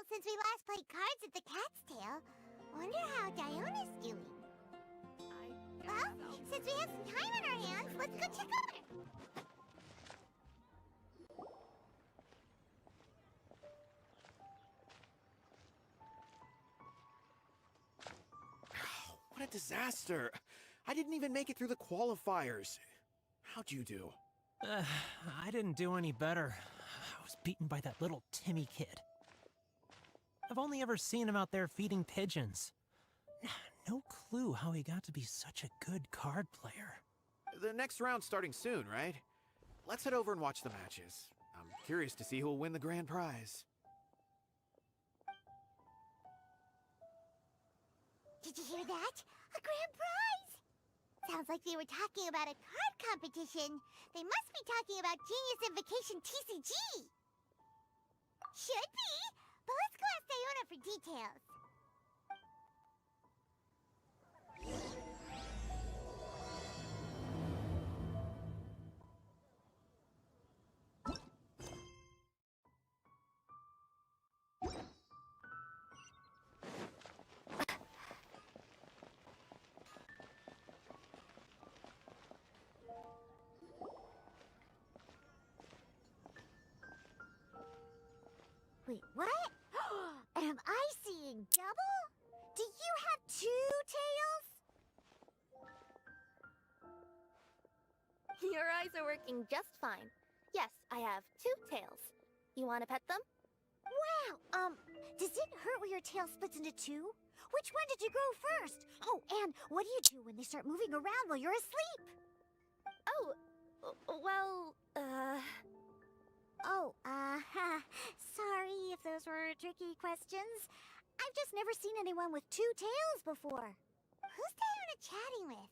since we last played cards at the Cat's Tail. Wonder how Diona's doing. Well, since we have some time on our hands, let's go check on her. What a disaster! I didn't even make it through the qualifiers. How'd you do? I didn't do any better. I was beaten by that little Timmy kid. I've only ever seen him out there feeding pigeons. No clue how he got to be such a good card player. The next round's starting soon, right? Let's head over and watch the matches. I'm curious to see who'll win the grand prize. Did you hear that? A grand prize! Sounds like they were talking about a card competition. They must be talking about Genius Invocation TCG. Should be, but let's go ask Diona for details. Wait, what? Am I seeing double? Do you have two tails? Your eyes are working just fine. Yes, I have two tails. You want to pet them? Wow, does it hurt when your tail splits into two? Which one did you grow first? Oh, and what do you do when they start moving around while you're asleep? Oh, well, sorry if those were tricky questions. I've just never seen anyone with two tails before. Who's Diona chatting with?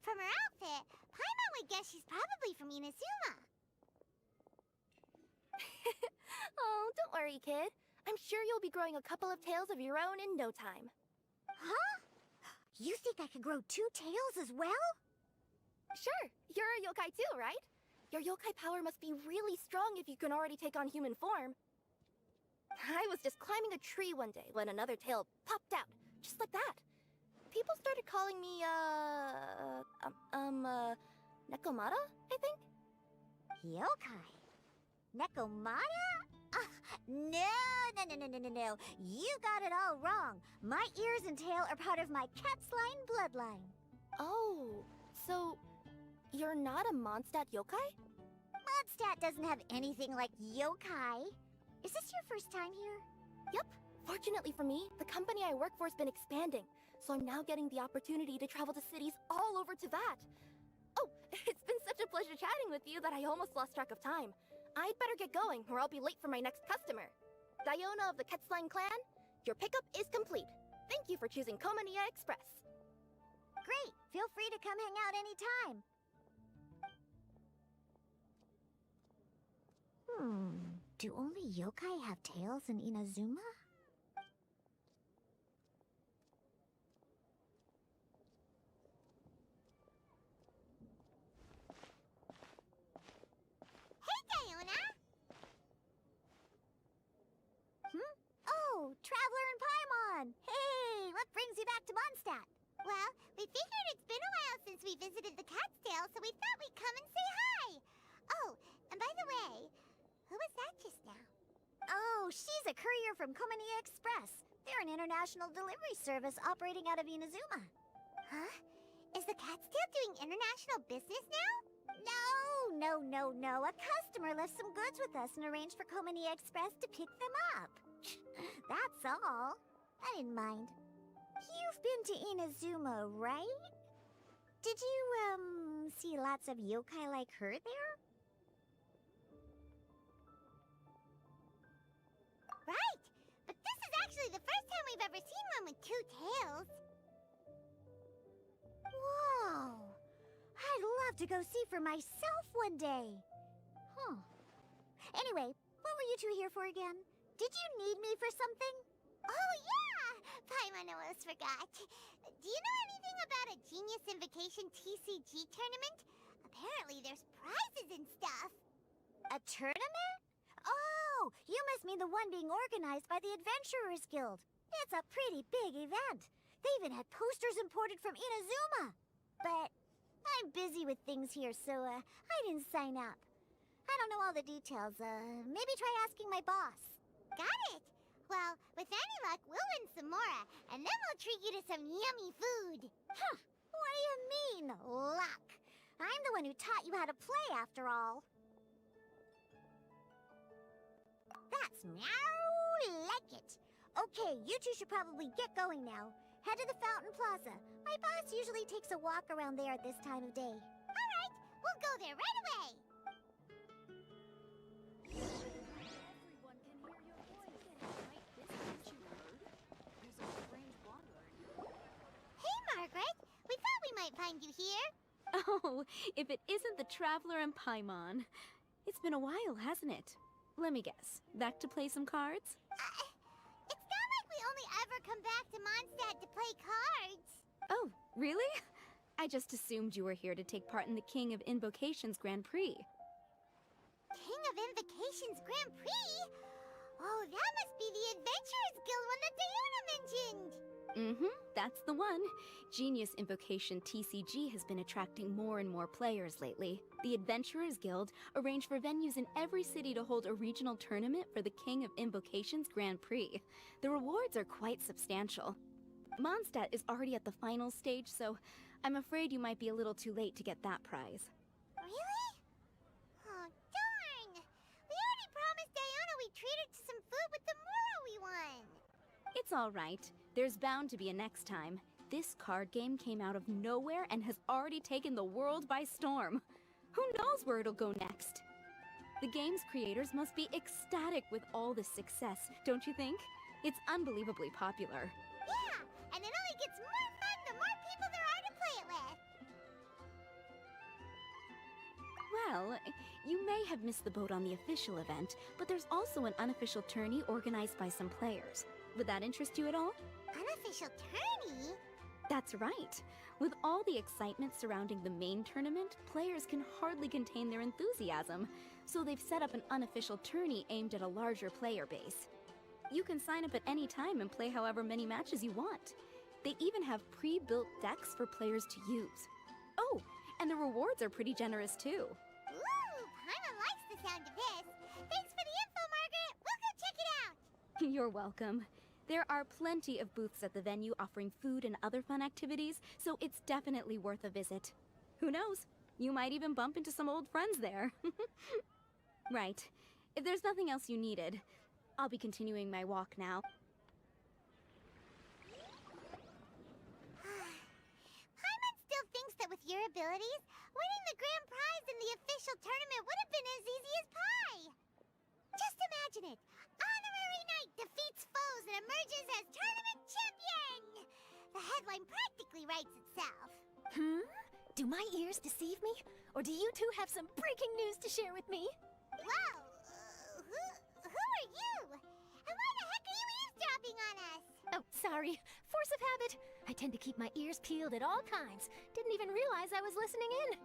From her outfit, Paimon would guess she's probably from Inazuma. Oh, don't worry, kid. I'm sure you'll be growing a couple of tails of your own in no time. Huh? You think I could grow two tails as well? Sure, you're a yokai too, right? Your yokai power must be really strong if you can already take on human form. I was just climbing a tree one day when another tail popped out, just like that. People started calling me, Nekomata, I think? Yokai? Nekomata? No. You got it all wrong. My ears and tail are part of my cat's line bloodline. Oh, so you're not a Mondstadt yokai? Mondstadt doesn't have anything like yokai. Is this your first time here? Yep. Fortunately for me, the company I work for has been expanding, so I'm now getting the opportunity to travel to cities all over to that. Oh, it's been such a pleasure chatting with you that I almost lost track of time. I'd better get going, or I'll be late for my next customer. Diona of the Quetzline clan, your pickup is complete. Thank you for choosing Komania Express. Great! Feel free to come hang out anytime. Do only yokai have tails in Inazuma? Hey, Diona! Oh, Traveler and Paimon! Hey, what brings you back to Mondstadt? Well, we figured it's been a while since we visited the Cat's Tail, so we thought we'd come and say hi! Oh, and by the way, who was that just now? Oh, she's a courier from Komania Express. They're an international delivery service operating out of Inazuma. Huh? Is the Cat's Tail doing international business now? No. A customer left some goods with us and arranged for Komania Express to pick them up. That's all. I didn't mind. You've been to Inazuma, right? Did you, see lots of yokai like her there? Right! But this is actually the first time we've ever seen one with two tails. Whoa! I'd love to go see for myself one day. Anyway, what were you two here for again? Did you need me for something? Oh, yeah! Paimon almost forgot. Do you know anything about a Genius Invocation TCG tournament? Apparently there's prizes and stuff. A tournament? Oh, Oh, you must mean the one being organized by the Adventurers Guild. It's a pretty big event. They even had posters imported from Inazuma. But I'm busy with things here, so I didn't sign up. I don't know all the details. Maybe try asking my boss. Got it. Well, with any luck, we'll win some more, and then we'll treat you to some yummy food. Huh. What do you mean, luck? I'm the one who taught you how to play, after all. That's meow like it. Okay, you two should probably get going now. Head to the Fountain Plaza. My boss usually takes a walk around there at this time of day. All right, we'll go there right away. Everyone can hear your voice. Right? This isn't you heard? There's a strange wandering. Hey, Margaret. We thought we might find you here. Oh, if it isn't the Traveler and Paimon. It's been a while, hasn't it? Let me guess. Back to play some cards? It's not like we only ever come back to Mondstadt to play cards. Oh, really? I just assumed you were here to take part in the King of Invocations Grand Prix. King of Invocations Grand Prix? Oh, that must be the Adventurers Guild one that Diana mentioned. That's the one. Genius Invocation TCG has been attracting more and more players lately. The Adventurers Guild arranged for venues in every city to hold a regional tournament for the King of Invocations Grand Prix. The rewards are quite substantial. Mondstadt is already at the final stage, so I'm afraid you might be a little too late to get that prize. Really? Oh, darn. We already promised Diana we'd treat her to some food with the Moro we won. It's all right. There's bound to be a next time. This card game came out of nowhere and has already taken the world by storm. Who knows where it'll go next? The game's creators must be ecstatic with all this success, don't you think? It's unbelievably popular. Yeah, and it only gets more fun the more people there are to play it with. Well, you may have missed the boat on the official event, but there's also an unofficial tourney organized by some players. Would that interest you at all? Unofficial tourney? That's right. With all the excitement surrounding the main tournament, players can hardly contain their enthusiasm, so they've set up an unofficial tourney aimed at a larger player base. You can sign up at any time and play however many matches you want. They even have pre-built decks for players to use. Oh, and the rewards are pretty generous too. Ooh, Paimon likes the sound of this. Thanks for the info, Margaret. We'll go check it out. You're welcome. There are plenty of booths at the venue offering food and other fun activities, so it's definitely worth a visit. Who knows? You might even bump into some old friends there. Right. If there's nothing else you needed, I'll be continuing my walk now. Paimon still thinks that with your abilities, winning the grand prize in the official tournament would have been as easy as pie. Just imagine it. Honorary Knight defeats foes and emerges as tournament champion! The headline practically writes itself. Do my ears deceive me? Or do you two have some breaking news to share with me? Whoa! Who are you? And why the heck are you eavesdropping on us? Oh, sorry. Force of habit. I tend to keep my ears peeled at all times. Didn't even realize I was listening in.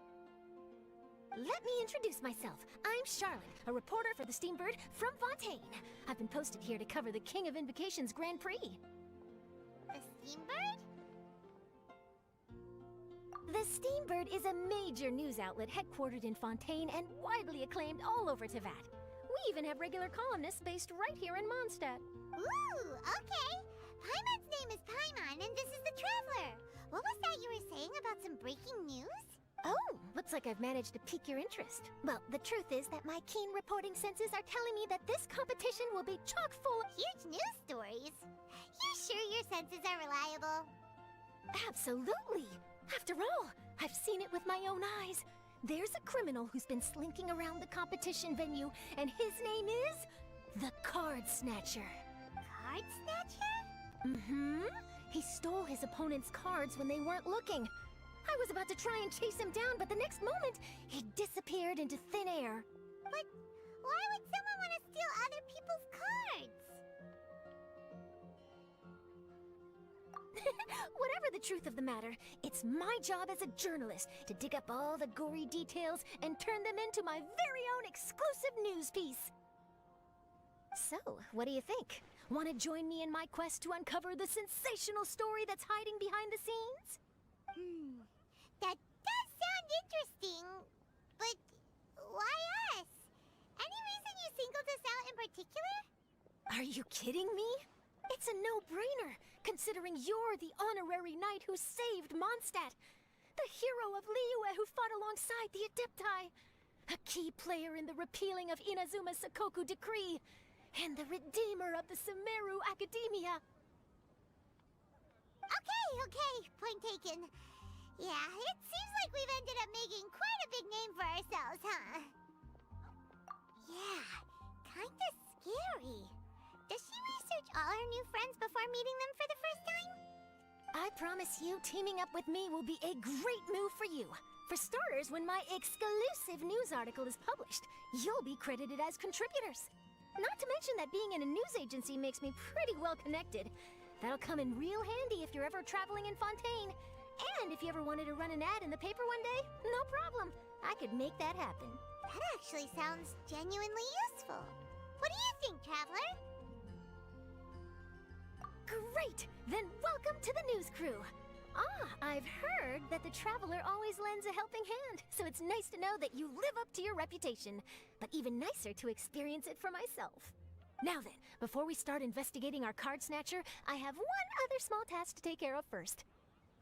Let me introduce myself. I'm Charlotte, a reporter for the Steambird from Fontaine. I've been posted here to cover the King of Invocations Grand Prix. The Steambird? The Steambird is a major news outlet headquartered in Fontaine and widely acclaimed all over Teyvat. We even have regular columnists based right here in Mondstadt. Ooh, okay. Paimon's name is Paimon, and this is the Traveler. What was that you were saying about some breaking news? Oh, looks like I've managed to pique your interest. Well, the truth is that my keen reporting senses are telling me that this competition will be chock full of Huge news stories. You sure your senses are reliable? Absolutely! After all, I've seen it with my own eyes. There's a criminal who's been slinking around the competition venue, and his name is the Card Snatcher. Card Snatcher? He stole his opponent's cards when they weren't looking. I was about to try and chase him down, but the next moment, he disappeared into thin air. But why would someone want to steal other people's cards? Whatever the truth of the matter, it's my job as a journalist to dig up all the gory details and turn them into my very own exclusive news piece. So, what do you think? Want to join me in my quest to uncover the sensational story that's hiding behind the scenes? That does sound interesting, but why us? Any reason you singled us out in particular? Are you kidding me? It's a no-brainer, considering you're the honorary knight who saved Mondstadt, the hero of Liyue who fought alongside the Adepti, a key player in the repealing of Inazuma's Sakoku Decree, and the redeemer of the Sumeru Academia. Okay, point taken. Yeah, it seems like we've ended up making quite a big name for ourselves, huh? Yeah, kinda scary. Does she research all her new friends before meeting them for the first time? I promise you, teaming up with me will be a great move for you. For starters, when my exclusive news article is published, you'll be credited as contributors. Not to mention that being in a news agency makes me pretty well connected. That'll come in real handy if you're ever traveling in Fontaine. And if you ever wanted to run an ad in the paper one day, no problem. I could make that happen. That actually sounds genuinely useful. What do you think, Traveler? Great! Then welcome to the news crew. I've heard that the Traveler always lends a helping hand, so it's nice to know that you live up to your reputation, but even nicer to experience it for myself. Now then, before we start investigating our card snatcher, I have one other small task to take care of first.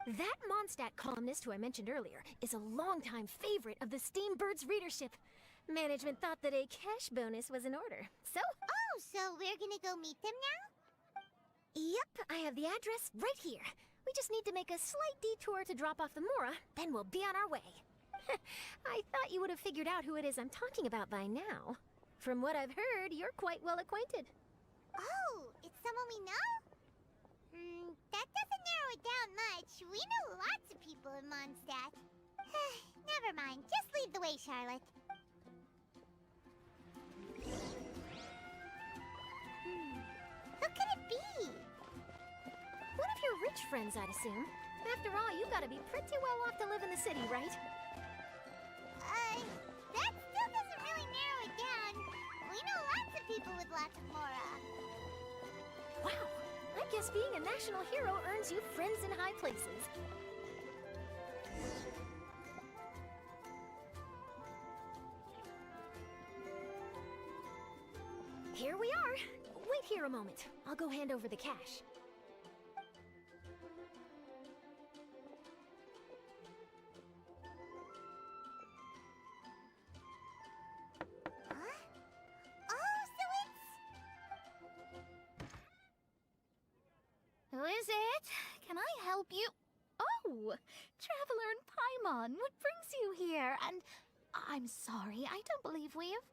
That Mondstadt columnist who I mentioned earlier is a longtime favorite of the Steambird's readership. Management thought that a cash bonus was in order, so... Oh, so we're gonna go meet them now? Yep, I have the address right here. We just need to make a slight detour to drop off the Mora, then we'll be on our way. I thought you would have figured out who it is I'm talking about by now. From what I've heard, you're quite well acquainted. Oh, it's someone we know? That doesn't narrow it down much. We know lots of people in Mondstadt. Never mind, just lead the way, Charlotte. Who could it be? One of your rich friends, I'd assume. After all, you've got to be pretty well off to live in the city, right? That still doesn't really narrow it down. We know lots of people with lots of Mora. Wow, I guess being a national hero earns you friends in high places. Here we are. Wait here a moment. I'll go hand over the cash. Who is it? Can I help you? Oh, Traveler and Paimon, what brings you here? And I'm sorry, I don't believe we've...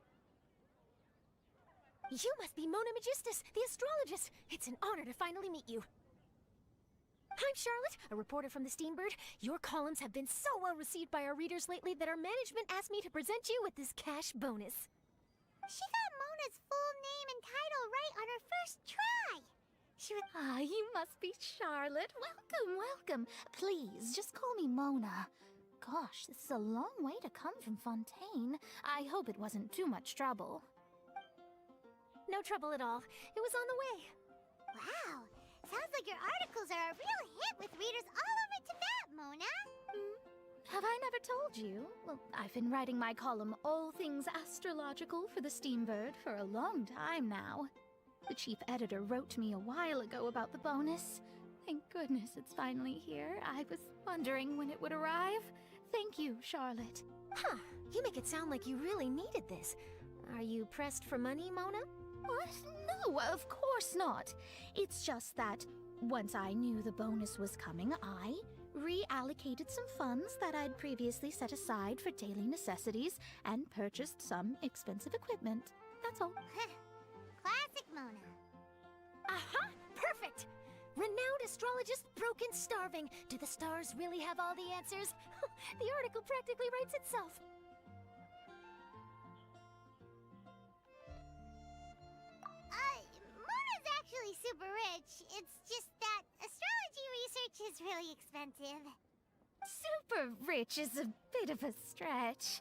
You must be Mona Magistus, the astrologist. It's an honor to finally meet you. I'm Charlotte, a reporter from the Steambird. Your columns have been so well received by our readers lately that our management asked me to present you with this cash bonus. She got Mona's full name and title right on her first try. She was... Ah, you must be Charlotte. Welcome. Please, just call me Mona. Gosh, this is a long way to come from Fontaine. I hope it wasn't too much trouble. No trouble at all. It was on the way. Wow, sounds like your articles are a real hit with readers all over Tibet, Mona. Have I never told you? Well, I've been writing my column, All Things Astrological, for the Steambird for a long time now. The chief editor wrote to me a while ago about the bonus. Thank goodness it's finally here. I was wondering when it would arrive. Thank you, Charlotte. Huh, you make it sound like you really needed this. Are you pressed for money, Mona? What? No, of course not. It's just that once I knew the bonus was coming, I reallocated some funds that I'd previously set aside for daily necessities and purchased some expensive equipment. That's all. Classic Mona. Aha! Perfect! Renowned astrologist, broken, starving. Do the stars really have all the answers? The article practically writes itself. Mona's actually super rich. It's just that astrology research is really expensive. Super rich is a bit of a stretch.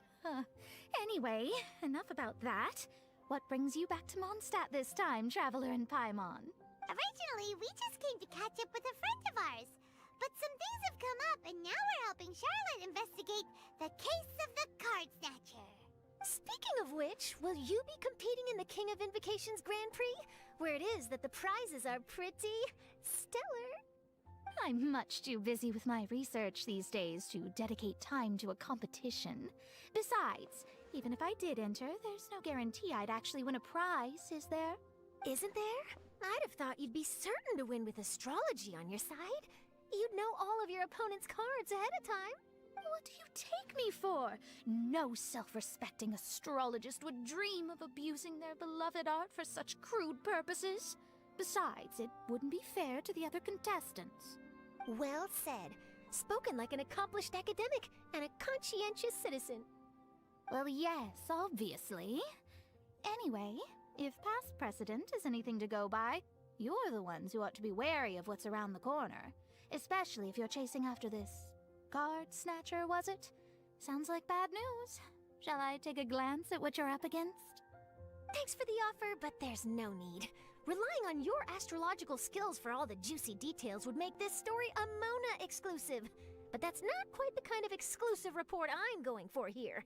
Anyway, enough about that. What brings you back to Mondstadt this time, Traveler and Paimon? Originally, we just came to catch up with a friend of ours. But some things have come up, and now we're helping Charlotte investigate the case of the Card Snatcher. Speaking of which, will you be competing in the King of Invocations Grand Prix? Where it is that the prizes are pretty stellar. I'm much too busy with my research these days to dedicate time to a competition. Besides, even if I did enter, there's no guarantee I'd actually win a prize, is there? Isn't there? I'd have thought you'd be certain to win with astrology on your side. You'd know all of your opponent's cards ahead of time. What do you take me for? No self-respecting astrologist would dream of abusing their beloved art for such crude purposes. Besides, it wouldn't be fair to the other contestants. Well said. Spoken like an accomplished academic and a conscientious citizen. Well, yes, obviously. Anyway, if past precedent is anything to go by, you're the ones who ought to be wary of what's around the corner. Especially if you're chasing after this card snatcher, was it? Sounds like bad news. Shall I take a glance at what you're up against? Thanks for the offer, but there's no need. Relying on your astrological skills for all the juicy details would make this story a Mona exclusive. But that's not quite the kind of exclusive report I'm going for here.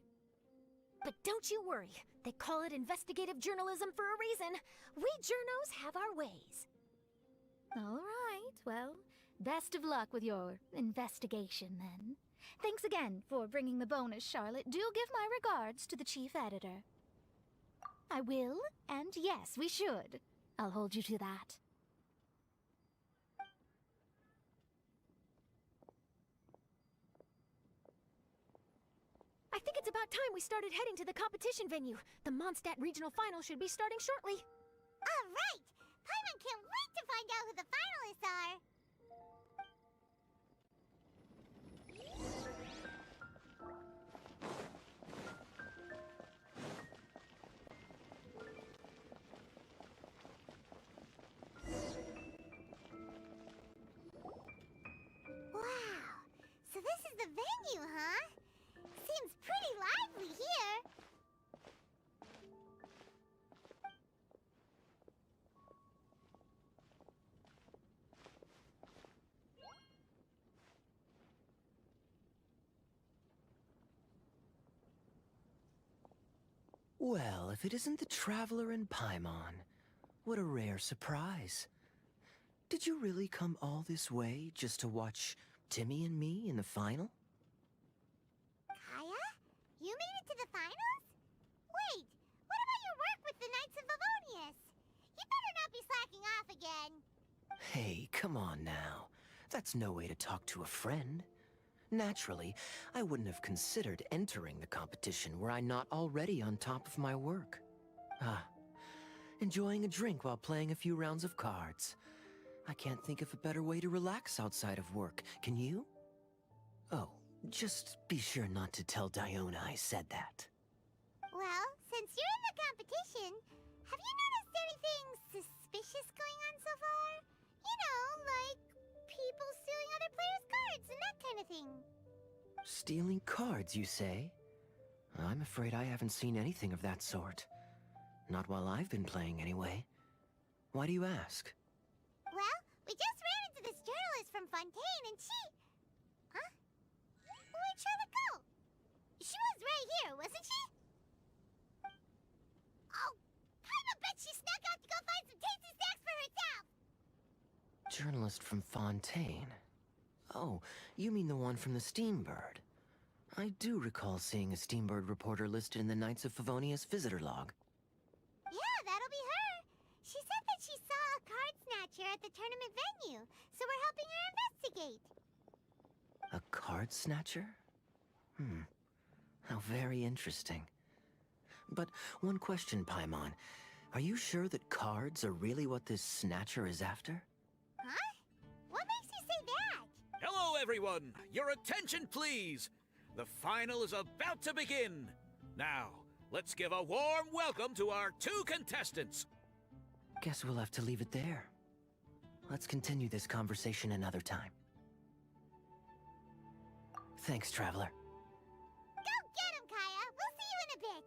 But don't you worry. They call it investigative journalism for a reason. We journos have our ways. All right, well, best of luck with your investigation, then. Thanks again for bringing the bonus, Charlotte. Do give my regards to the chief editor. I will, and yes, we should. I'll hold you to that. I think it's about time we started heading to the competition venue. The Mondstadt Regional Final should be starting shortly. All right! Paimon can't wait to find out who the finalists are! Wow! So this is the venue, huh? Seems pretty lively here. Well, if it isn't the Traveler and Paimon, what a rare surprise. Did you really come all this way just to watch Timmy and me in the final? Kaya? You made it to the finals? Wait, what about your work with the Knights of Favonius? You better not be slacking off again. Hey, come on now. That's no way to talk to a friend. Naturally, I wouldn't have considered entering the competition were I not already on top of my work. Enjoying a drink while playing a few rounds of cards. I can't think of a better way to relax outside of work, can you? Oh, just be sure not to tell Diona I said that. Well, since you're in the competition, have you noticed anything suspicious going on so far? You know, like people stealing other players' cards and that kind of thing. Stealing cards, you say? I'm afraid I haven't seen anything of that sort. Not while I've been playing, anyway. Why do you ask? Well, we just ran into this journalist from Fontaine and she... Huh? Where'd Charlotte go? She was right here, wasn't she? Oh, I bet she snuck out to go find some tasty snacks for herself! Journalist from Fontaine? Oh, you mean the one from the Steambird. I do recall seeing a Steambird reporter listed in the Knights of Favonius visitor log. Yeah, that'll be her. She said that she saw a card snatcher at the tournament venue, so we're helping her investigate. A card snatcher? How very interesting. But one question, Paimon. Are you sure that cards are really what this snatcher is after? Huh? What makes you say that? Hello, everyone! Your attention, please! The final is about to begin! Now, let's give a warm welcome to our two contestants! Guess we'll have to leave it there. Let's continue this conversation another time. Thanks, Traveler. Go get him, Kaya! We'll see you in a bit!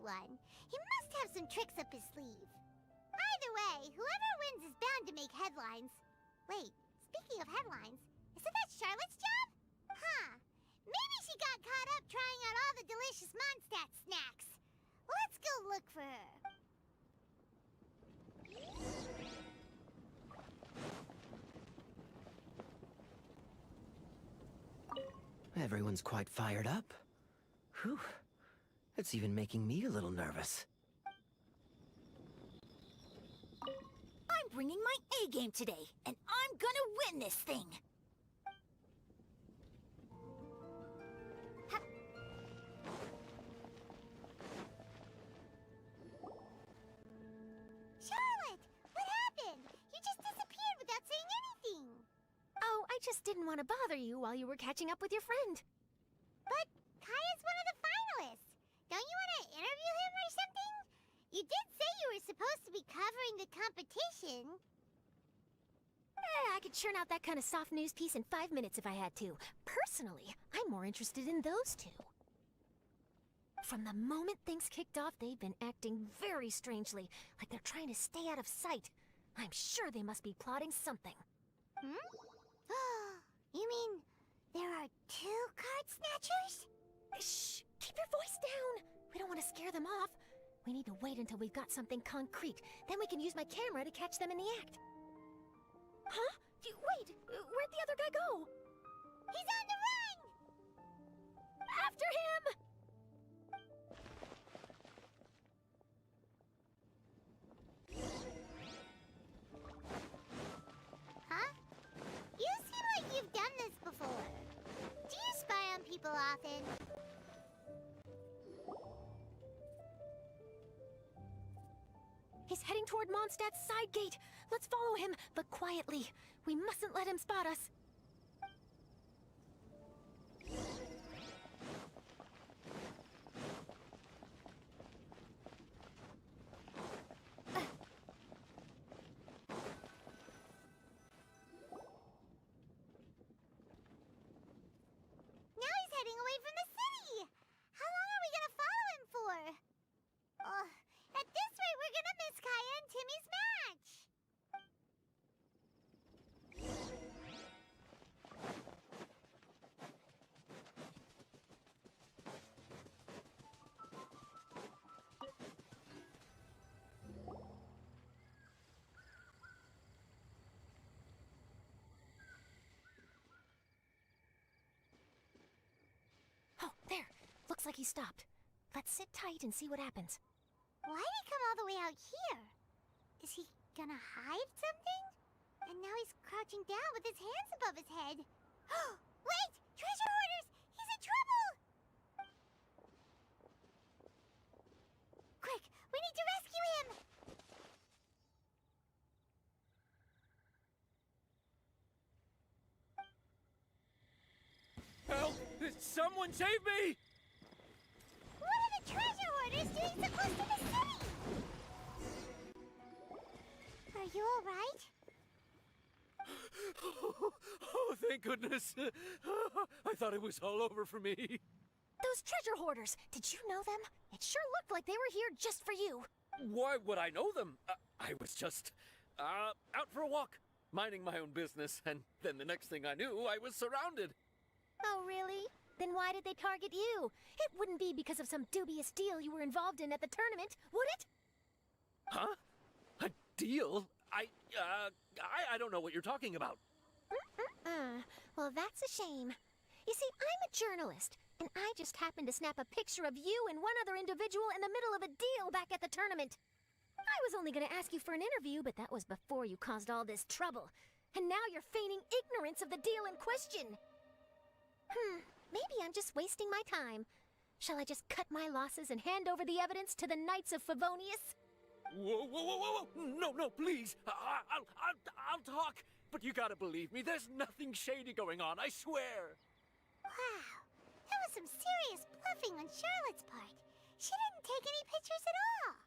one. He must have some tricks up his sleeve. Either way, whoever wins is bound to make headlines. Wait, speaking of headlines, isn't that Charlotte's job? Huh. Maybe she got caught up trying out all the delicious Mondstadt snacks. Let's go look for her. Everyone's quite fired up. Whew. It's even making me a little nervous. I'm bringing my A game today, and I'm gonna win this thing. Charlotte, what happened? You just disappeared without saying anything. Oh, I just didn't want to bother you while you were catching up with your friend. But Kaya's one of the finalists. Don't you want to interview him or something? You did say you were supposed to be covering the competition. I could churn out that kind of soft news piece in 5 minutes if I had to. Personally, I'm more interested in those two. From the moment things kicked off, they've been acting very strangely, like they're trying to stay out of sight. I'm sure they must be plotting something. Hmm? You mean there are 2 card snatchers? Shh! Keep your voice down! We don't want to scare them off. We need to wait until we've got something concrete. Then we can use my camera to catch them in the act. Huh? Wait! Where'd the other guy go? He's on the run! After him! Huh? You seem like you've done this before. Do you spy on people often? He's heading toward Mondstadt's side gate. Let's follow him, but quietly. We mustn't let him spot us. Now he's heading away from the city! How long are we gonna follow him for? At this rate, we're gonna miss Kaya and Timmy's match! Oh, there. Looks like he stopped. Let's sit tight and see what happens. Why'd he come all the way out here? Is he gonna hide something? And now he's crouching down with his hands above his head. Wait! Treasure hoarders! He's in trouble! Quick! We need to rescue him! Help! Someone save me! What are the treasure hoarders doing so close to the city? Are you alright? Oh, thank goodness. I thought it was all over for me. Those treasure hoarders, did you know them? It sure looked like they were here just for you. Why would I know them? I was just out for a walk, minding my own business, and then the next thing I knew, I was surrounded. Oh, really? Then why did they target you? It wouldn't be because of some dubious deal you were involved in at the tournament, would it? Huh? A deal? I don't know what you're talking about. Well, that's a shame. You see, I'm a journalist, and I just happened to snap a picture of you and one other individual in the middle of a deal back at the tournament. I was only going to ask you for an interview, but that was before you caused all this trouble. And now you're feigning ignorance of the deal in question. Maybe I'm just wasting my time. Shall I just cut my losses and hand over the evidence to the Knights of Favonius? Whoa! No, please. I'll talk. But you gotta believe me, there's nothing shady going on, I swear. Wow, that was some serious bluffing on Charlotte's part. She didn't take any pictures at all.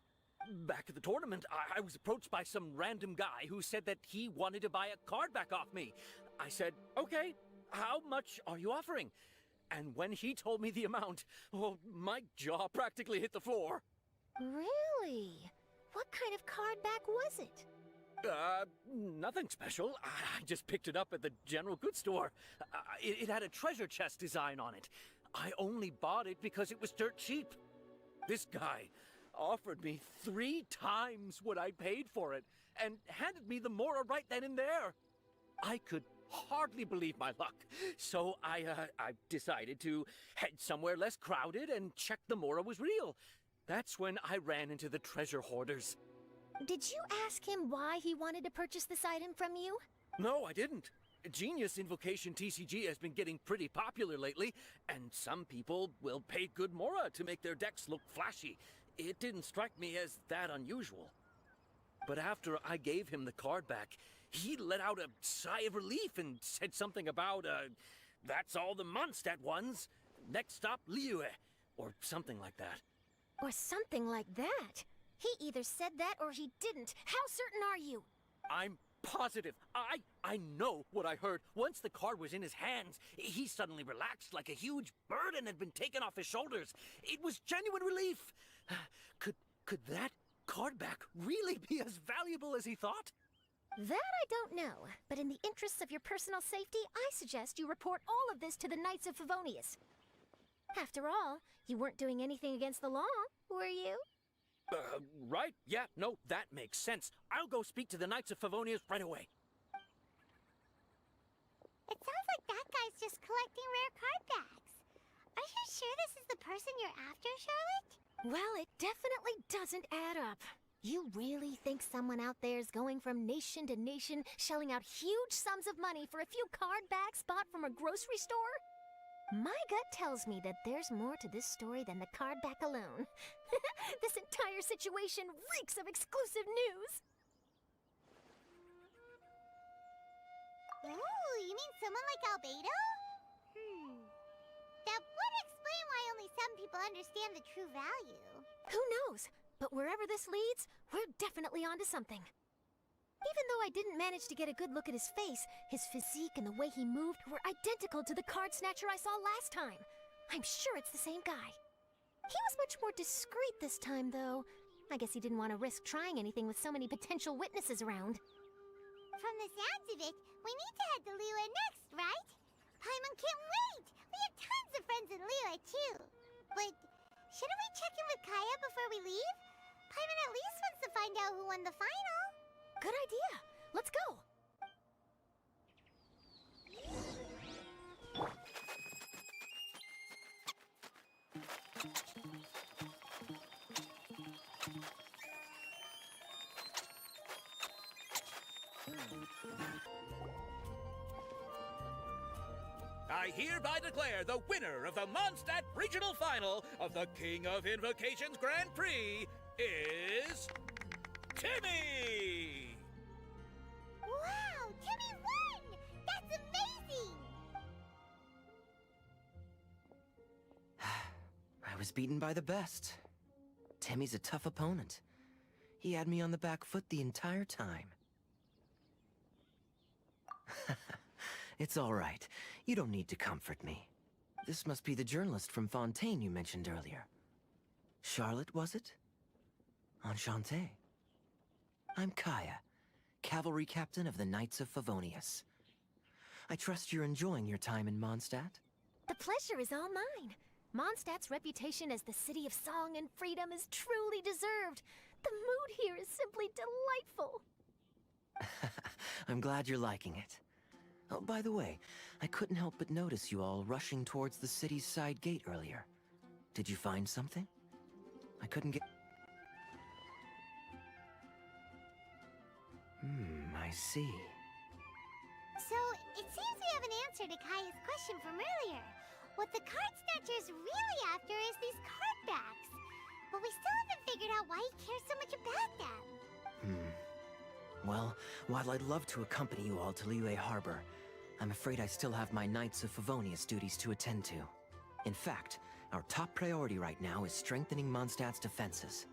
Back at the tournament, I was approached by some random guy who said that he wanted to buy a card back off me. I said, okay, how much are you offering? And when he told me the amount, oh, my jaw practically hit the floor. Really? What kind of card back was it? Nothing special. I just picked it up at the general goods store. It had a treasure chest design on it. I only bought it because it was dirt cheap. This guy offered me 3 times what I paid for it and handed me the Mora right then and there. I could hardly believe my luck, so I decided to head somewhere less crowded and check the Mora was real. That's when I ran into the treasure hoarders. Did you ask him why he wanted to purchase this item from you? No, I didn't. Genius Invocation TCG has been getting pretty popular lately, and some people will pay good Mora to make their decks look flashy. It didn't strike me as that unusual. But after I gave him the card back, he let out a sigh of relief and said something about, that's all the Mondstadt ones. Next stop, Liyue, or something like that. Or something like that? He either said that or he didn't. How certain are you? I'm positive. I know what I heard. Once the card was in his hands, he suddenly relaxed like a huge burden had been taken off his shoulders. It was genuine relief. Could that card back really be as valuable as he thought? That I don't know, but in the interests of your personal safety, I suggest you report all of this to the Knights of Favonius. After all, you weren't doing anything against the law, were you? Right? Yeah, no, that makes sense. I'll go speak to the Knights of Favonius right away. It sounds like that guy's just collecting rare card backs. Are you sure this is the person you're after, Charlotte? Well, it definitely doesn't add up. You really think someone out there is going from nation to nation, shelling out huge sums of money for a few card backs bought from a grocery store? My gut tells me that there's more to this story than the card back alone. This entire situation reeks of exclusive news! Oh, you mean someone like Albedo? That would explain why only some people understand the true value. Who knows? But wherever this leads, we're definitely onto something. Even though I didn't manage to get a good look at his face, his physique and the way he moved were identical to the card snatcher I saw last time. I'm sure it's the same guy. He was much more discreet this time, though. I guess he didn't want to risk trying anything with so many potential witnesses around. From the sounds of it, we need to head to Liyue next, right? Paimon can't wait! We have tons of friends in Liyue, too. But shouldn't we check in with Kaya before we leave? Paimon at least wants to find out who won the final. Good idea. Let's go. I hereby declare the winner of the Mondstadt Regional Final of the King of Invocations Grand Prix is Timmy! Wow, Timmy won! That's amazing! I was beaten by the best. Timmy's a tough opponent. He had me on the back foot the entire time. It's all right. You don't need to comfort me. This must be the journalist from Fontaine you mentioned earlier. Charlotte, was it? Enchanté. I'm Kaya, cavalry captain of the Knights of Favonius. I trust you're enjoying your time in Mondstadt? The pleasure is all mine. Mondstadt's reputation as the city of song and freedom is truly deserved. The mood here is simply delightful. I'm glad you're liking it. Oh, by the way, I couldn't help but notice you all rushing towards the city's side gate earlier. Did you find something? I couldn't get... I see. So, it seems we have an answer to Kaya's question from earlier. What the card snatcher's really after is these card backs. But we still haven't figured out why he cares so much about them. Well, while I'd love to accompany you all to Liyue Harbor, I'm afraid I still have my Knights of Favonius duties to attend to. In fact, our top priority right now is strengthening Mondstadt's defenses.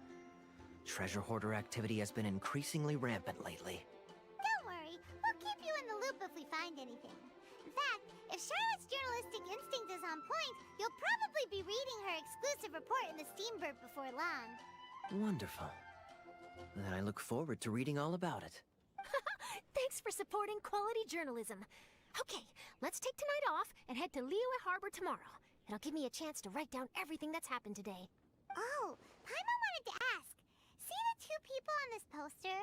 Treasure hoarder activity has been increasingly rampant lately. Don't worry, we'll keep you in the loop if we find anything. In fact, if Charlotte's journalistic instinct is on point, you'll probably be reading her exclusive report in the Steambird before long. Wonderful. Then I look forward to reading all about it. Thanks for supporting quality journalism. Okay, let's take tonight off and head to Liyue Harbor tomorrow. It'll give me a chance to write down everything that's happened today. Oh, Paimon wanted to ask. See the two people on this poster?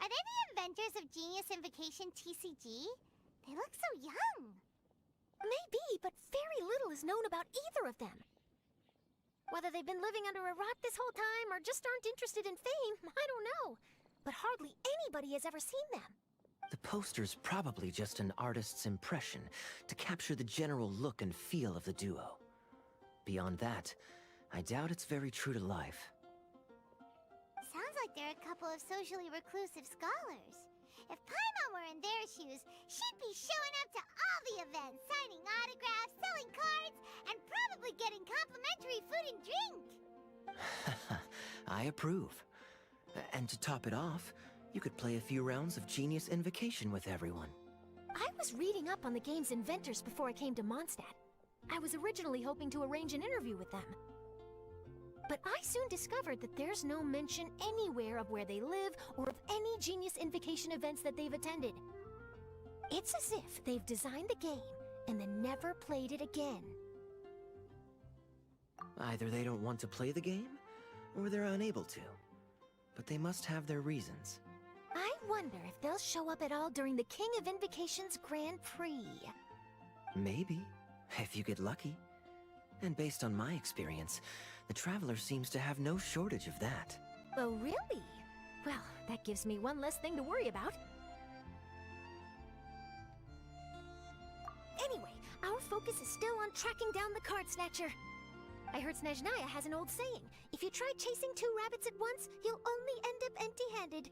Are they the inventors of Genius Invocation TCG? They look so young. Maybe, but very little is known about either of them. Whether they've been living under a rock this whole time or just aren't interested in fame, I don't know. But hardly anybody has ever seen them. The poster's probably just an artist's impression to capture the general look and feel of the duo. Beyond that, I doubt it's very true to life. Sounds like they're a couple of socially reclusive scholars. If Paimon were in their shoes, she'd be showing up to all the events, signing autographs, selling cards, and probably getting complimentary food and drink. I approve. And to top it off, you could play a few rounds of Genius Invocation with everyone. I was reading up on the game's inventors before I came to Mondstadt. I was originally hoping to arrange an interview with them. But I soon discovered that there's no mention anywhere of where they live or of any Genius Invocation events that they've attended. It's as if they've designed the game and then never played it again. Either they don't want to play the game, or they're unable to. But they must have their reasons. I wonder if they'll show up at all during the King of Invocation's Grand Prix. Maybe, if you get lucky. And based on my experience, the Traveler seems to have no shortage of that. Oh, really? Well, that gives me one less thing to worry about. Anyway, our focus is still on tracking down the Card Snatcher. I heard Snezhnaya has an old saying. If you try chasing two rabbits at once, you'll only end up empty-handed.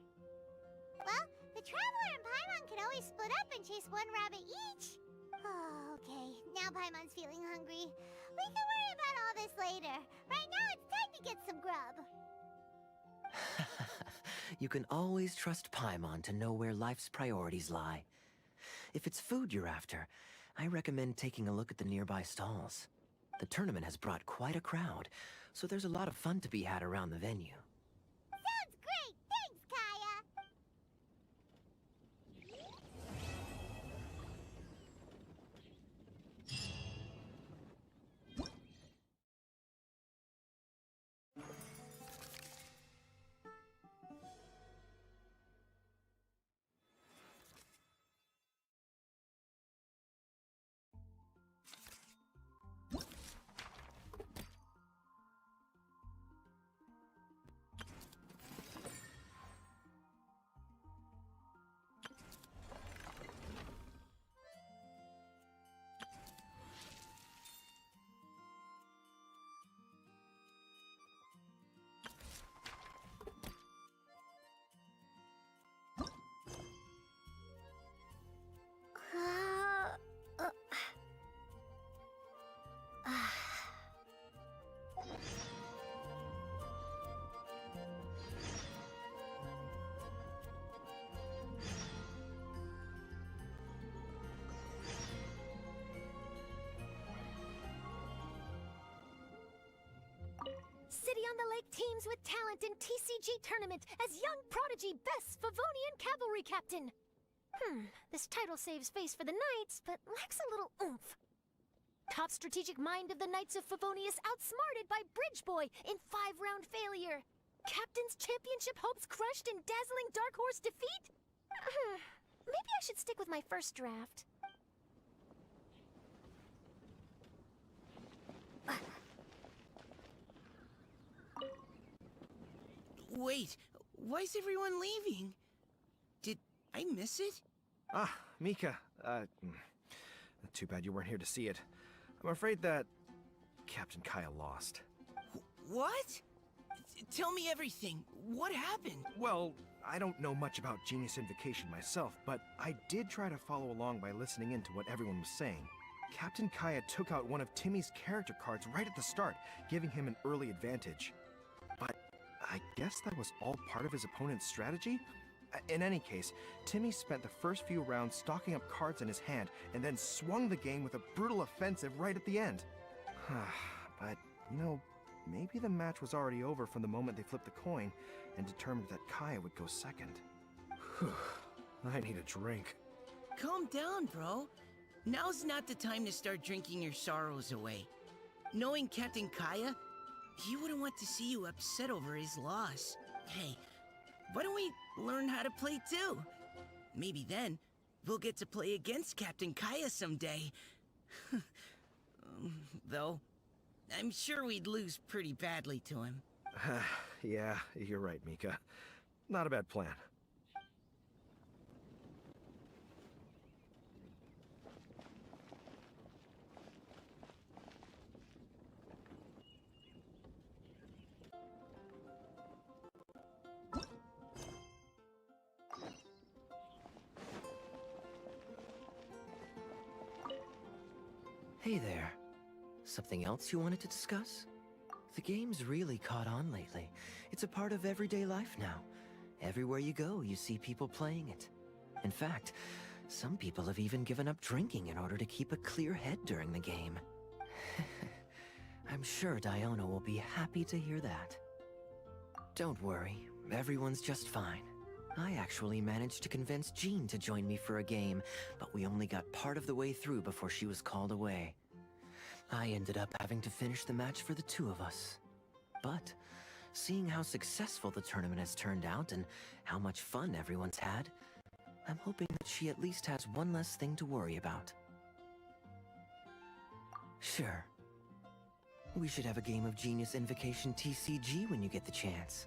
Well, the Traveler and Paimon can always split up and chase one rabbit each. Oh, okay. Now Paimon's feeling hungry. We can worry about all this later. Right now, it's time to get some grub. You can always trust Paimon to know where life's priorities lie. If it's food you're after, I recommend taking a look at the nearby stalls. The tournament has brought quite a crowd, so there's a lot of fun to be had around the venue. Sounds great! Thanks, Kaya! City on the Lake teams with talent in TCG tournament as young prodigy Best Favonian Cavalry Captain. This title saves face for the Knights, but lacks a little oomph. Top strategic mind of the Knights of Favonius outsmarted by Bridge Boy in 5-round failure. Captain's championship hopes crushed in dazzling Dark Horse defeat? Maybe I should stick with my first draft. Wait, why is everyone leaving? Did I miss it? Ah, Mika. Too bad you weren't here to see it. I'm afraid that Captain Kaya lost. What? Tell me everything. What happened? Well, I don't know much about Genius Invocation myself, but I did try to follow along by listening in to what everyone was saying. Captain Kaya took out one of Timmy's character cards right at the start, giving him an early advantage. But I guess that was all part of his opponent's strategy? In any case, Timmy spent the first few rounds stocking up cards in his hand and then swung the game with a brutal offensive right at the end. But, you know, maybe the match was already over from the moment they flipped the coin and determined that Kaya would go second. I need a drink. Calm down, bro. Now's not the time to start drinking your sorrows away. Knowing Captain Kaya, he wouldn't want to see you upset over his loss. Hey, why don't we learn how to play too? Maybe then, we'll get to play against Captain Kaya someday. Though, I'm sure we'd lose pretty badly to him. Yeah, you're right, Mika. Not a bad plan. Hey there. Something else you wanted to discuss? The game's really caught on lately. It's a part of everyday life now. Everywhere you go, you see people playing it. In fact, some people have even given up drinking in order to keep a clear head during the game. I'm sure Diona will be happy to hear that. Don't worry, everyone's just fine. I actually managed to convince Jean to join me for a game, but we only got part of the way through before she was called away. I ended up having to finish the match for the two of us. But, seeing how successful the tournament has turned out and how much fun everyone's had, I'm hoping that she at least has one less thing to worry about. Sure. We should have a game of Genius Invocation TCG when you get the chance.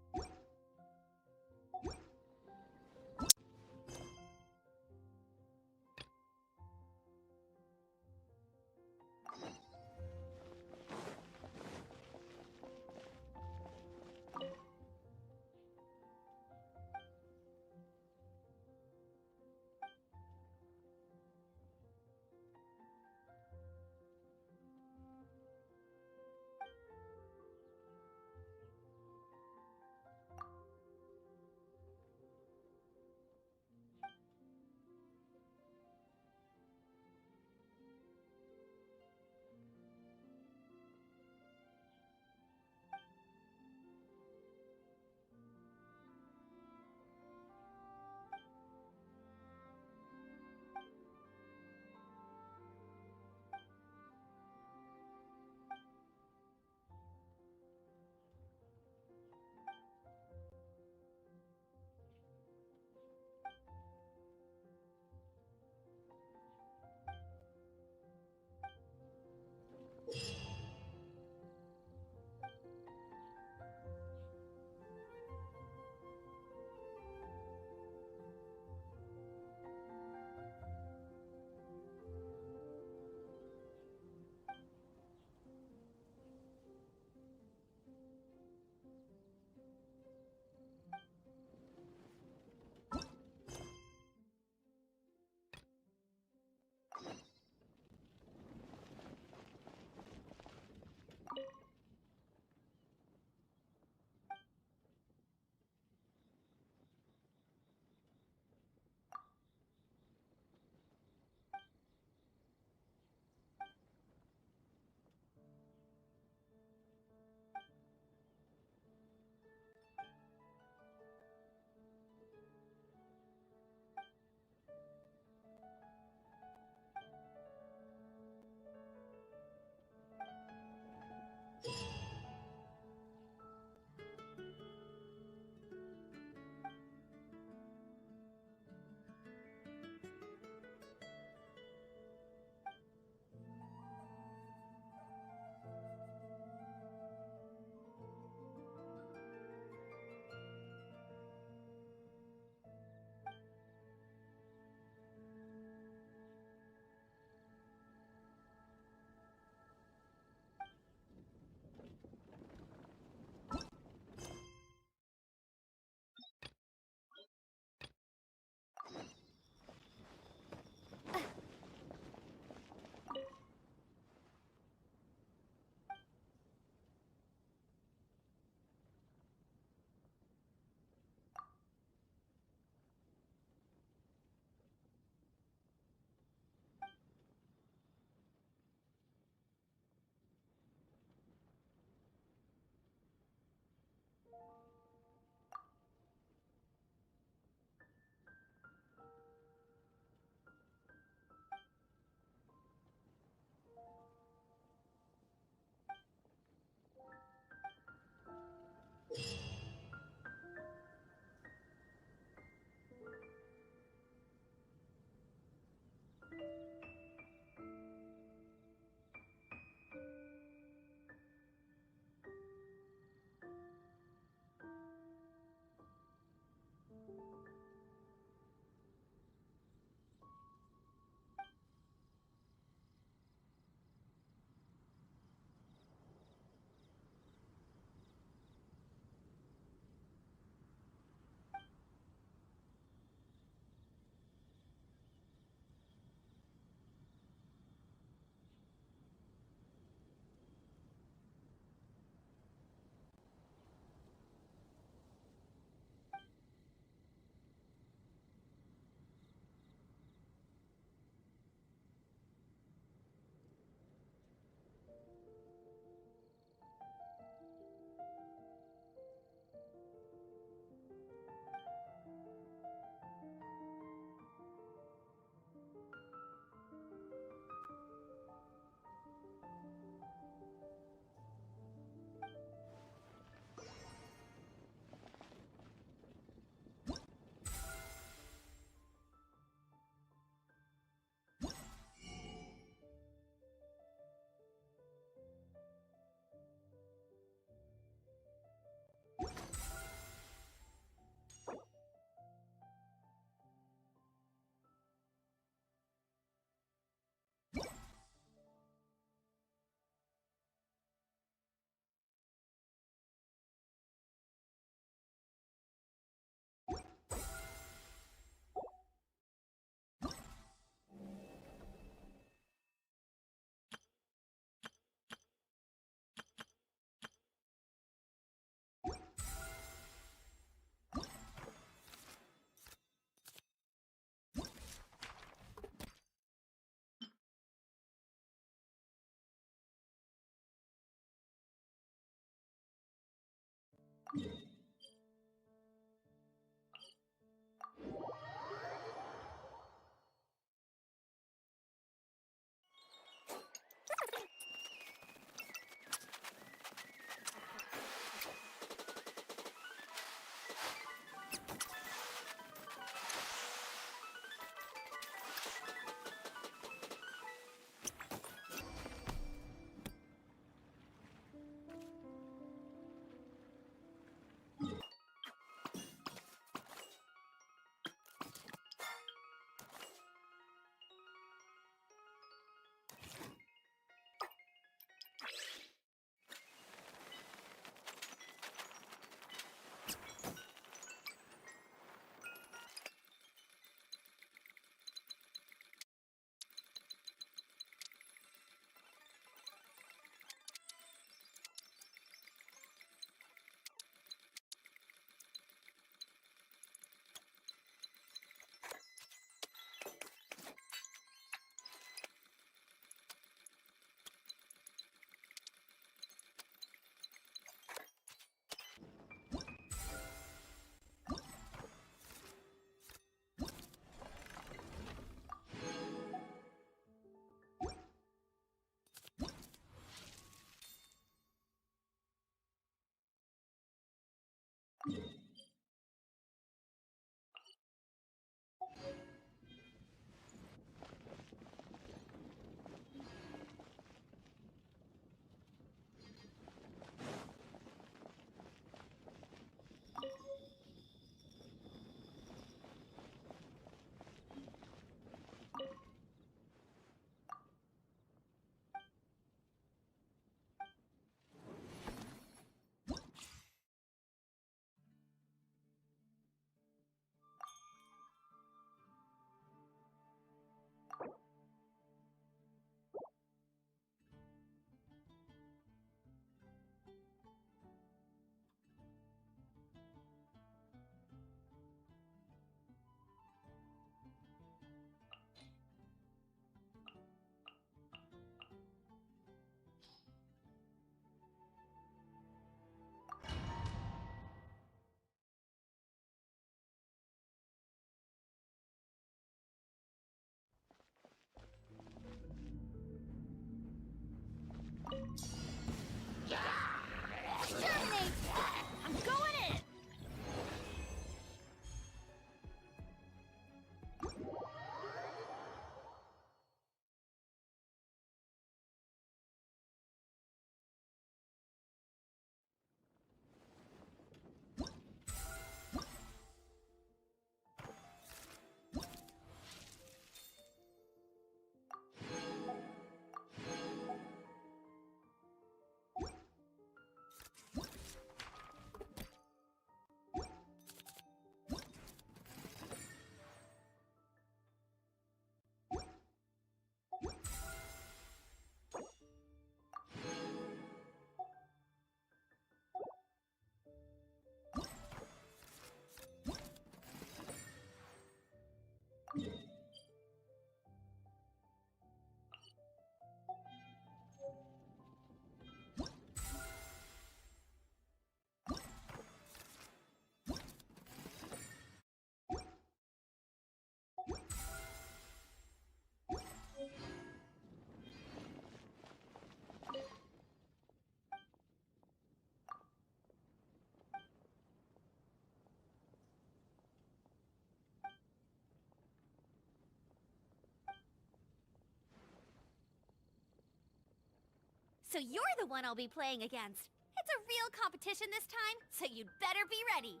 so you're the one I'll be playing against. It's a real competition this time, so you'd better be ready.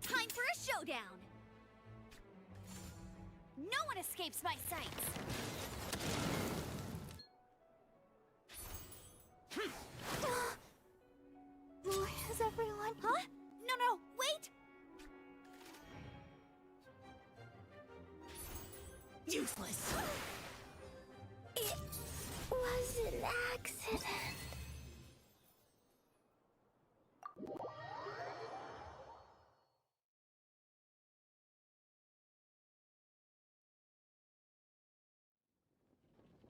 Time for a showdown! No one escapes my sights! Where is everyone? Huh? No, wait! Useless. It was an accident.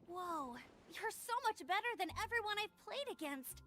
Whoa, you're so much better than everyone I've played against.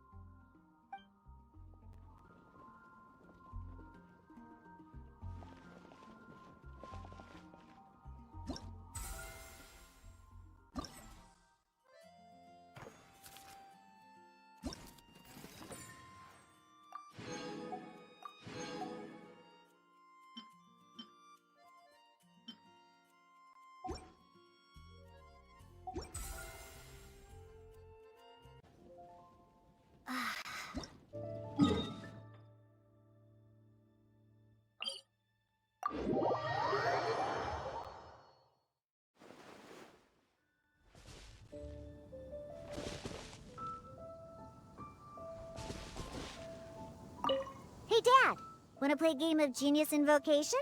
Hey, Dad, wanna play a game of Genius Invocation?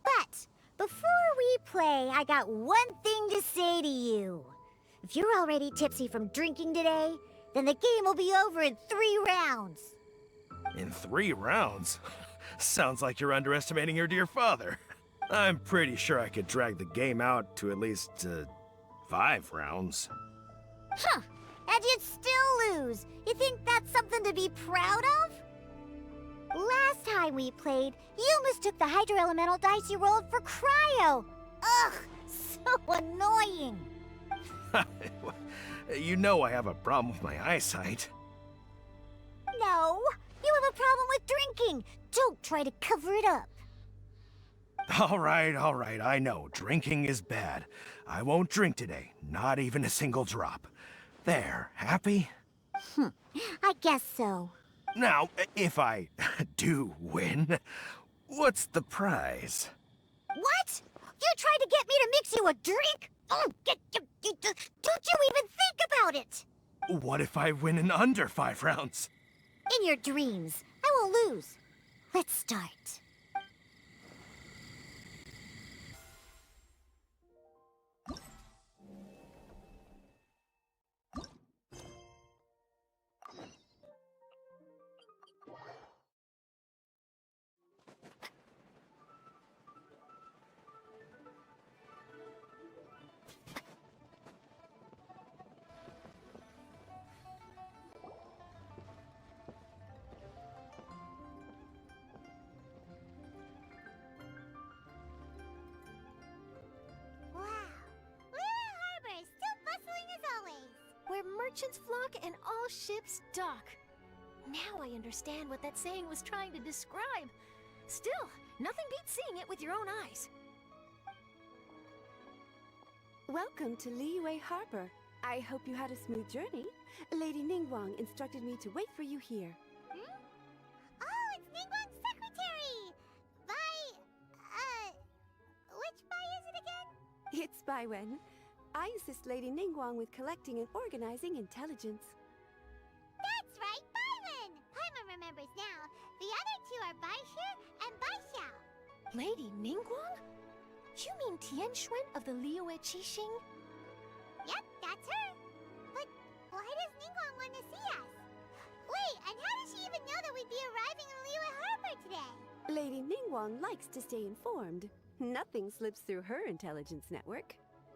But before we play, I got one thing to say to you. If you're already tipsy from drinking today, then the game will be over in 3 rounds. In 3 rounds? Sounds like you're underestimating your dear father. I'm pretty sure I could drag the game out to at least 5 rounds. Huh, and you'd still lose. You think that's something to be proud of? Last time we played, you mistook the Hydro Elemental dice you rolled for Cryo. Ugh, so annoying. You know I have a problem with my eyesight. No, you have a problem with drinking. Don't try to cover it up. All right, I know. Drinking is bad. I won't drink today, not even a single drop. There, happy? I guess so. Now, if I do win, what's the prize? What? You tried to get me to mix you a drink? Oh, don't you even think about it! What if I win in under 5 rounds? In your dreams, I will lose. Let's start. Where merchants flock and all ships dock. Now I understand what that saying was trying to describe. Still, nothing beats seeing it with your own eyes. Welcome to Liyue Harbor. I hope you had a smooth journey. Lady Ningguang instructed me to wait for you here. Oh, it's Ningguang's secretary! Which Bai is it again? It's Baiwen. I assist Lady Ningguang with collecting and organizing intelligence. That's right, Baiwen! Paimon remembers now. The other 2 are Baishu and Baishao. Lady Ningguang? You mean Tianxuan of the Liyue Qixing? Yep, that's her. But why does Ningguang want to see us? Wait, and how does she even know that we'd be arriving in Liyue Harbor today? Lady Ningguang likes to stay informed. Nothing slips through her intelligence network.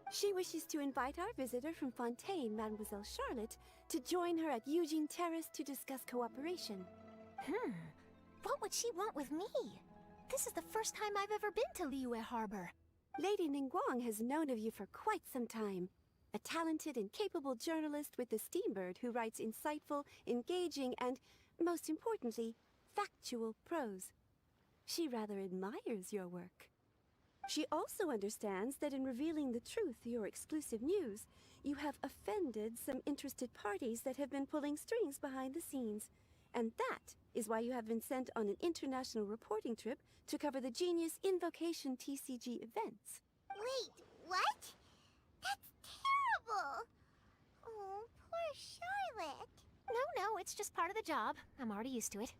She wishes to invite our visitor from Fontaine, Mademoiselle Charlotte, to join her at Eugene Terrace to discuss cooperation. What would she want with me? This is the first time I've ever been to Liyue Harbor. Lady Ningguang has known of you for quite some time. A talented and capable journalist with the Steambird who writes insightful, engaging, and, most importantly, factual prose. She rather admires your work. She also understands that in revealing the truth through your exclusive news, you have offended some interested parties that have been pulling strings behind the scenes. And that is why you have been sent on an international reporting trip to cover the Genius Invocation TCG events. Wait, what? That's terrible! Oh, poor Charlotte. No, it's just part of the job. I'm already used to it.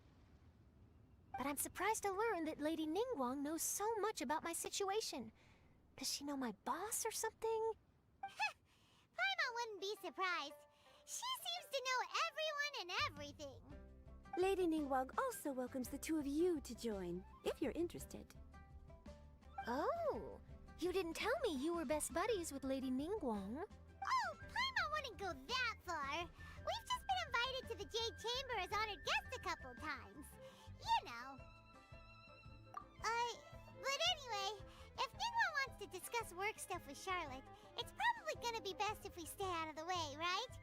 But I'm surprised to learn that Lady Ningguang knows so much about my situation. Does she know my boss or something? Paimon wouldn't be surprised. She seems to know everyone and everything. Lady Ningguang also welcomes the two of you to join, if you're interested. Oh, you didn't tell me you were best buddies with Lady Ningguang. Oh, Paimon wouldn't go that far. We've just been invited to the Jade Chamber as honored guests a couple times. You know. But anyway, if Ningguang wants to discuss work stuff with Charlotte, it's probably gonna be best if we stay out of the way, right?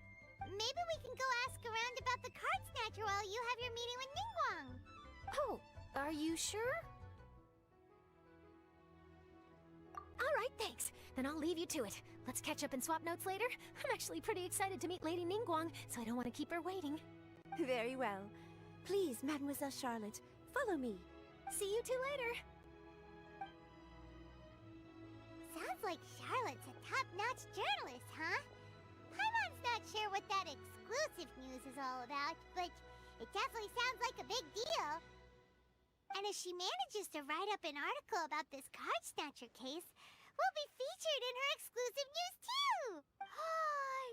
Maybe we can go ask around about the card snatcher while you have your meeting with Ningguang. Oh, are you sure? All right, thanks. Then I'll leave you to it. Let's catch up and swap notes later. I'm actually pretty excited to meet Lady Ningguang, so I don't want to keep her waiting. Very well. Please, Mademoiselle Charlotte, follow me. See you two later. Sounds like Charlotte's a top-notch journalist, huh? Paimon's not sure what that exclusive news is all about, but it definitely sounds like a big deal. And if she manages to write up an article about this card snatcher case, we'll be featured in her exclusive news too!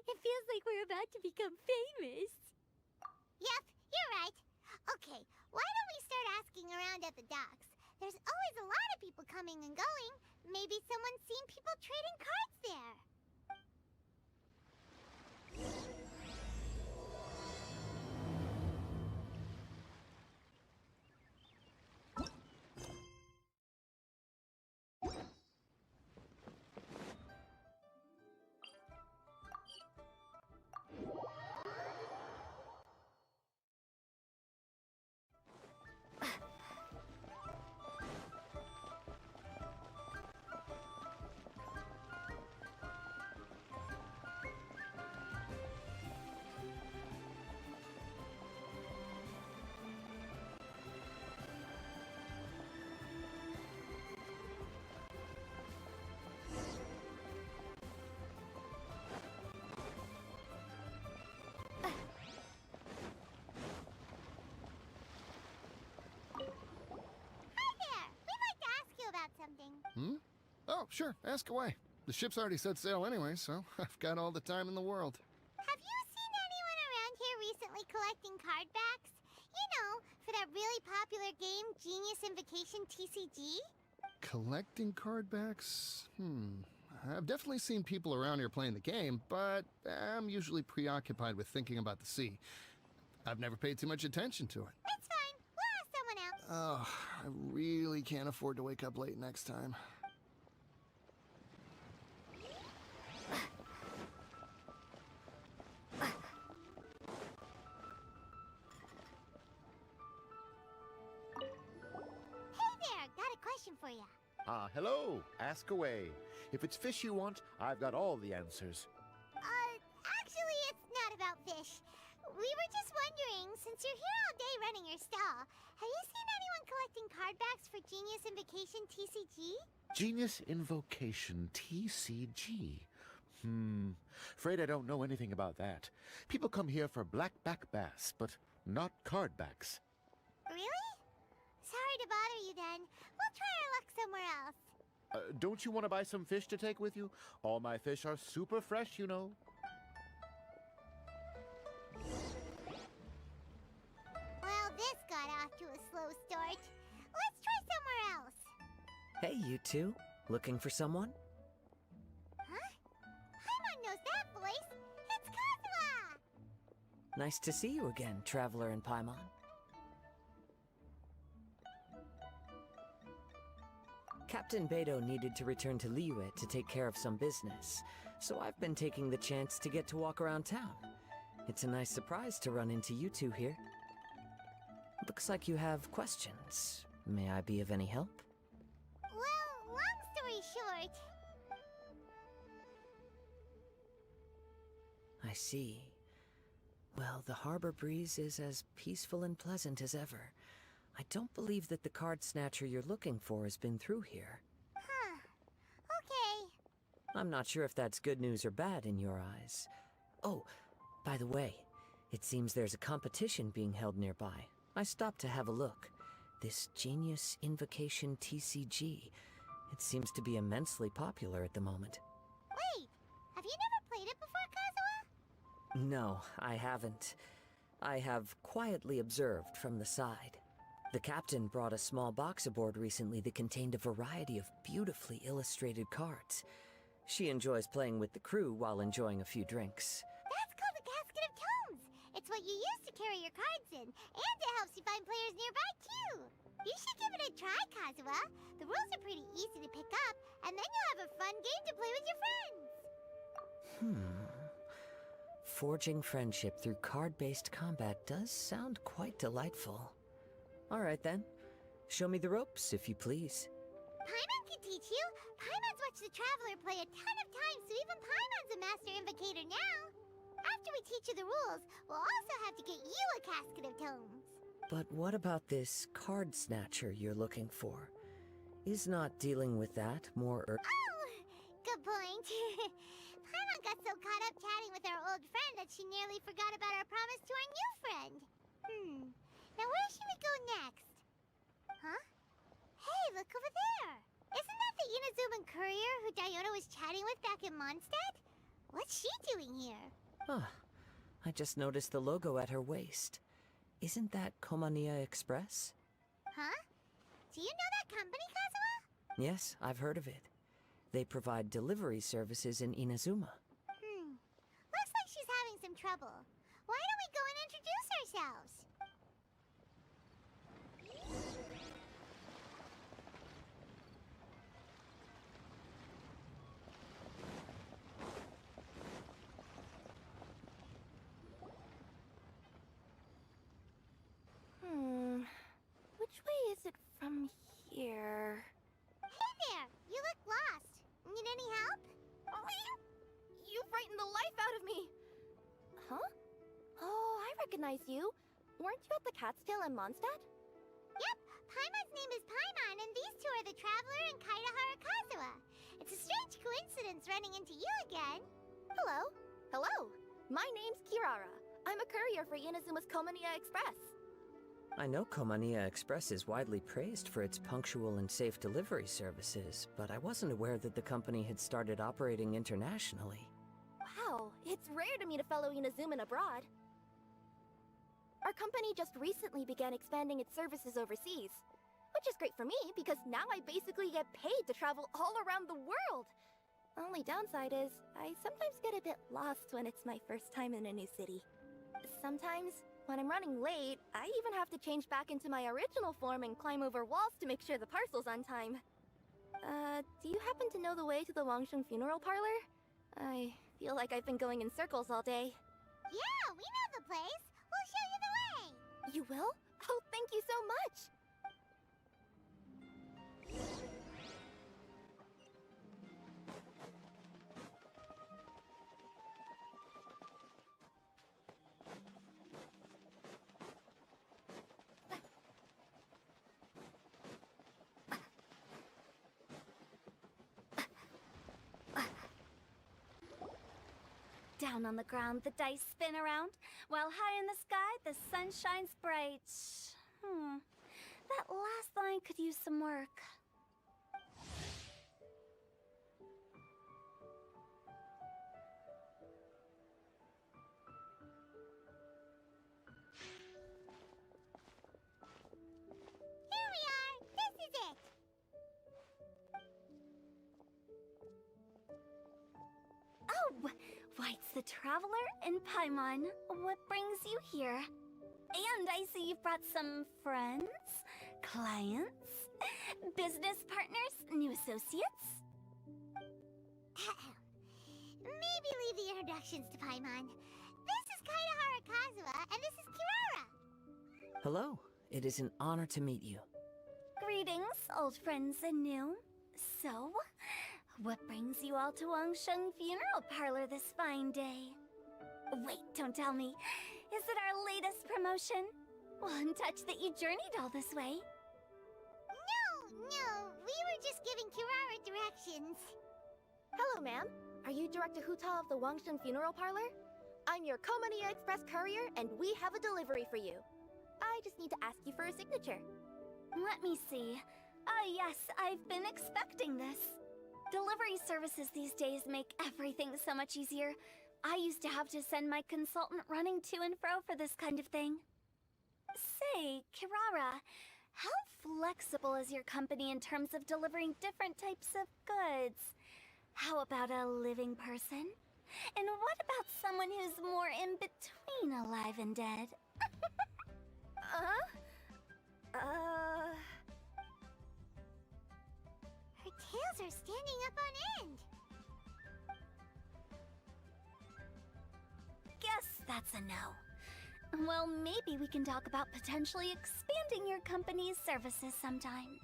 It feels like we're about to become famous. Yep, you're right. Okay, why don't we start asking around at the docks? There's always a lot of people coming and going. Maybe someone's seen people trading cards there. Oh, sure, ask away. The ship's already set sail anyway, so I've got all the time in the world. Have you seen anyone around here recently collecting card backs? You know, for that really popular game, Genius Invocation TCG? Collecting card backs? I've definitely seen people around here playing the game, but I'm usually preoccupied with thinking about the sea. I've never paid too much attention to it. It's fine. We'll ask someone else. Oh, I really can't afford to wake up late next time. For you. Hello. Ask away. If it's fish you want, I've got all the answers. Actually, it's not about fish. We were just wondering, since you're here all day running your stall, have you seen anyone collecting card backs for Genius Invocation TCG? Genius Invocation TCG? Afraid I don't know anything about that. People come here for blackback bass, but not card backs. Really? Sorry to bother you then. We'll try our luck somewhere else. Don't you want to buy some fish to take with you? All my fish are super fresh, you know. Well, this got off to a slow start. Let's try somewhere else. Hey, you two. Looking for someone? Huh? Paimon knows that voice. It's Kazuma! Nice to see you again, Traveler in Paimon. Captain Beidou needed to return to Liyue to take care of some business, so I've been taking the chance to get to walk around town. It's a nice surprise to run into you two here. Looks like you have questions. May I be of any help? Well, long story short... I see. Well, the harbor breeze is as peaceful and pleasant as ever. I don't believe that the card snatcher you're looking for has been through here. Huh. Okay. I'm not sure if that's good news or bad in your eyes. Oh, by the way, it seems there's a competition being held nearby. I stopped to have a look. This Genius Invocation TCG. It seems to be immensely popular at the moment. Wait, have you never played it before, Kazuha? No, I haven't. I have quietly observed from the side. The captain brought a small box aboard recently that contained a variety of beautifully illustrated cards. She enjoys playing with the crew while enjoying a few drinks. That's called a casket of tomes. It's what you use to carry your cards in, and it helps you find players nearby, too. You should give it a try, Kazuha. The rules are pretty easy to pick up, and then you'll have a fun game to play with your friends. Forging friendship through card-based combat does sound quite delightful. All right, then. Show me the ropes, if you please. Paimon can teach you. Paimon's watched the Traveler play a ton of times, so even Paimon's a master invocator now. After we teach you the rules, we'll also have to get you a casket of tomes. But what about this card snatcher you're looking for? Is not dealing with that more Oh, good point. Paimon got so caught up chatting with our old friend that she nearly forgot about our promise to our new friend. Now where should we go next? Huh? Hey, look over there! Isn't that the Inazuman courier who Diona was chatting with back in Mondstadt? What's she doing here? I just noticed the logo at her waist. Isn't that Komania Express? Huh? Do you know that company, Kazuha? Yes, I've heard of it. They provide delivery services in Inazuma. Looks like she's having some trouble. Why don't we go and introduce ourselves? Which way is it from here? Hey there! You look lost. Need any help? You frightened the life out of me! Huh? Oh, I recognize you. Weren't you at the Cat's Tail in Mondstadt? Yep, Paimon's name is Paimon, and these two are the Traveler and Kaidahara Kazuha. It's a strange coincidence running into you again. Hello. Hello. My name's Kirara. I'm a courier for Inazuma's Komania Express. I know Komania Express is widely praised for its punctual and safe delivery services, but I wasn't aware that the company had started operating internationally. Wow, it's rare to meet a fellow Inazuman abroad. Our company just recently began expanding its services overseas, which is great for me because now I basically get paid to travel all around the world. Only downside is, I sometimes get a bit lost when it's my first time in a new city. Sometimes, when I'm running late, I even have to change back into my original form and climb over walls to make sure the parcel's on time. Do you happen to know the way to the Wangsheng funeral parlor? I feel like I've been going in circles all day. Yeah, we know the place. We'll show you the way. You will? Oh, thank you so much! Down on the ground, the dice spin around, while high in the sky, the sun shines bright. That last line could use some work. Here we are. This is it. Oh, why, it's the Traveler and Paimon. What brings you here? And I see you've brought some friends, clients, business partners, new associates. Maybe leave the introductions to Paimon. This is Kaidahara Kazuha, and this is Kirara. Hello. It is an honor to meet you. Greetings, old friends and new. So, what brings you all to Wangsheng Funeral Parlor this fine day? Wait, don't tell me. Is it our latest promotion? Well, I'm touched that you journeyed all this way. No, we were just giving Kirara directions. Hello, ma'am. Are you Director Huta of the Wangsheng Funeral Parlor? I'm your Komania Express courier, and we have a delivery for you. I just need to ask you for a signature. Let me see. Ah, yes, I've been expecting this. Delivery services these days make everything so much easier. I used to have to send my consultant running to and fro for this kind of thing. Say, Kirara, how flexible is your company in terms of delivering different types of goods? How about a living person? And what about someone who's more in between alive and dead? Her tails are standing up on end. Guess that's a no. Well, maybe we can talk about potentially expanding your company's services sometime.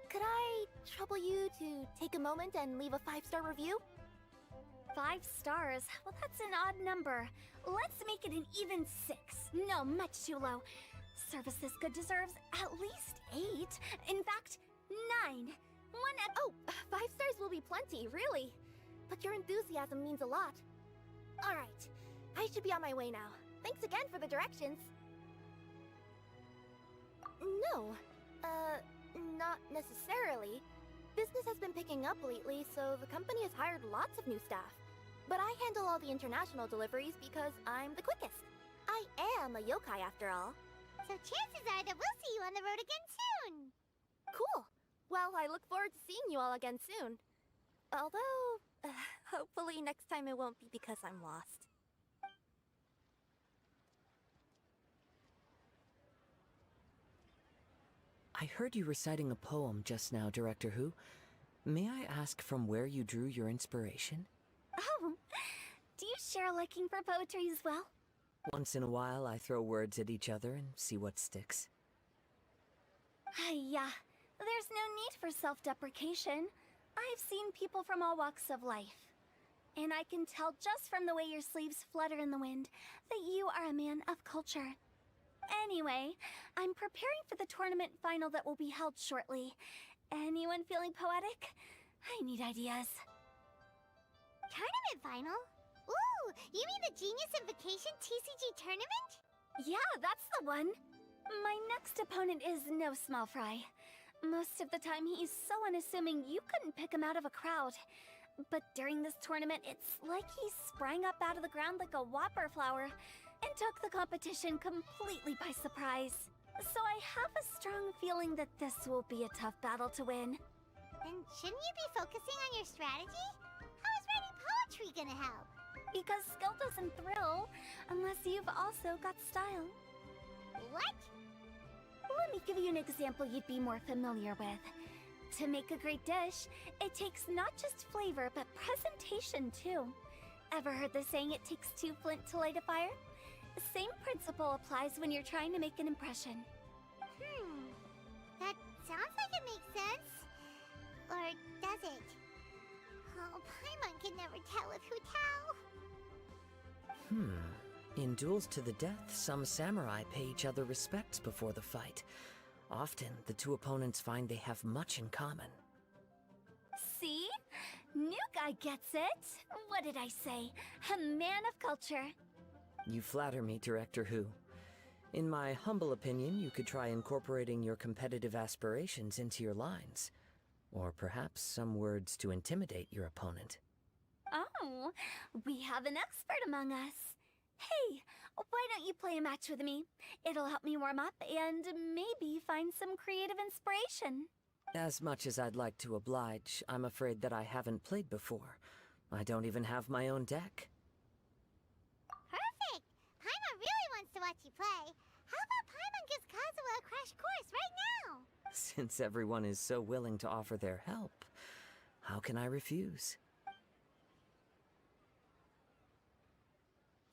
Could I trouble you to take a moment and leave a 5-star review? 5 stars? Well, that's an odd number. Let's make it an even 6. No, much too low. Service this good deserves at least 8. In fact, 9. 5 stars will be plenty, really. But your enthusiasm means a lot. All right, I should be on my way now. Thanks again for the directions. No, not necessarily. Business has been picking up lately, so the company has hired lots of new staff. But I handle all the international deliveries because I'm the quickest. I am a yokai after all. So chances are that we'll see you on the road again soon. Cool. Well, I look forward to seeing you all again soon. Although, hopefully next time it won't be because I'm lost. I heard you reciting a poem just now, Director Who. May I ask from where you drew your inspiration? Oh, do you share a liking for poetry as well? Once in a while, I throw words at each other and see what sticks. Yeah, there's no need for self-deprecation. I've seen people from all walks of life. And I can tell just from the way your sleeves flutter in the wind that you are a man of culture. Anyway, I'm preparing for the tournament final that will be held shortly. Anyone feeling poetic? I need ideas. Tournament final? Ooh, you mean the Genius Invocation TCG tournament? Yeah, that's the one. My next opponent is no small fry. Most of the time he's so unassuming you couldn't pick him out of a crowd. But during this tournament, it's like he sprang up out of the ground like a whopper flower and took the competition completely by surprise. So I have a strong feeling that this will be a tough battle to win. Then shouldn't you be focusing on your strategy? How is writing poetry gonna help? Because skill doesn't thrill unless you've also got style. What? Let me give you an example you'd be more familiar with. To make a great dish, it takes not just flavor, but presentation too. Ever heard the saying, it takes 2 flint to light a fire? The same principle applies when you're trying to make an impression. That sounds like it makes sense. Or does it? Oh, Paimon can never tell with Hu Tao. In duels to the death, some samurai pay each other respects before the fight. Often, the two opponents find they have much in common. See? New guy gets it. What did I say? A man of culture. You flatter me, Director Who. In my humble opinion, you could try incorporating your competitive aspirations into your lines. Or perhaps some words to intimidate your opponent. Oh, we have an expert among us. Hey, why don't you play a match with me? It'll help me warm up and maybe find some creative inspiration. As much as I'd like to oblige, I'm afraid that I haven't played before. I don't even have my own deck. Perfect! Paimon really wants to watch you play. How about Paimon gives Kazuha a crash course right now? Since everyone is so willing to offer their help, how can I refuse?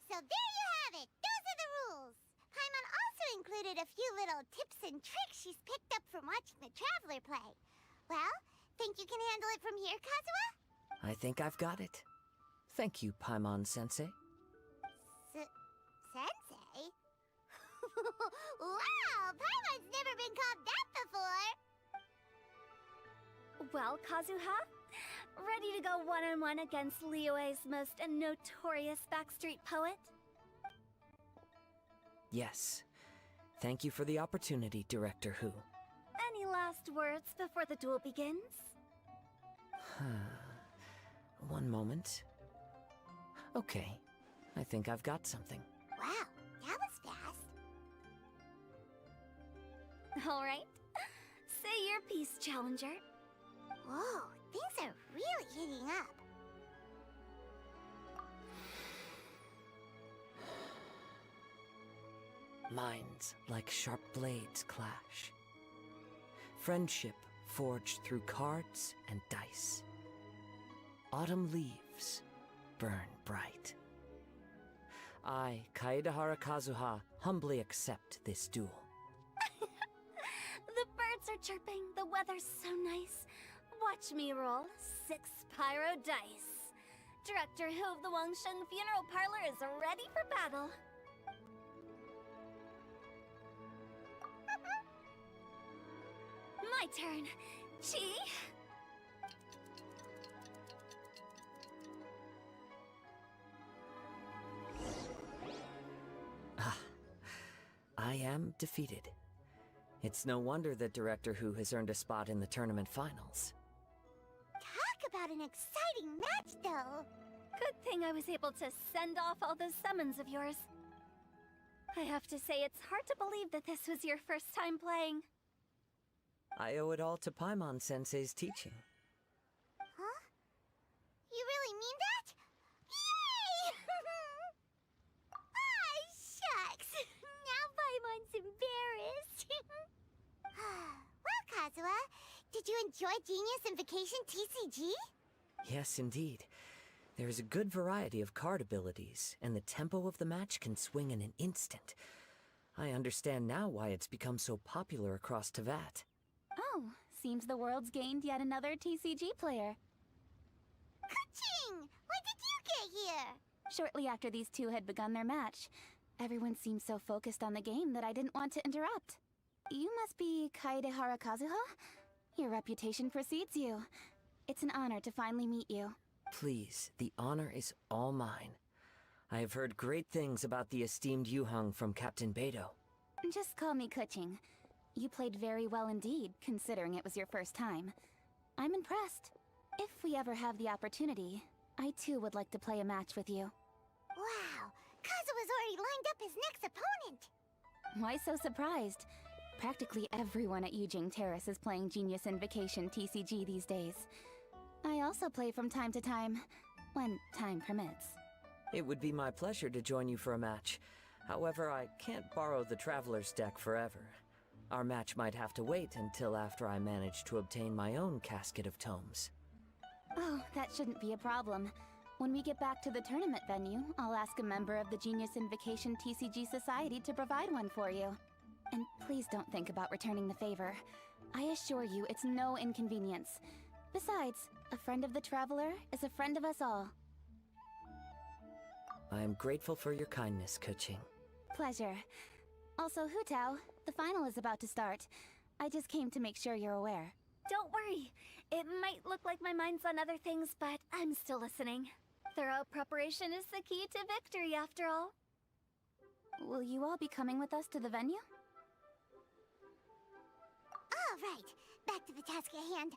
So there you have it! Those are the rules! Paimon also included a few little tips and tricks she's picked up from watching the Traveler play. Well, think you can handle it from here, Kazuha? I think I've got it. Thank you, Paimon-sensei. Sensei? Wow! Paimon's never been called that before! Well, Kazuha? Ready to go one-on-one against Liyue's most notorious backstreet poet? Yes. Thank you for the opportunity, Director Who. Any last words before the duel begins? One moment. Okay. I think I've got something. Wow, that was fast. All right. Say your piece, Challenger. Whoa, things are really heating up. Minds like sharp blades clash. Friendship forged through cards and dice. Autumn leaves burn bright. I, Kaedehara Kazuha, humbly accept this duel. The birds are chirping, the weather's so nice. Watch me roll 6 pyro dice. Director Who of the Wangshen Funeral Parlor is ready for battle. My turn. Chi? I am defeated. It's no wonder that Director Who has earned a spot in the tournament finals. Talk about an exciting match, though. Good thing I was able to send off all those summons of yours. I have to say, it's hard to believe that this was your first time playing. I owe it all to Paimon-sensei's teaching. Huh? You really mean that? Yay! Ah, shucks! Now Paimon's embarrassed. Well, Kazuha, did you enjoy Genius Invocation TCG? Yes, indeed. There is a good variety of card abilities, and the tempo of the match can swing in an instant. I understand now why it's become so popular across Teyvat. Oh, seems the world's gained yet another TCG player. Ka-ching! When did you get here? Shortly after these two had begun their match, everyone seemed so focused on the game that I didn't want to interrupt. You must be Kaedehara Kazuha? Your reputation precedes you. It's an honor to finally meet you. Please, the honor is all mine. I have heard great things about the esteemed Yuheng from Captain Beidou. Just call me Kuching. You played very well indeed, considering it was your first time. I'm impressed. If we ever have the opportunity, I too would like to play a match with you. Wow, Kazuha's already lined up his next opponent. Why so surprised? Practically everyone at Yujing Terrace is playing Genius Invocation TCG these days. I also play from time to time, when time permits. It would be my pleasure to join you for a match. However, I can't borrow the Traveler's deck forever. Our match might have to wait until after I manage to obtain my own casket of tomes. Oh, that shouldn't be a problem. When we get back to the tournament venue, I'll ask a member of the Genius Invocation TCG Society to provide one for you. And please don't think about returning the favor. I assure you it's no inconvenience. Besides, a friend of the Traveler is a friend of us all. I am grateful for your kindness, Kuching. Pleasure. Also, Hu Tao, the final is about to start. I just came to make sure you're aware. Don't worry. It might look like my mind's on other things, but I'm still listening. Thorough preparation is the key to victory, after all. Will you all be coming with us to the venue? All right, back to the task at hand.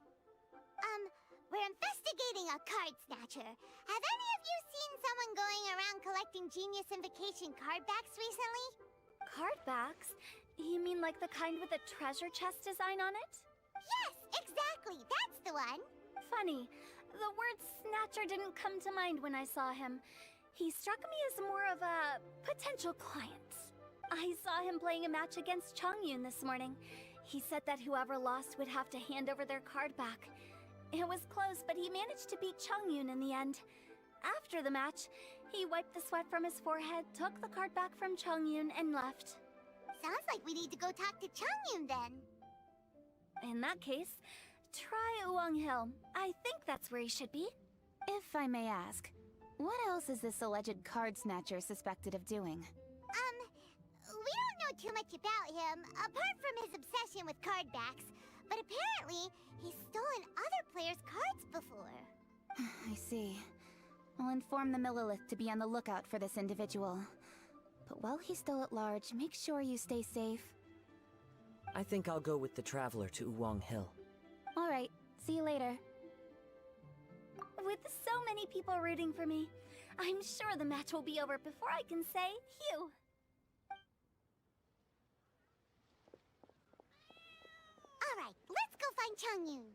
We're investigating a card snatcher. Have any of you seen someone going around collecting Genius Invocation card backs recently? Card backs? You mean like the kind with a treasure chest design on it? Yes, exactly. That's the one. Funny. The word snatcher didn't come to mind when I saw him. He struck me as more of a potential client. I saw him playing a match against Chongyun this morning. He said that whoever lost would have to hand over their card back. It was close, but he managed to beat Chongyun in the end. After the match, he wiped the sweat from his forehead, took the card back from Chongyun, and left. Sounds like we need to go talk to Chongyun then. In that case, try Uwang Hill. I think that's where he should be. If I may ask, what else is this alleged card snatcher suspected of doing? We don't know too much about him, apart from his obsession with card backs. But apparently, he's stolen other players' cards before. I see. I'll inform the Millilith to be on the lookout for this individual. But while he's still at large, make sure you stay safe. I think I'll go with the Traveler to Uwang Hill. All right, see you later. With so many people rooting for me, I'm sure the match will be over before I can say phew. All right, let's go find Chongyun.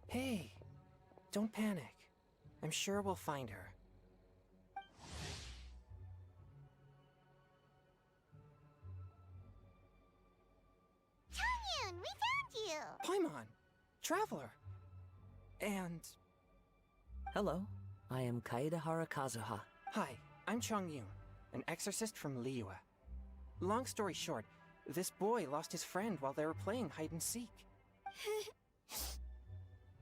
Hey, don't panic. I'm sure we'll find her. Chongyun, we found you! Paimon, Traveler. And... Hello, I am Kaedahara Kazuha. Hi, I'm Chongyun, an exorcist from Liyue. Long story short, this boy lost his friend while they were playing hide-and-seek.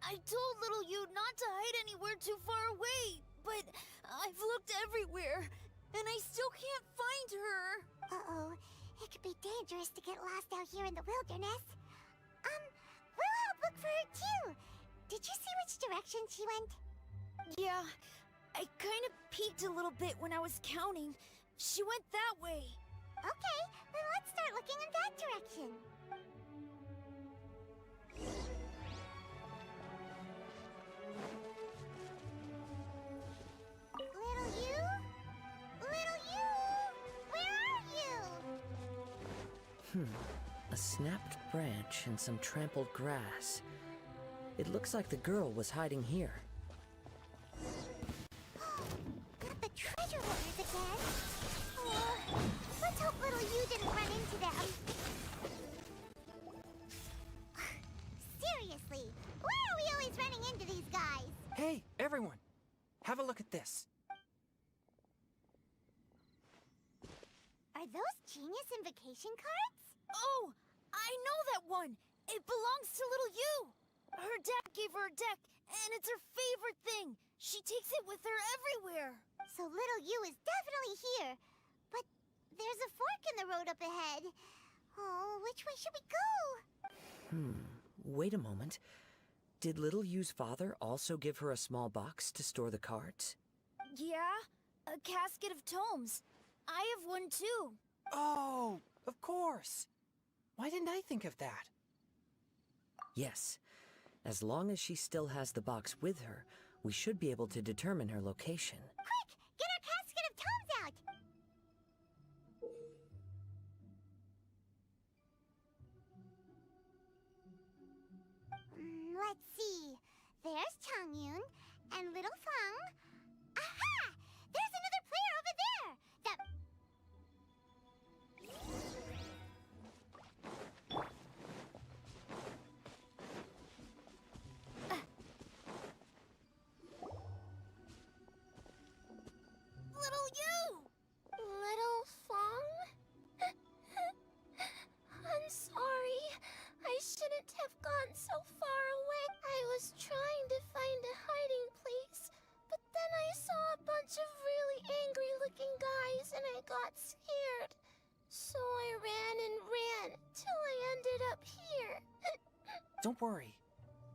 I told little you not to hide anywhere too far away, but I've looked everywhere, and I still can't find her. Uh-oh, it could be dangerous to get lost out here in the wilderness. We'll help look for her too. Did you see which direction she went? Yeah, I kind of peeked a little bit when I was counting. She went that way. Okay, then let's start looking in that direction. Little you? Little you? Where are you? A snapped branch and some trampled grass. It looks like the girl was hiding here. Not the treasure hoarders again. Oh, let's hope little you didn't run into them. Seriously, why are we always running into these guys? Hey, everyone! Have a look at this. Are those genius invocation cards? Oh, I know that one. It belongs to little you. Her dad gave her a deck, and it's her favorite thing. She takes it with her everywhere. So little you is definitely here. But there's a fork in the road up ahead. Oh, which way should we go? Wait a moment. Did Little Yu's father also give her a small box to store the cards? Yeah, a casket of tomes. I have one too. Oh, of course. Why didn't I think of that? Yes. As long as she still has the box with her, we should be able to determine her location. Quick, get our casket of tomes out! Let's see. There's Chongyun and little Feng. Aha! There's another player over there! That... Little you! Little Feng? I'm sorry. I shouldn't have gone so far away. I was trying to find a hiding place, but then I saw a bunch of really angry-looking guys and I got scared. So I ran till I ended up here. Don't worry.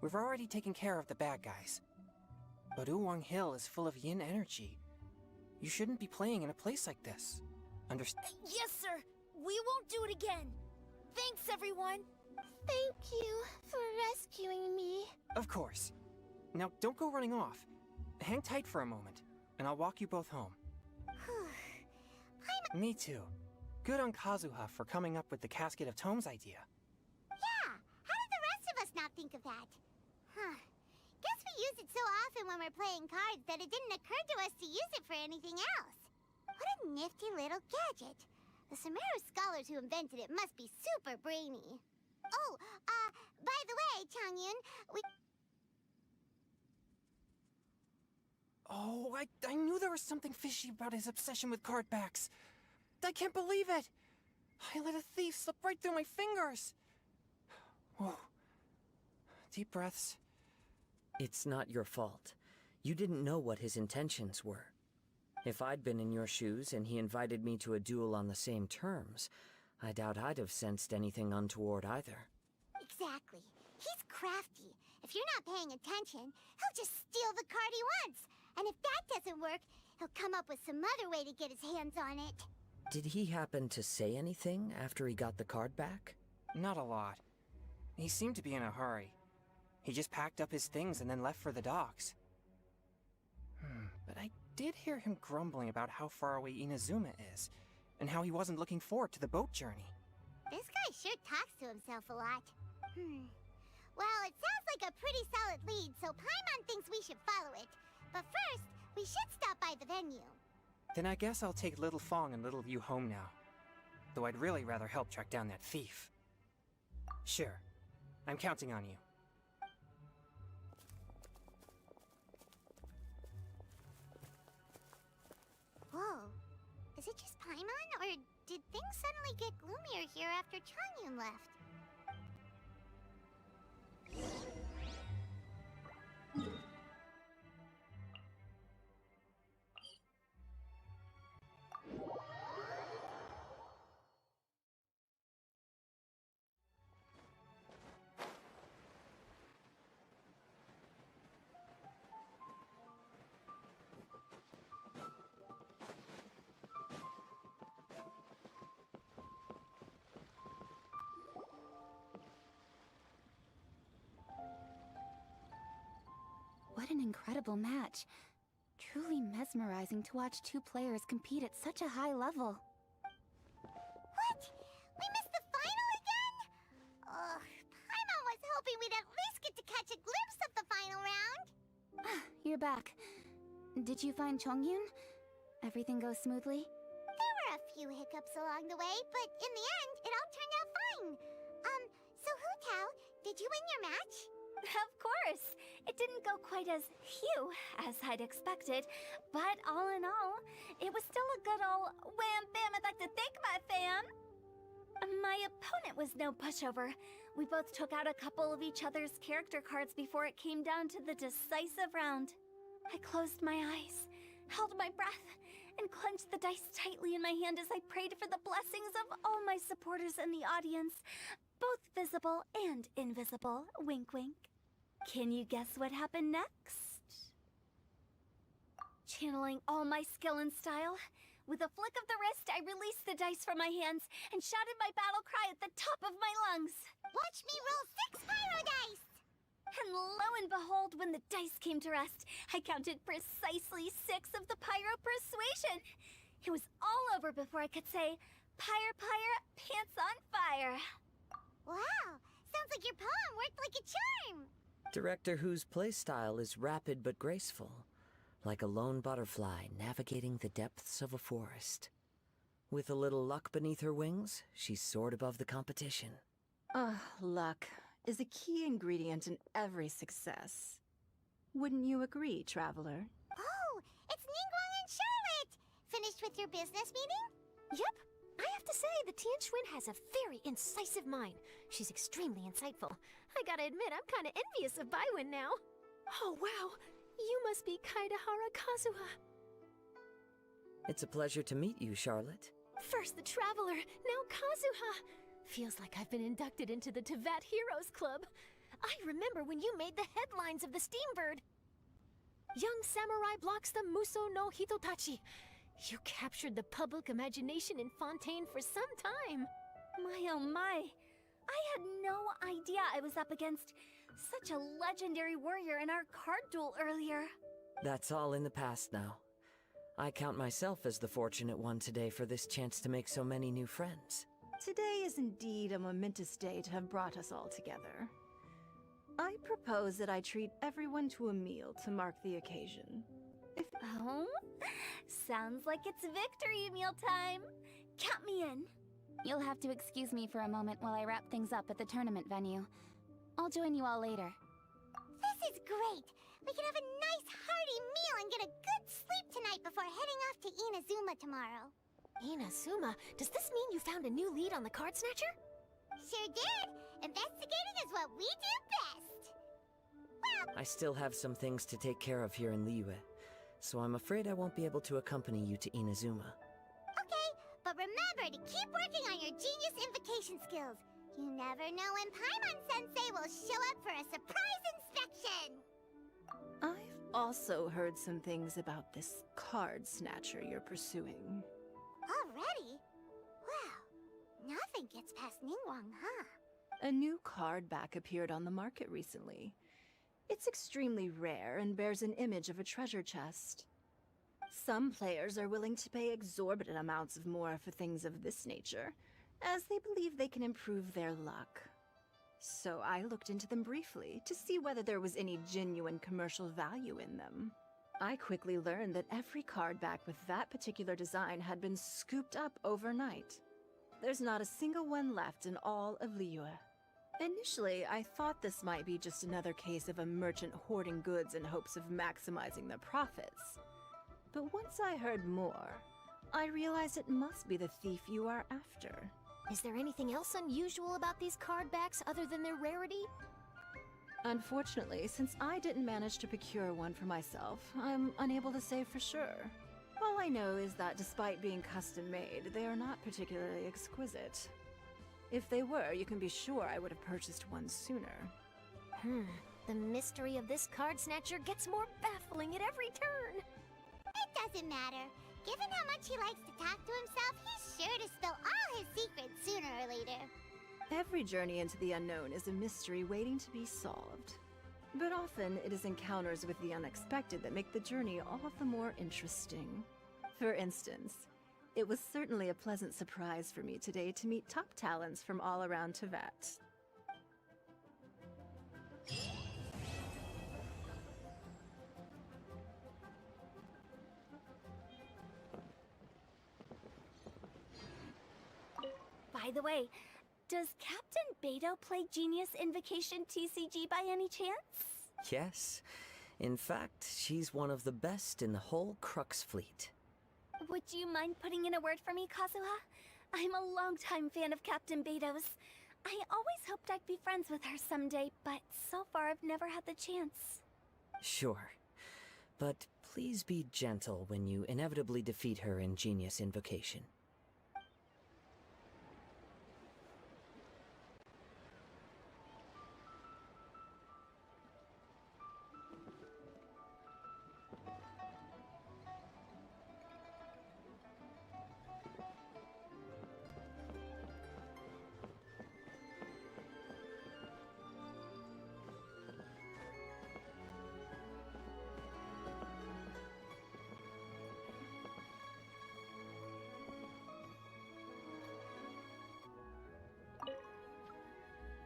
We've already taken care of the bad guys. But Uwang Hill is full of yin energy. You shouldn't be playing in a place like this. Understand? Yes, sir. We won't do it again. Thanks, everyone. Thank you for rescuing me. Of course. Now, don't go running off. Hang tight for a moment, and I'll walk you both home. Me too. Good on Kazuha for coming up with the Casket of Tomes idea. Yeah, how did the rest of us not think of that? Huh. Guess we use it so often when we're playing cards that it didn't occur to us to use it for anything else. What a nifty little gadget. The Sumeru scholars who invented it must be super brainy. Oh, by the way, Changyun, we... Oh, I knew there was something fishy about his obsession with card backs. I can't believe it! I let a thief slip right through my fingers! Whoa. Deep breaths. It's not your fault. You didn't know what his intentions were. If I'd been in your shoes and he invited me to a duel on the same terms, I doubt I'd have sensed anything untoward either. Exactly. He's crafty. If you're not paying attention, he'll just steal the card he wants. And if that doesn't work, he'll come up with some other way to get his hands on it. Did he happen to say anything after he got the card back? Not a lot. He seemed to be in a hurry. He just packed up his things and then left for the docks. But I did hear him grumbling about how far away Inazuma is, and how he wasn't looking forward to the boat journey. This guy sure talks to himself a lot. Well, it sounds like a pretty solid lead, so Paimon thinks we should follow it. But first, we should stop by the venue. Then I guess I'll take Little Fong and Little Yu home now. Though I'd really rather help track down that thief. Sure. I'm counting on you. Whoa. Is it just Paimon, or did things suddenly get gloomier here after Changyun left? What an incredible match. Truly mesmerizing to watch two players compete at such a high level. What? We missed the final again? Ugh, Paimon was hoping we'd at least get to catch a glimpse of the final round. You're back. Did you find Chongyun? Everything goes smoothly? There were a few hiccups along the way, but in the end, it all turned out fine. So Hu Tao, did you win your match? Of course! It didn't go quite as phew as I'd expected, but all in all, it was still a good old wham bam I'd like to thank my fam! My opponent was no pushover. We both took out a couple of each other's character cards before it came down to the decisive round. I closed my eyes, held my breath, and clenched the dice tightly in my hand as I prayed for the blessings of all my supporters in the audience, both visible and invisible. Wink, wink. Can you guess what happened next? Channeling all my skill and style, with a flick of the wrist, I released the dice from my hands and shouted my battle cry at the top of my lungs. Watch me roll 6 pyro dice! And lo and behold, when the dice came to rest, I counted precisely 6 of the pyro persuasion. It was all over before I could say, pyre, pyre, pants on fire. Wow, sounds like your poem worked like a charm. Director Who's playstyle is rapid but graceful, like a lone butterfly navigating the depths of a forest. With a little luck beneath her wings, she soared above the competition. Luck is a key ingredient in every success. Wouldn't you agree, Traveler? Oh, it's Ningguang and Charlotte! Finished with your business meeting? Yep. I have to say, the Tianquan has a very incisive mind. She's extremely insightful. I gotta admit, I'm kinda envious of Baiwen now. Oh, wow. You must be Kaidahara Kazuha. It's a pleasure to meet you, Charlotte. First the Traveler, now Kazuha. Feels like I've been inducted into the Teyvat Heroes Club. I remember when you made the headlines of the Steambird. Young samurai blocks the Muso no Hitotachi. You captured the public imagination in Fontaine for some time. My oh my. I had no idea I was up against such a legendary warrior in our card duel earlier. That's all in the past now. I count myself as the fortunate one today for this chance to make so many new friends. Today is indeed a momentous day to have brought us all together. I propose that I treat everyone to a meal to mark the occasion. Oh? Sounds like it's victory meal time. Count me in. You'll have to excuse me for a moment while I wrap things up at the tournament venue. I'll join you all later. This is great! We can have a nice hearty meal and get a good sleep tonight before heading off to Inazuma tomorrow. Inazuma, does this mean you found a new lead on the Card Snatcher? Sure did! Investigating is what we do best! Well, I still have some things to take care of here in Liyue, so I'm afraid I won't be able to accompany you to Inazuma. okay, but remember to keep working on your genius invocation skills. You never know when Paimon-sensei will show up for a surprise inspection! I've also heard some things about this card snatcher you're pursuing. Already? Wow, nothing gets past Ningguang, huh? A new card back appeared on the market recently. It's extremely rare and bears an image of a treasure chest. Some players are willing to pay exorbitant amounts of more for things of this nature, as they believe they can improve their luck. So I looked into them briefly to see whether there was any genuine commercial value in them. I quickly learned that every card back with that particular design had been scooped up overnight. There's not a single one left in all of Liyue. Initially, I thought this might be just another case of a merchant hoarding goods in hopes of maximizing their profits. But once I heard more, I realized it must be the thief you are after. Is there anything else unusual about these card backs other than their rarity? Unfortunately, since I didn't manage to procure one for myself, I'm unable to say for sure. All I know is that despite being custom-made, they are not particularly exquisite. If they were, you can be sure I would have purchased one sooner. The mystery of this card snatcher gets more baffling at every turn. It doesn't matter. Given how much he likes to talk to himself, he's sure to spill all his secrets sooner or later. Every journey into the unknown is a mystery waiting to be solved. But often, it is encounters with the unexpected that make the journey all the more interesting. For instance, it was certainly a pleasant surprise for me today to meet top talents from all around Teyvat. By the way, does Captain Beto play Genius Invocation TCG by any chance? Yes. In fact, she's one of the best in the whole Crux fleet. Would you mind putting in a word for me, Kazuha? I'm a longtime fan of Captain Beto's. I always hoped I'd be friends with her someday, but so far I've never had the chance. Sure. But please be gentle when you inevitably defeat her in Genius Invocation.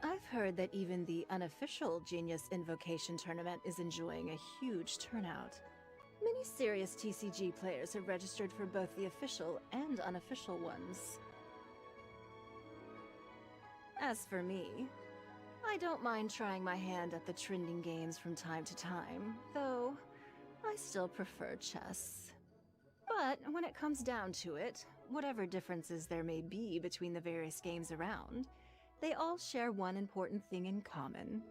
I've heard that even the unofficial Genius Invocation tournament is enjoying a huge turnout. Many serious TCG players have registered for both the official and unofficial ones. As for me, I don't mind trying my hand at the trending games from time to time, though I still prefer chess. But when it comes down to it, whatever differences there may be between the various games around, they all share one important thing in common.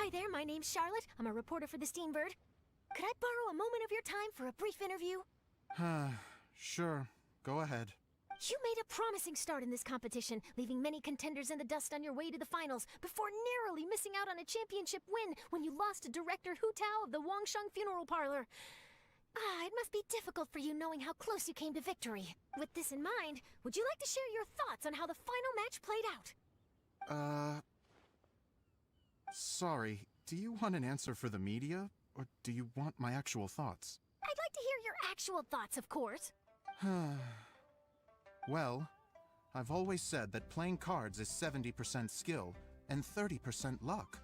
Hi there, my name's Charlotte. I'm a reporter for the Steambird. Could I borrow a moment of your time for a brief interview? Sure. Go ahead. You made a promising start in this competition, leaving many contenders in the dust on your way to the finals, before narrowly missing out on a championship win when you lost to director Hu Tao of the Wangsheng Funeral Parlor. It must be difficult for you knowing how close you came to victory. With this in mind, would you like to share your thoughts on how the final match played out? Sorry. Do you want an answer for the media, or do you want my actual thoughts? I'd like to hear your actual thoughts, of course. Well, I've always said that playing cards is 70% skill and 30% luck.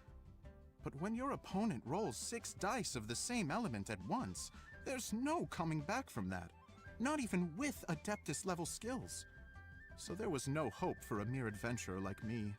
But when your opponent rolls 6 dice of the same element at once, there's no coming back from that. Not even with Adeptus level skills. So there was no hope for a mere adventurer like me.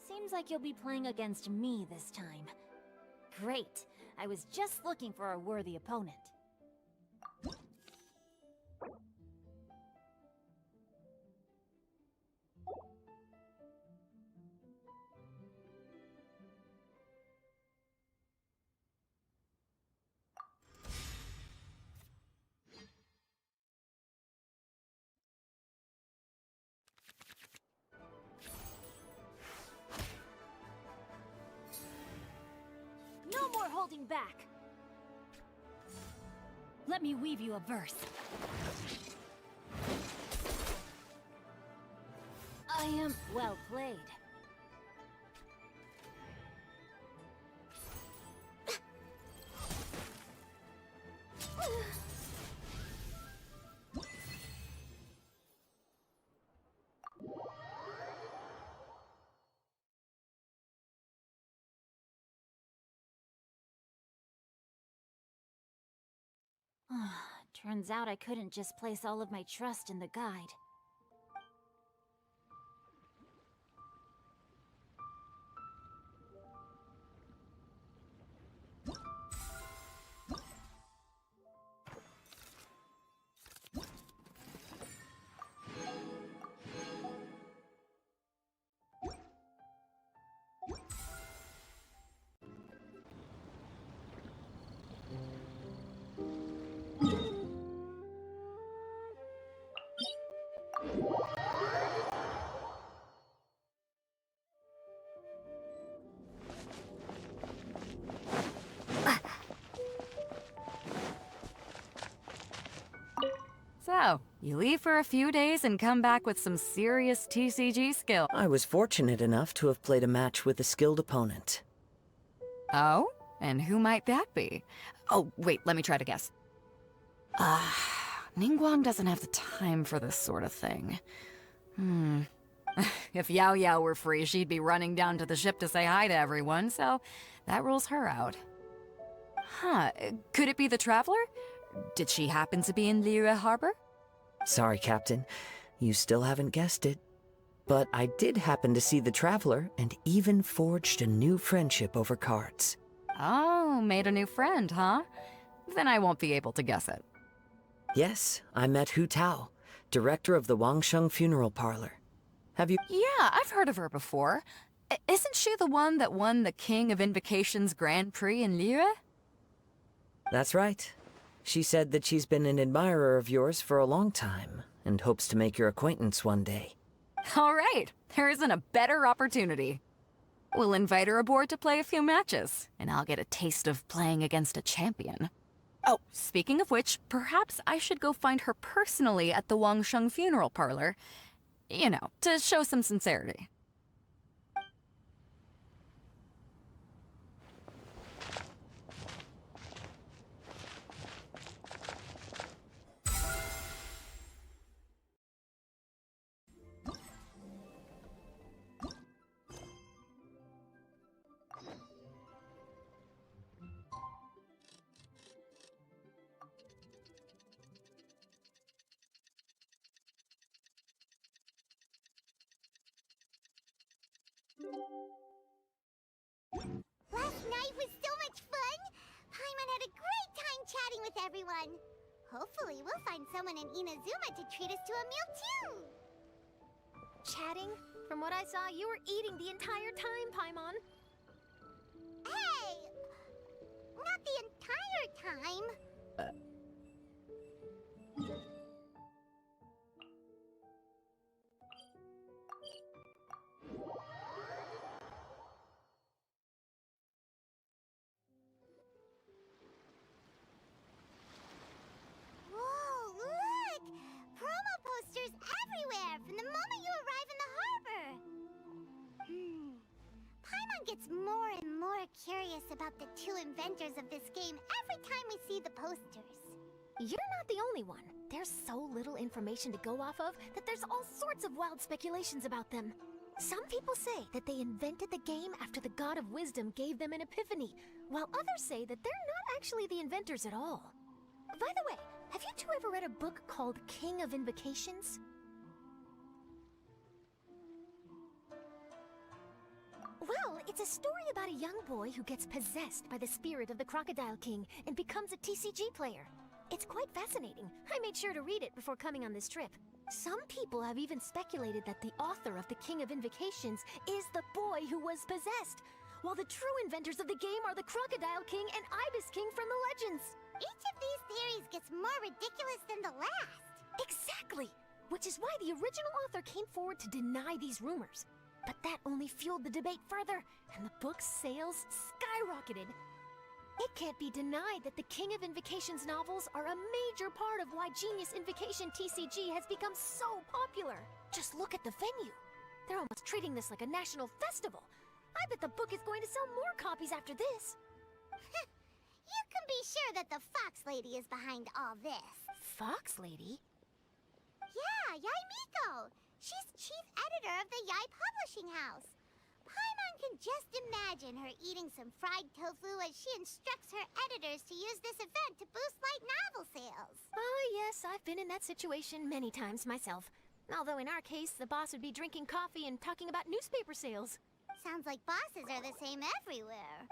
Seems like you'll be playing against me this time. Great. I was just looking for a worthy opponent. No more holding back! Let me weave you a verse. I am well played. Turns out I couldn't just place all of my trust in the guide. So, you leave for a few days and come back with some serious TCG skill. I was fortunate enough to have played a match with a skilled opponent. Oh? And who might that be? Oh, wait, let me try to guess. Ningguang doesn't have the time for this sort of thing. If Yao Yao were free, she'd be running down to the ship to say hi to everyone, so that rules her out. Huh, could it be the Traveler? Did she happen to be in Liyue Harbor? Sorry, Captain. You still haven't guessed it. But I did happen to see the Traveler and even forged a new friendship over cards. Oh, made a new friend, huh? Then I won't be able to guess it. Yes, I met Hu Tao, director of the Wangsheng Funeral Parlor. Have you... Yeah, I've heard of her before. Isn't she the one that won the King of Invocations Grand Prix in Lyra? That's right. She said that she's been an admirer of yours for a long time, and hopes to make your acquaintance one day. All right, there isn't a better opportunity. We'll invite her aboard to play a few matches, and I'll get a taste of playing against a champion. Oh, speaking of which, perhaps I should go find her personally at the Wangsheng Funeral Parlor. You know, to show some sincerity. Last night was so much fun! Paimon had a great time chatting with everyone. Hopefully we'll find someone in Inazuma to treat us to a meal too! Chatting? From what I saw, you were eating the entire time, Paimon. Hey! Not the entire time! Whoa, look! Promo posters everywhere from the moment you arrive in the harbor! Paimon gets more and more curious about the two inventors of this game every time we see the posters. You're not the only one. There's so little information to go off of that there's all sorts of wild speculations about them. Some people say that they invented the game after the God of Wisdom gave them an epiphany, while others say that they're not actually the inventors at all. By the way, have you two ever read a book called King of Invocations? Well, it's a story about a young boy who gets possessed by the spirit of the Crocodile King and becomes a TCG player. It's quite fascinating. I made sure to read it before coming on this trip. Some people have even speculated that the author of the King of Invocations is the boy who was possessed, while the true inventors of the game are the Crocodile King and Ibis King from the legends. Each of these theories gets more ridiculous than the last. Exactly! Which is why the original author came forward to deny these rumors. But that only fueled the debate further, and the book's sales skyrocketed. It can't be denied that the King of Invocations novels are a major part of why Genius Invocation TCG has become so popular. Just look at the venue. They're almost treating this like a national festival. I bet the book is going to sell more copies after this. You can be sure that the Fox Lady is behind all this. Fox Lady? Yeah, Yai Miko. She's chief editor of the Yai Publishing House. Paimon can just imagine her eating some fried tofu as she instructs her editors to use this event to boost light novel sales. Oh yes, I've been in that situation many times myself. Although in our case, the boss would be drinking coffee and talking about newspaper sales. Sounds like bosses are the same everywhere.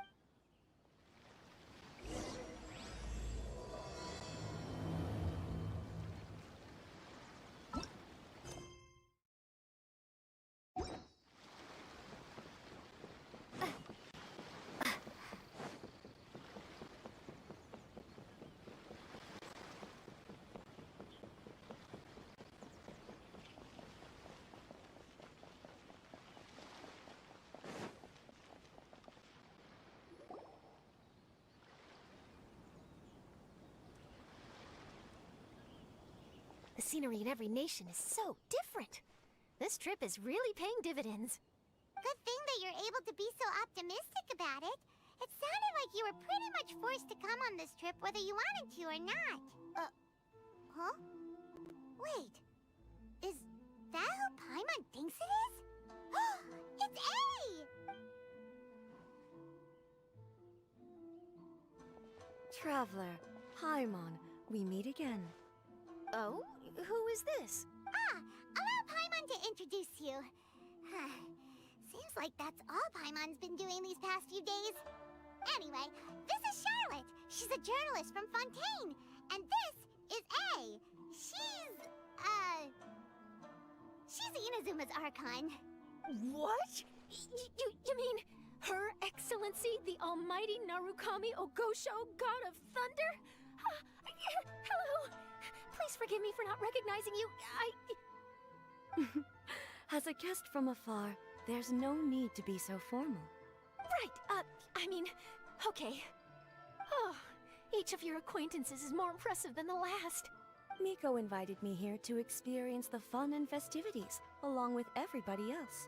The scenery in every nation is so different. This trip is really paying dividends. Good thing that you're able to be so optimistic about it. It sounded like you were pretty much forced to come on this trip whether you wanted to or not. Huh? Wait. Is that who Paimon thinks it is? It's A! Traveler, Paimon, we meet again. Oh? Who is this? Allow Paimon to introduce you. Seems like that's all Paimon's been doing these past few days. Anyway, this is Charlotte. She's a journalist from Fontaine. And this is A. She's Inazuma's Archon. What? You mean Her Excellency, the Almighty Narukami Ogosho, God of Thunder? Hello. Please forgive me for not recognizing you. As a guest from afar, there's no need to be so formal. Right, okay. Oh, each of your acquaintances is more impressive than the last. Miko invited me here to experience the fun and festivities, along with everybody else.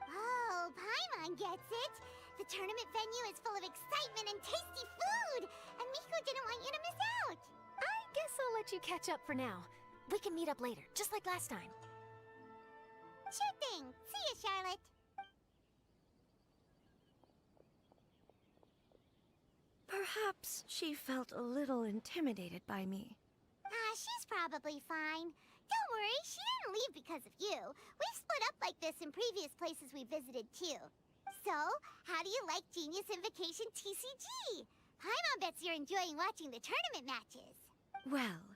Oh, Paimon gets it. The tournament venue is full of excitement and tasty food, and Miko didn't want you to miss out. I guess I'll let you catch up for now. We can meet up later, just like last time. Sure thing. See you, Charlotte. Perhaps she felt a little intimidated by me. She's probably fine. Don't worry, she didn't leave because of you. We've split up like this in previous places we visited, too. So, how do you like Genius Invocation TCG? Paimon bets you're enjoying watching the tournament matches. Well,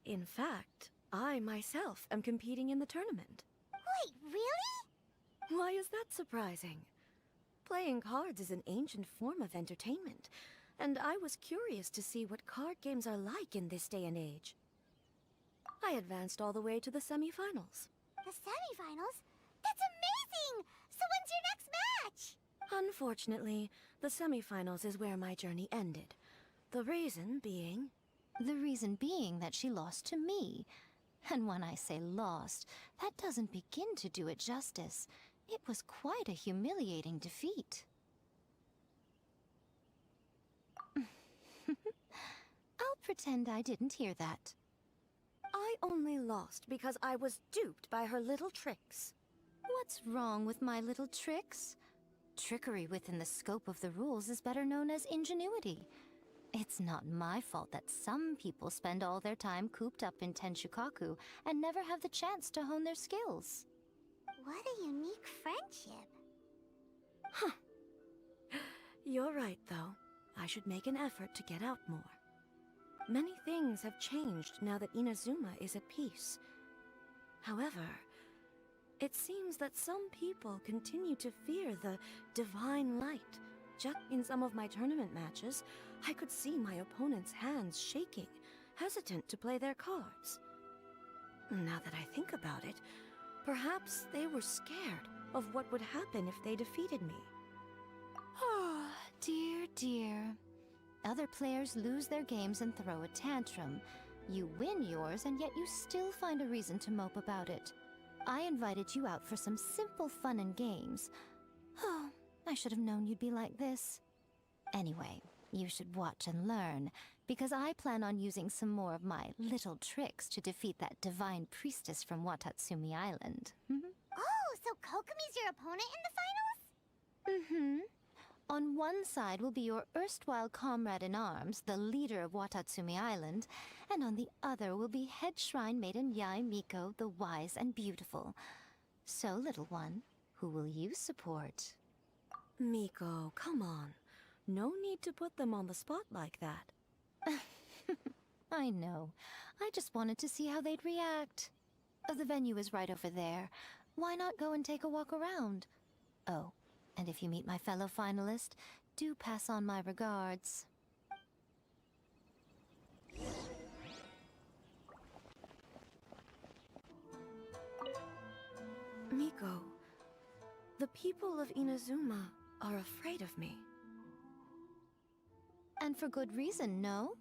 in fact, I myself am competing in the tournament. Wait, really? Why is that surprising? Playing cards is an ancient form of entertainment, and I was curious to see what card games are like in this day and age. I advanced all the way to the semifinals. The semifinals? That's amazing! So when's your next match? Unfortunately, the semifinals is where my journey ended. The reason being... The reason being that she lost to me. And when I say lost, that doesn't begin to do it justice. It was quite a humiliating defeat. I'll pretend I didn't hear that. I only lost because I was duped by her little tricks. What's wrong with my little tricks? Trickery within the scope of the rules is better known as ingenuity. It's not my fault that some people spend all their time cooped up in Tenshukaku and never have the chance to hone their skills. What a unique friendship. Huh. You're right, though. I should make an effort to get out more. Many things have changed now that Inazuma is at peace. However, it seems that some people continue to fear the divine light. Just in some of my tournament matches, I could see my opponent's hands shaking, hesitant to play their cards. Now that I think about it, perhaps they were scared of what would happen if they defeated me. Oh, dear, dear. Other players lose their games and throw a tantrum. You win yours, and yet you still find a reason to mope about it. I invited you out for some simple fun and games. Oh, I should have known you'd be like this. Anyway, you should watch and learn, because I plan on using some more of my little tricks to defeat that divine priestess from Watatsumi Island. Oh, so Kokomi's your opponent in the finals? Mm-hmm. On one side will be your erstwhile comrade-in-arms, the leader of Watatsumi Island, and on the other will be head shrine maiden Yae Miko, the wise and beautiful. So, little one, who will you support? Miko, come on. No need to put them on the spot like that. I know. I just wanted to see how they'd react. The venue is right over there. Why not go and take a walk around? Oh, and if you meet my fellow finalist, do pass on my regards. Miko, the people of Inazuma are afraid of me. And for good reason, no?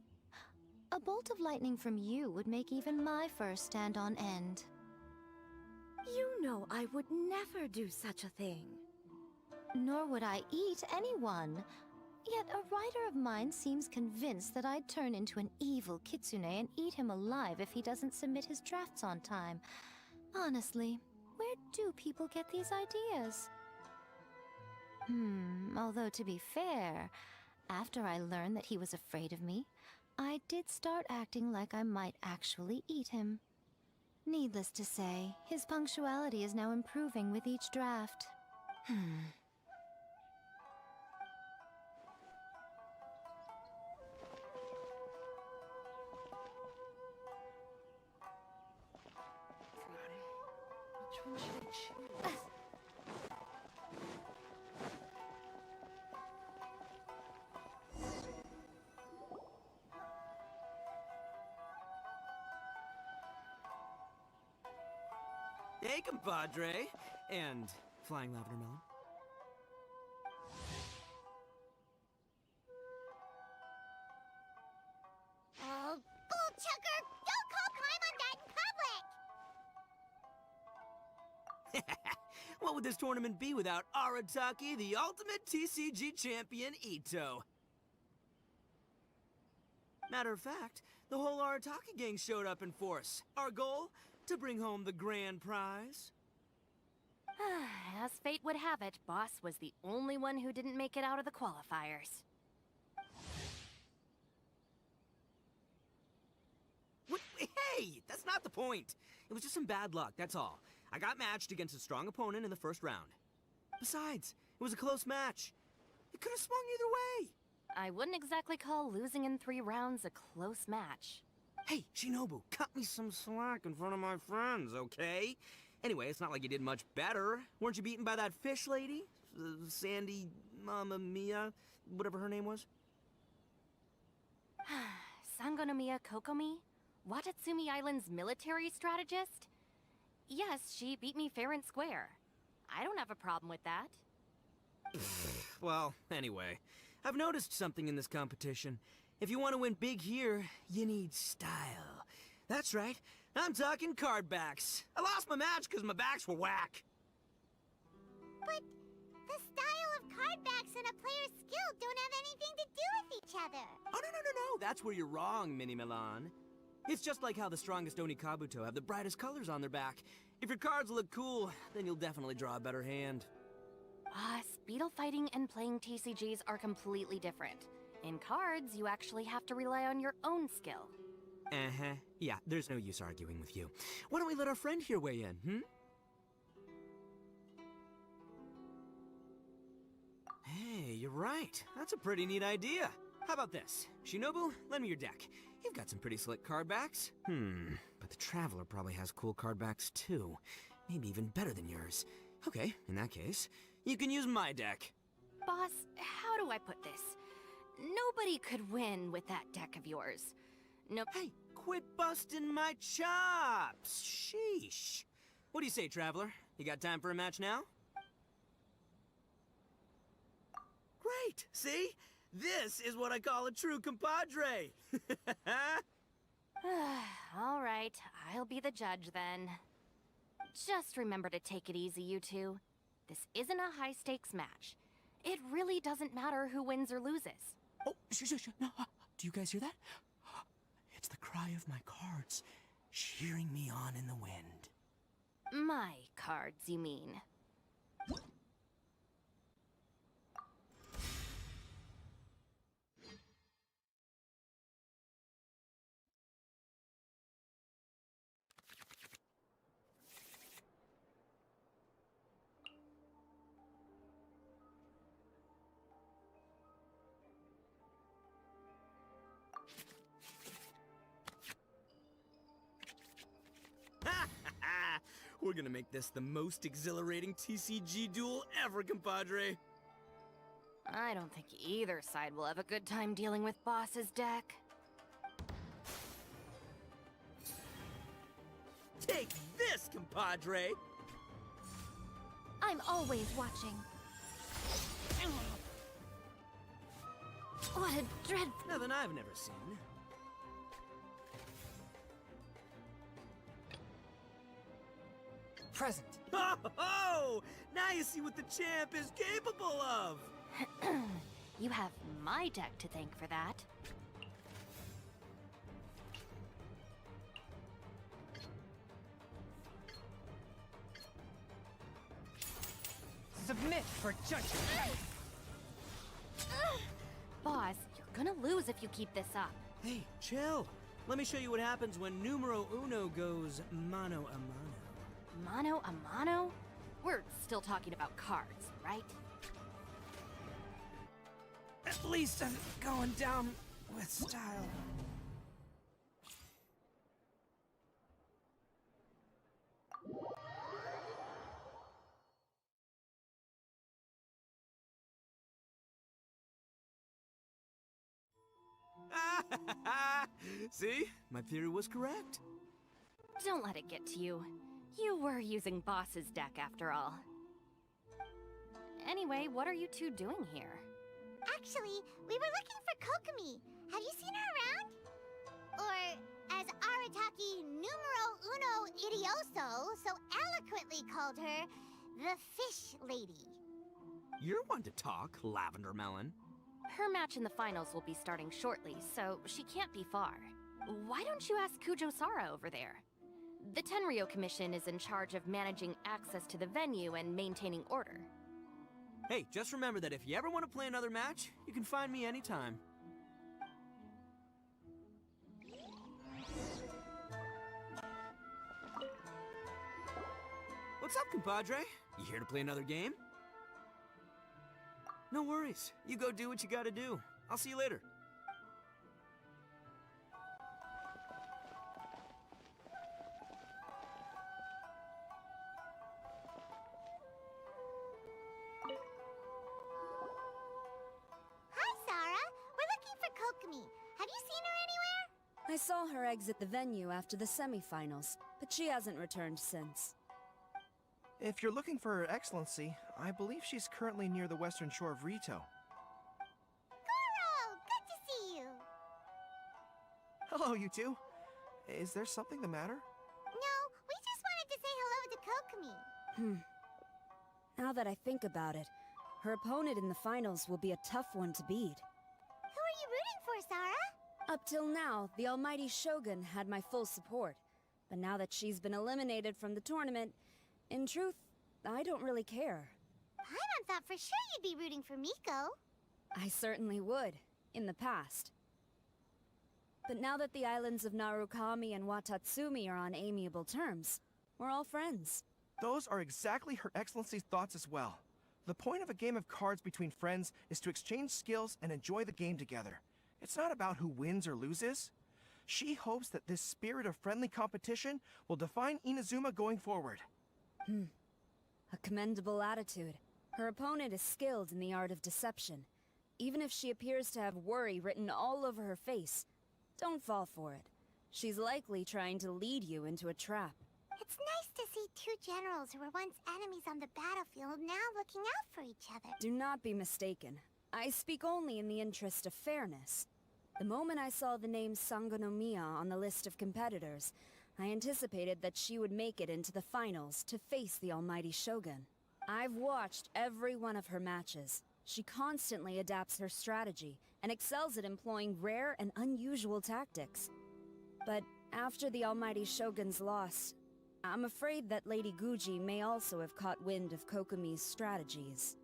A bolt of lightning from you would make even my fur stand on end. You know I would never do such a thing. Nor would I eat anyone. Yet a writer of mine seems convinced that I'd turn into an evil kitsune and eat him alive if he doesn't submit his drafts on time. Honestly, where do people get these ideas? Although to be fair, after I learned that he was afraid of me, I did start acting like I might actually eat him. Needless to say, his punctuality is now improving with each draft. match. Hey, compadre. And Flying Lavender Melon. Oh, bull chucker! Don't call Paimon that in public! What would this tournament be without Arataki, the ultimate TCG champion, Ito? Matter of fact, the whole Arataki gang showed up in force. Our goal? To bring home the grand prize. As fate would have it, Boss was the only one who didn't make it out of the qualifiers. What? Hey, that's not the point. It was just some bad luck, that's all. I got matched against a strong opponent in the first round. Besides, it was a close match. It could have swung either way. I wouldn't exactly call losing in 3 rounds a close match. Hey, Shinobu, cut me some slack in front of my friends, okay? Anyway, it's not like you did much better. Weren't you beaten by that fish lady? Sandy, Mamma Mia, whatever her name was? Sangonomiya Kokomi? Watatsumi Island's military strategist? Yes, she beat me fair and square. I don't have a problem with that. Well, anyway, I've noticed something in this competition. If you want to win big here, you need style. That's right, I'm talking card backs. I lost my match because my backs were whack. But the style of card backs and a player's skill don't have anything to do with each other. Oh, no, that's where you're wrong, Mini Milan. It's just like how the strongest Oni Kabuto have the brightest colors on their back. If your cards look cool, then you'll definitely draw a better hand. Beetle fighting and playing TCGs are completely different. In cards, you actually have to rely on your own skill. Uh-huh. Yeah, there's no use arguing with you. Why don't we let our friend here weigh in, Hey, you're right. That's a pretty neat idea. How about this? Shinobu, lend me your deck. You've got some pretty slick card backs. But the Traveler probably has cool card backs too. Maybe even better than yours. Okay, in that case, you can use my deck. Boss, how do I put this? Nobody could win with that deck of yours. Nope. Hey, quit busting my chops! Sheesh. What do you say, Traveler? You got time for a match now? Great! See? This is what I call a true compadre! All right, I'll be the judge then. Just remember to take it easy, you two. This isn't a high-stakes match. It really doesn't matter who wins or loses. Oh, shh. No, do you guys hear that? It's the cry of my cards, cheering me on in the wind. My cards, you mean? We're gonna make this the most exhilarating TCG duel ever, compadre. I don't think either side will have a good time dealing with Boss's deck. Take this, compadre! I'm always watching. What a dreadful... Nothing I've never seen. Present. Oh! Now you see what the champ is capable of! You have my deck to thank for that. Submit for judgment. Boss, you're gonna lose if you keep this up. Hey, chill. Let me show you what happens when numero uno goes mano a mano. Mano a mano? We're still talking about cards, right? At least I'm going down with style. See? My theory was correct. Don't let it get to you. You were using Boss's deck after all. Anyway, what are you two doing here? Actually, we were looking for Kokomi. Have you seen her around? Or, as Arataki numero uno idioso so eloquently called her, the Fish Lady. You're one to talk, Lavender Melon. Her match in the finals will be starting shortly, so she can't be far. Why don't you ask Kujo-Sara over there? The Tenryo Commission is in charge of managing access to the venue and maintaining order. Hey, just remember that if you ever want to play another match, you can find me anytime. What's up, compadre? You here to play another game? No worries. You go do what you gotta do. I'll see you later. Hi, Sarah. We're looking for Kokomi. Have you seen her anywhere? I saw her exit the venue after the semifinals, but she hasn't returned since. If you're looking for Her Excellency, I believe she's currently near the western shore of Rito. Goro! Good to see you! Hello, you two. Is there something the matter? No, we just wanted to say hello to Kokomi. Now that I think about it, her opponent in the finals will be a tough one to beat. Who are you rooting for, Sarah? Up till now, the almighty Shogun had my full support. But now that she's been eliminated from the tournament, in truth, I don't really care. Paimon thought for sure you'd be rooting for Miko. I certainly would, in the past. But now that the islands of Narukami and Watatsumi are on amiable terms, we're all friends. Those are exactly Her Excellency's thoughts as well. The point of a game of cards between friends is to exchange skills and enjoy the game together. It's not about who wins or loses. She hopes that this spirit of friendly competition will define Inazuma going forward. A commendable attitude. Her opponent is skilled in the art of deception. Even if she appears to have worry written all over her face, don't fall for it. She's likely trying to lead you into a trap. It's nice to see two generals who were once enemies on the battlefield now looking out for each other. Do not be mistaken. I speak only in the interest of fairness. The moment I saw the name Sangonomiya on the list of competitors, I anticipated that she would make it into the finals to face the almighty Shogun. I've watched every one of her matches. She constantly adapts her strategy and excels at employing rare and unusual tactics. But after the almighty Shogun's loss, I'm afraid that Lady Guji may also have caught wind of Kokomi's strategies.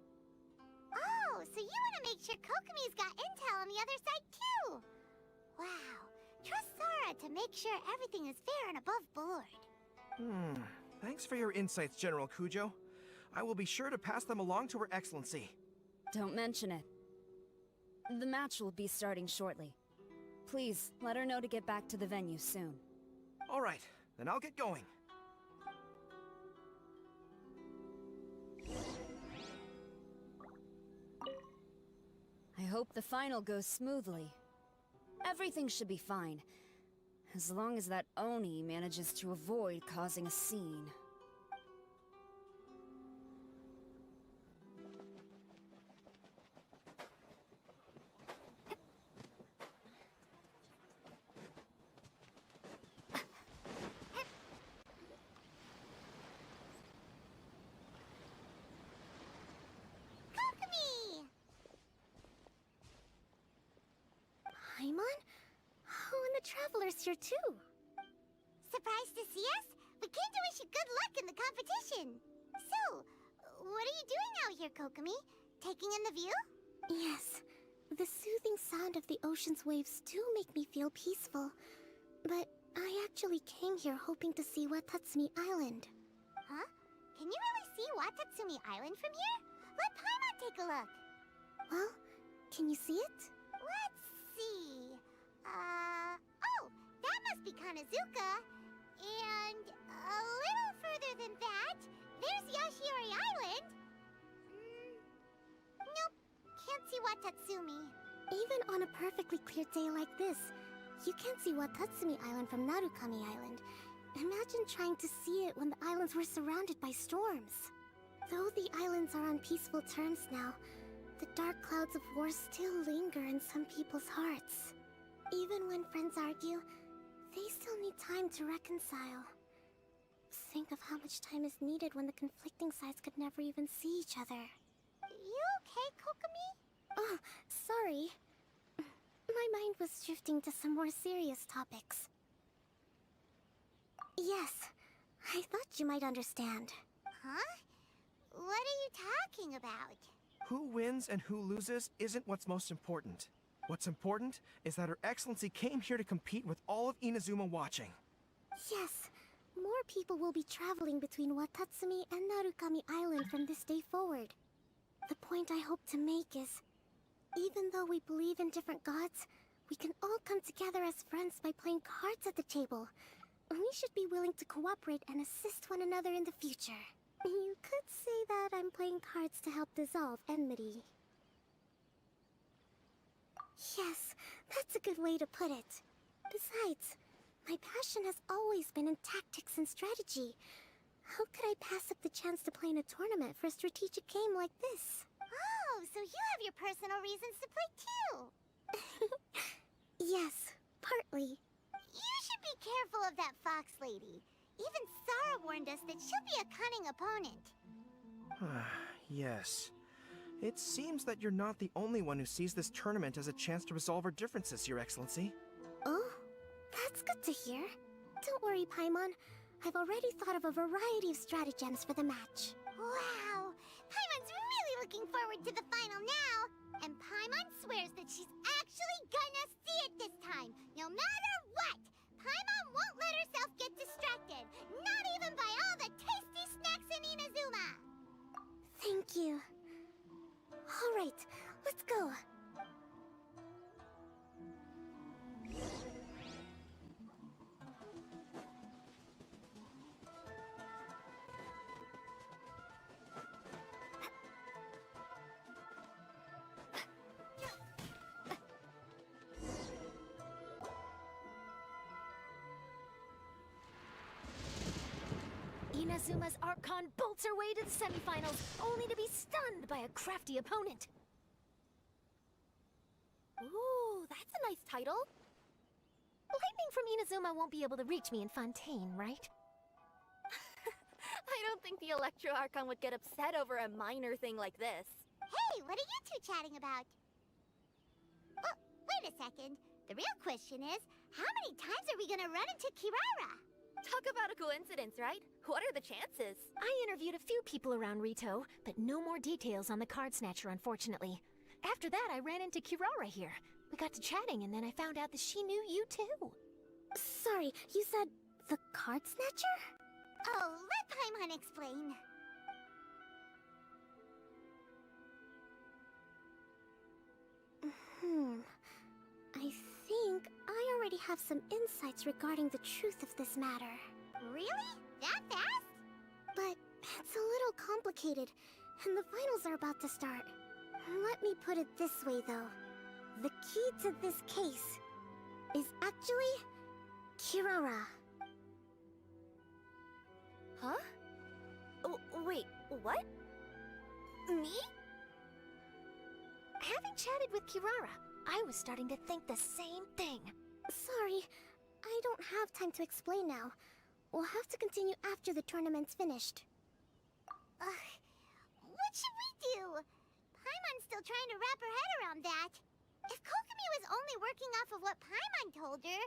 Oh, so you want to make sure Kokomi's got intel on the other side too? Wow. Trust Sarah to make sure everything is fair and above board. Thanks for your insights, General Kujo. I will be sure to pass them along to Her Excellency. Don't mention it. The match will be starting shortly. Please, let her know to get back to the venue soon. All right, then I'll get going. I hope the final goes smoothly. Everything should be fine, as long as that Oni manages to avoid causing a scene. Kokomi! Paimon? Oh, and the Traveler's here too. Surprised to see us? We came to wish you good luck in the competition. So, what are you doing out here, Kokomi? Taking in the view? Yes. The soothing sound of the ocean's waves do make me feel peaceful. But I actually came here hoping to see Watatsumi Island. Huh? Can you really see Watatsumi Island from here? Let Paimon take a look. Well, can you see it? Let's see. Oh, that must be Kanazuka. And a little further than that, there's Yashiori Island. Nope, can't see Watatsumi. Even Even on a perfectly clear day like this, you can't see Watatsumi Island from Narukami Island. Imagine trying to see it when the islands were surrounded by storms. Though the islands are on peaceful terms now, the dark clouds of war still linger in some people's hearts. Even when friends argue, they still need time to reconcile. Think of how much time is needed when the conflicting sides could never even see each other. You okay, Kokomi? Oh, sorry. My mind was drifting to some more serious topics. Yes, I thought you might understand. Huh? What are you talking about? Who wins and who loses isn't what's most important. What's important is that Her Excellency came here to compete with all of Inazuma watching. Yes, more people will be traveling between Watatsumi and Narukami Island from this day forward. The point I hope to make is, even though we believe in different gods, we can all come together as friends by playing cards at the table. We should be willing to cooperate and assist one another in the future. You could say that I'm playing cards to help dissolve enmity. Yes, that's a good way to put it. Besides, my passion has always been in tactics and strategy. How could I pass up the chance to play in a tournament for a strategic game like this? Oh, so you have your personal reasons to play too. Yes, partly. You should be careful of that fox lady. Even Sarah warned us that she'll be a cunning opponent. Yes. It seems that you're not the only one who sees this tournament as a chance to resolve our differences, Your Excellency. Oh, that's good to hear. Don't worry, Paimon. I've already thought of a variety of stratagems for the match. Wow! Paimon's really looking forward to the final now! And Paimon swears that she's actually gonna see it this time, no matter what! Paimon won't let herself get distracted, not even by all the tasty snacks in Inazuma! Thank you. All right, let's go. Inazuma's Archon bolts her way to the semifinals, only to be stunned by a crafty opponent. Ooh, that's a nice title. Lightning from Inazuma won't be able to reach me in Fontaine, right? I don't think the Electro Archon would get upset over a minor thing like this. Hey, what are you two chatting about? Oh, wait a second. The real question is, how many times are we gonna run into Kirara? Talk about a coincidence, right? What are the chances? I interviewed a few people around Rito, but no more details on the card snatcher, unfortunately. After that, I ran into Kirara here. We got to chatting, and then I found out that she knew you too. Sorry, you said the card snatcher? Oh, let Paimon explain. I think I already have some insights regarding the truth of this matter. Really? That fast? But it's a little complicated, and the finals are about to start. Let me put it this way, though. The key to this case is actually Kirara. Huh? Oh, wait, what? Me? Having chatted with Kirara, I was starting to think the same thing. Sorry, I don't have time to explain now. We'll have to continue after the tournament's finished. What should we do? Paimon's still trying to wrap her head around that. If Kokomi was only working off of what Paimon told her,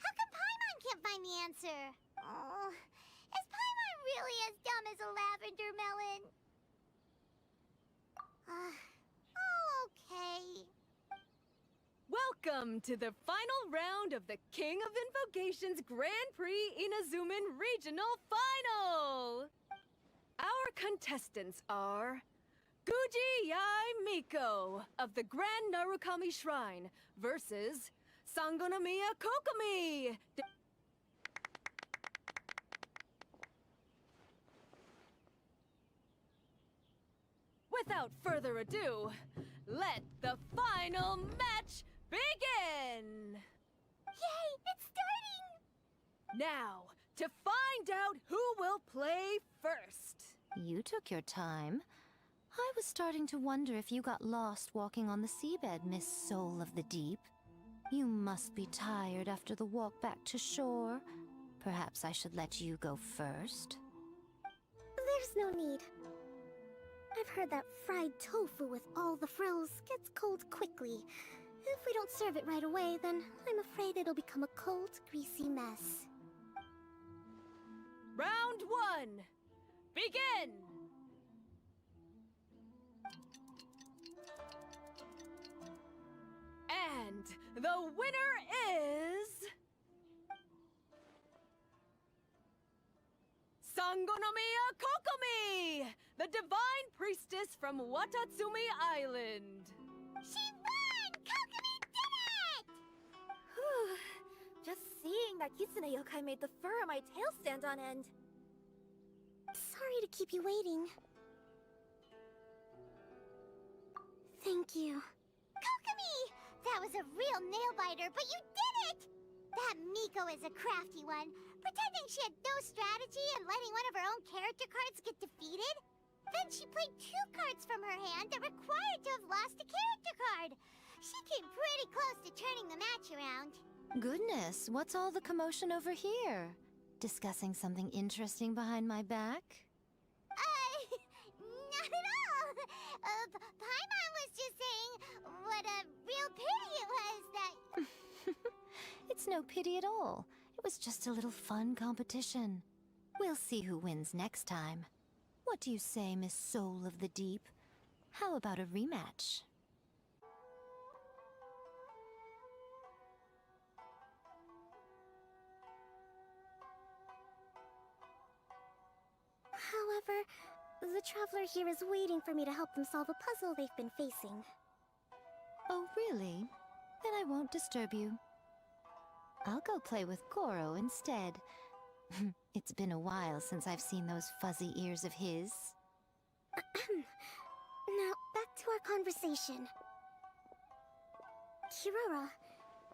how come Paimon can't find the answer? Oh, is Paimon really as dumb as a lavender melon? Okay. Welcome to the final round of the King of Invocations Grand Prix Inazuman Regional Final! Our contestants are Guji Yai Miko of the Grand Narukami Shrine versus Sangonomiya Kokomi. Without further ado, let the final match begin! Yay, it's starting! Now, to find out who will play first. You took your time. I was starting to wonder if you got lost walking on the seabed, Miss Soul of the Deep. You must be tired after the walk back to shore. Perhaps I should let you go first. There's no need. I've heard that fried tofu with all the frills gets cold quickly. If we don't serve it right away, then I'm afraid it'll become a cold, greasy mess. Round 1, begin! And the winner is... Sangonomiya Kokomi, the divine priestess from Watatsumi Island. She won! Kokomi did it! Whew. Just seeing that Kitsune yokai made the fur on my tail stand on end. Sorry to keep you waiting. Thank you. Kokomi! That was a real nail-biter, but you did it! That Miko is a crafty one, pretending she had no strategy and letting one of her own character cards get defeated. Then she played 2 cards from her hand that required to have lost a character card. She came pretty close to turning the match around. Goodness, what's all the commotion over here? Discussing something interesting behind my back? Not at all. Paimon was just saying what a real pity it was that... It's no pity at all. It was just a little fun competition. We'll see who wins next time. What do you say, Miss Soul of the Deep? How about a rematch? However, the traveler here is waiting for me to help them solve a puzzle they've been facing. Oh, really? Then I won't disturb you. I'll go play with Goro instead. It's been a while since I've seen those fuzzy ears of his. Now, back to our conversation. Kirara,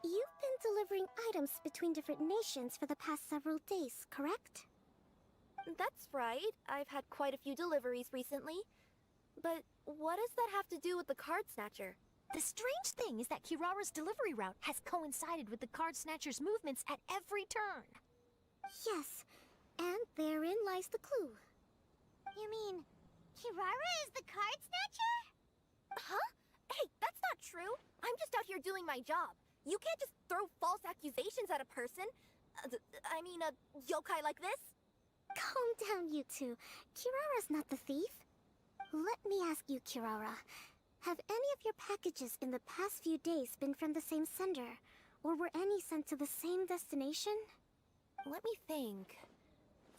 you've been delivering items between different nations for the past several days, correct? That's right. I've had quite a few deliveries recently. But what does that have to do with the card snatcher? The strange thing is that Kirara's delivery route has coincided with the card snatcher's movements at every turn. Yes, and therein lies the clue. You mean, Kirara is the card snatcher? Huh? Hey, that's not true. I'm just out here doing my job. You can't just throw false accusations at a person. I mean, a yokai like this. Calm down, you two. Kirara's not the thief. Let me ask you, Kirara. Have any of your packages in the past few days been from the same sender? Or were any sent to the same destination? Let me think.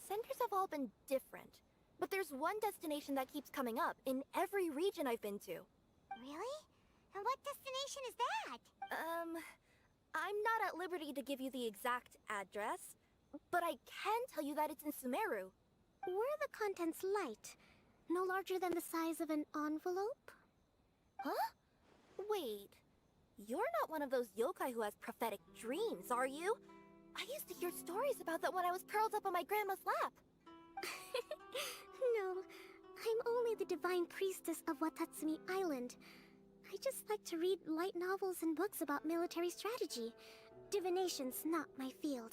Senders have all been different. But there's one destination that keeps coming up in every region I've been to. Really? And what destination is that? I'm not at liberty to give you the exact address, but I can tell you that it's in Sumeru. Were the contents light? No larger than the size of an envelope? Huh? Wait. You're not one of those yokai who has prophetic dreams, are you? I used to hear stories about that when I was curled up on my grandma's lap. No, I'm only the divine priestess of Watatsumi Island. I just like to read light novels and books about military strategy. Divination's not my field.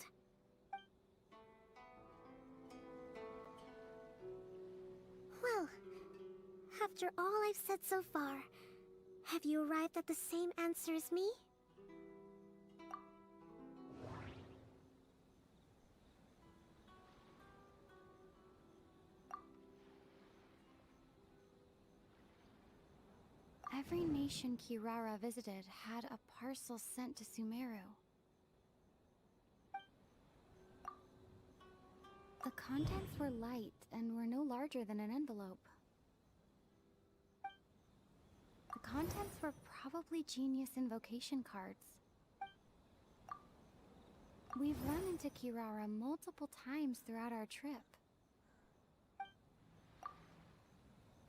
Well, after all I've said so far, have you arrived at the same answer as me? Every nation Kirara visited had a parcel sent to Sumeru. The contents were light and were no larger than an envelope. The contents were probably genius invocation cards. We've run into Kirara multiple times throughout our trip.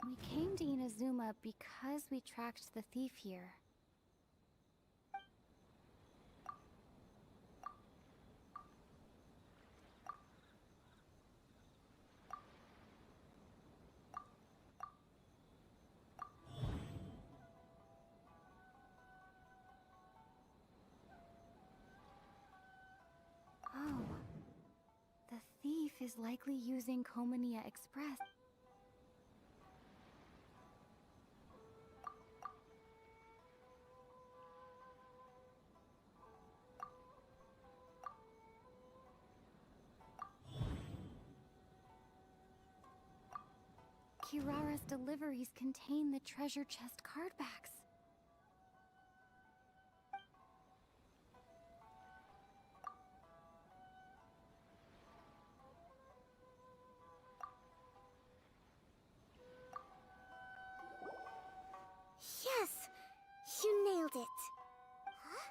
We came to Inazuma because we tracked the thief here. thief is likely using Komania Express. Kirara's deliveries contain the treasure chest cardbacks. Yes! You nailed it. Huh?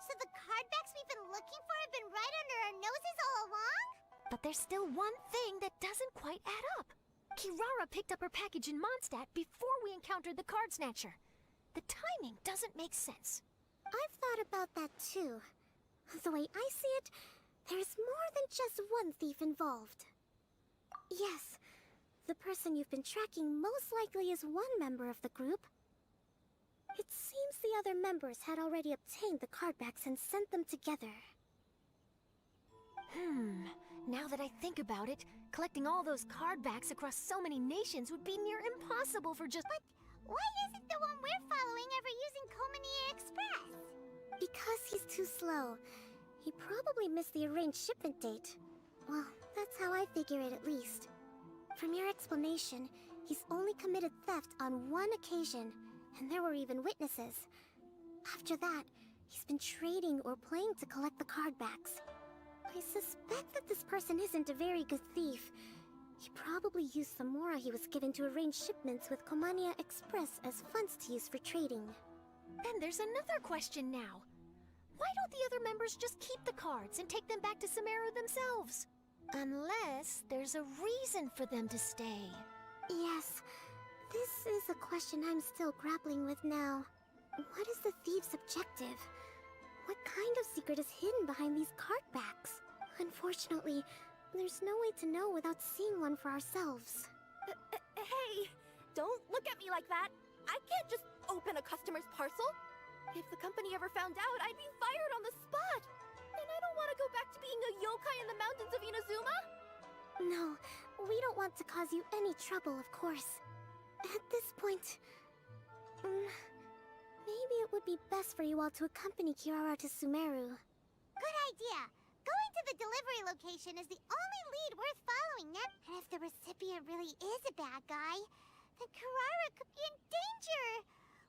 So the cardbacks we've been looking for have been right under our noses all along? But there's still one thing that doesn't quite add up. Kirara picked up her package in Mondstadt before we encountered the card snatcher. The timing doesn't make sense. I've thought about that too. The way I see it, there's more than just one thief involved. Yes, the person you've been tracking most likely is one member of the group. It seems the other members had already obtained the cardbacks and sent them together. Now that I think about it, collecting all those cardbacks across so many nations would be near impossible for just— But why isn't the one we're following ever using Komania Express? Because he's too slow. He probably missed the arranged shipment date. Well, that's how I figure it at least. From your explanation, he's only committed theft on one occasion, and there were even witnesses. After that, he's been trading or playing to collect the cardbacks. I suspect that this person isn't a very good thief. He probably used the mora he was given to arrange shipments with Komania Express as funds to use for trading. Then there's another question now. Why don't the other members just keep the cards and take them back to Sumeru themselves? Unless there's a reason for them to stay. Yes, this is a question I'm still grappling with now. What is the thief's objective? What kind of secret is hidden behind these cardbacks? Unfortunately, there's no way to know without seeing one for ourselves. Hey, don't look at me like that. I can't just open a customer's parcel. If the company ever found out, I'd be fired on the spot. And I don't want to go back to being a yokai in the mountains of Inazuma. No, we don't want to cause you any trouble, of course. At this point, maybe it would be best for you all to accompany Kirara to Sumeru. Good idea. Going to the delivery location is the only lead worth following, and if the recipient really is a bad guy, then Kirara could be in danger.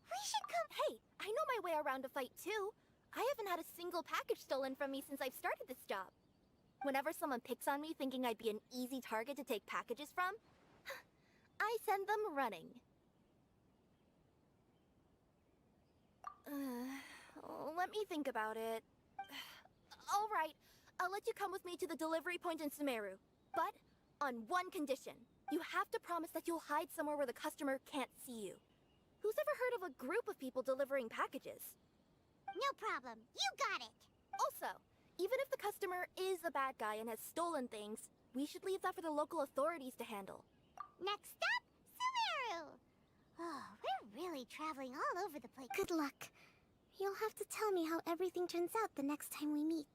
We should come— Hey, I know my way around a fight too. I haven't had a single package stolen from me since I've started this job. Whenever someone picks on me thinking I'd be an easy target to take packages from, I send them running. Let me think about it. All right, I'll let you come with me to the delivery point in Sumeru. But on one condition. You have to promise that you'll hide somewhere where the customer can't see you. Who's ever heard of a group of people delivering packages? No problem. You got it. Also, even if the customer is a bad guy and has stolen things, we should leave that for the local authorities to handle. Next up, Sumeru! Oh, we're really traveling all over the place. Good luck. You'll have to tell me how everything turns out the next time we meet.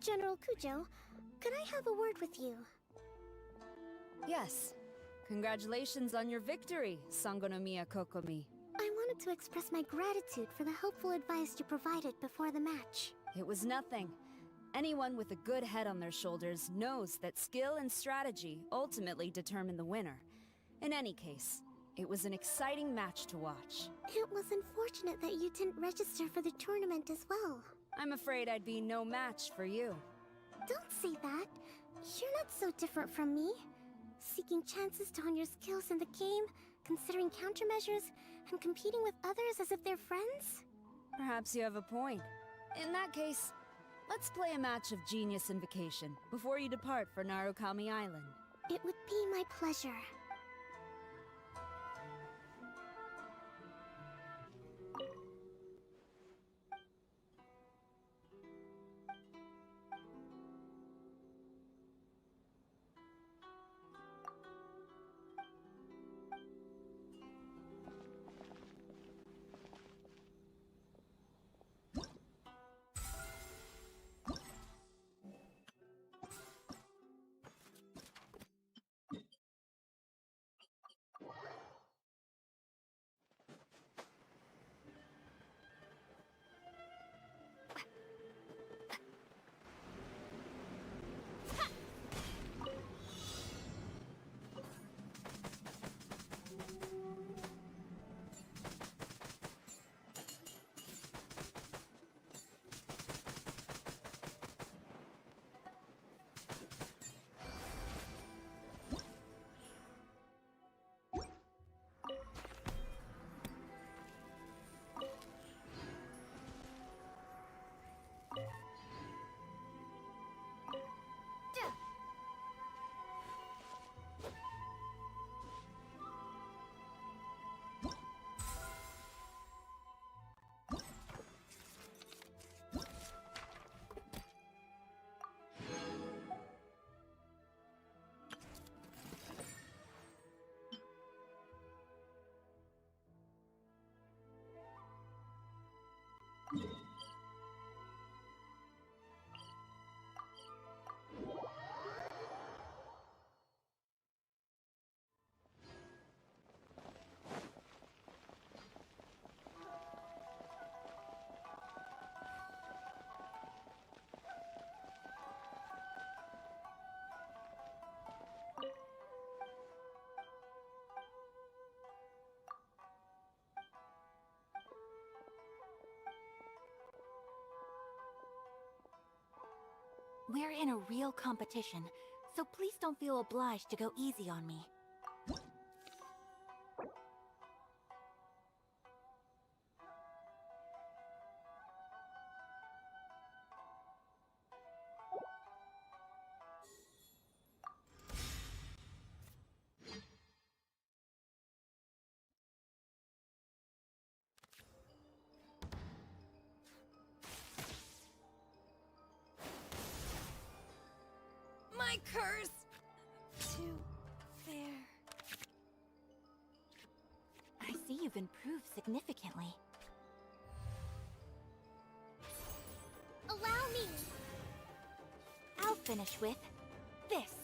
General Kujo, could I have a word with you? Yes. Congratulations on your victory, Sangonomiya Kokomi. I wanted to express my gratitude for the helpful advice you provided before the match. It was nothing. Anyone with a good head on their shoulders knows that skill and strategy ultimately determine the winner. In any case, it was an exciting match to watch. It was unfortunate that you didn't register for the tournament as well. I'm afraid I'd be no match for you. Don't say that. You're not so different from me. Seeking chances to hone your skills in the game, considering countermeasures, and competing with others as if they're friends? Perhaps you have a point. In that case, let's play a match of Genius Invocation before you depart for Narukami Island. It would be my pleasure. We're in a real competition, so please don't feel obliged to go easy on me. My curse! Too fair. I see you've improved significantly. Allow me! I'll finish with this.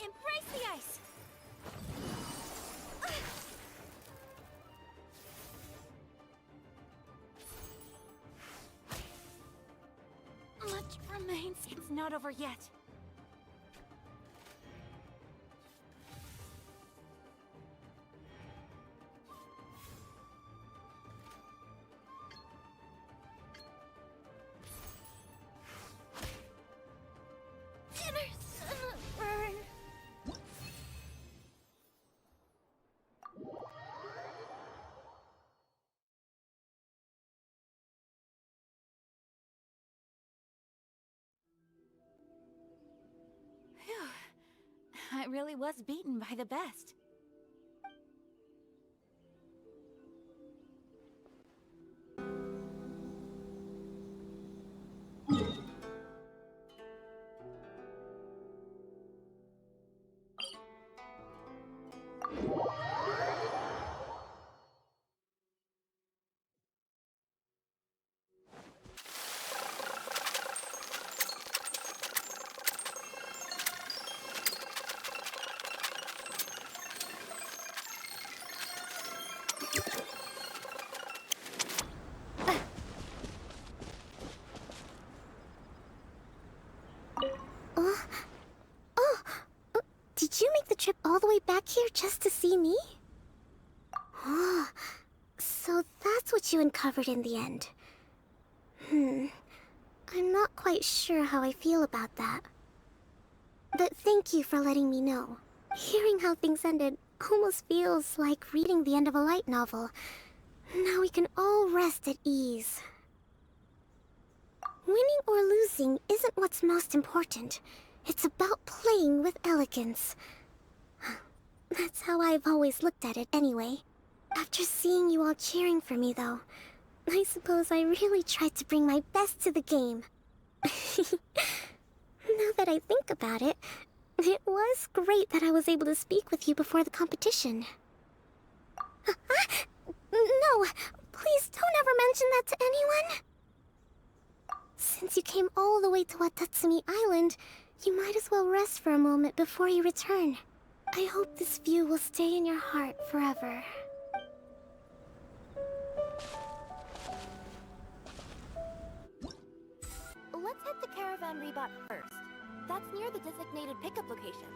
Embrace the ice! Much remains. It's not over yet. I really was beaten by the best. Did you make the trip all the way back here just to see me? Oh, so that's what you uncovered in the end. I'm not quite sure how I feel about that. But thank you for letting me know. Hearing how things ended almost feels like reading the end of a light novel. Now we can all rest at ease. Winning or losing isn't what's most important. It's about playing with elegance. That's how I've always looked at it anyway. After seeing you all cheering for me though, I suppose I really tried to bring my best to the game. Now that I think about it, it was great that I was able to speak with you before the competition. No, please don't ever mention that to anyone. Since you came all the way to Watatsumi Island, you might as well rest for a moment before you return. I hope this view will stay in your heart forever. Let's head to Caravan Rebot first. That's near the designated pickup location.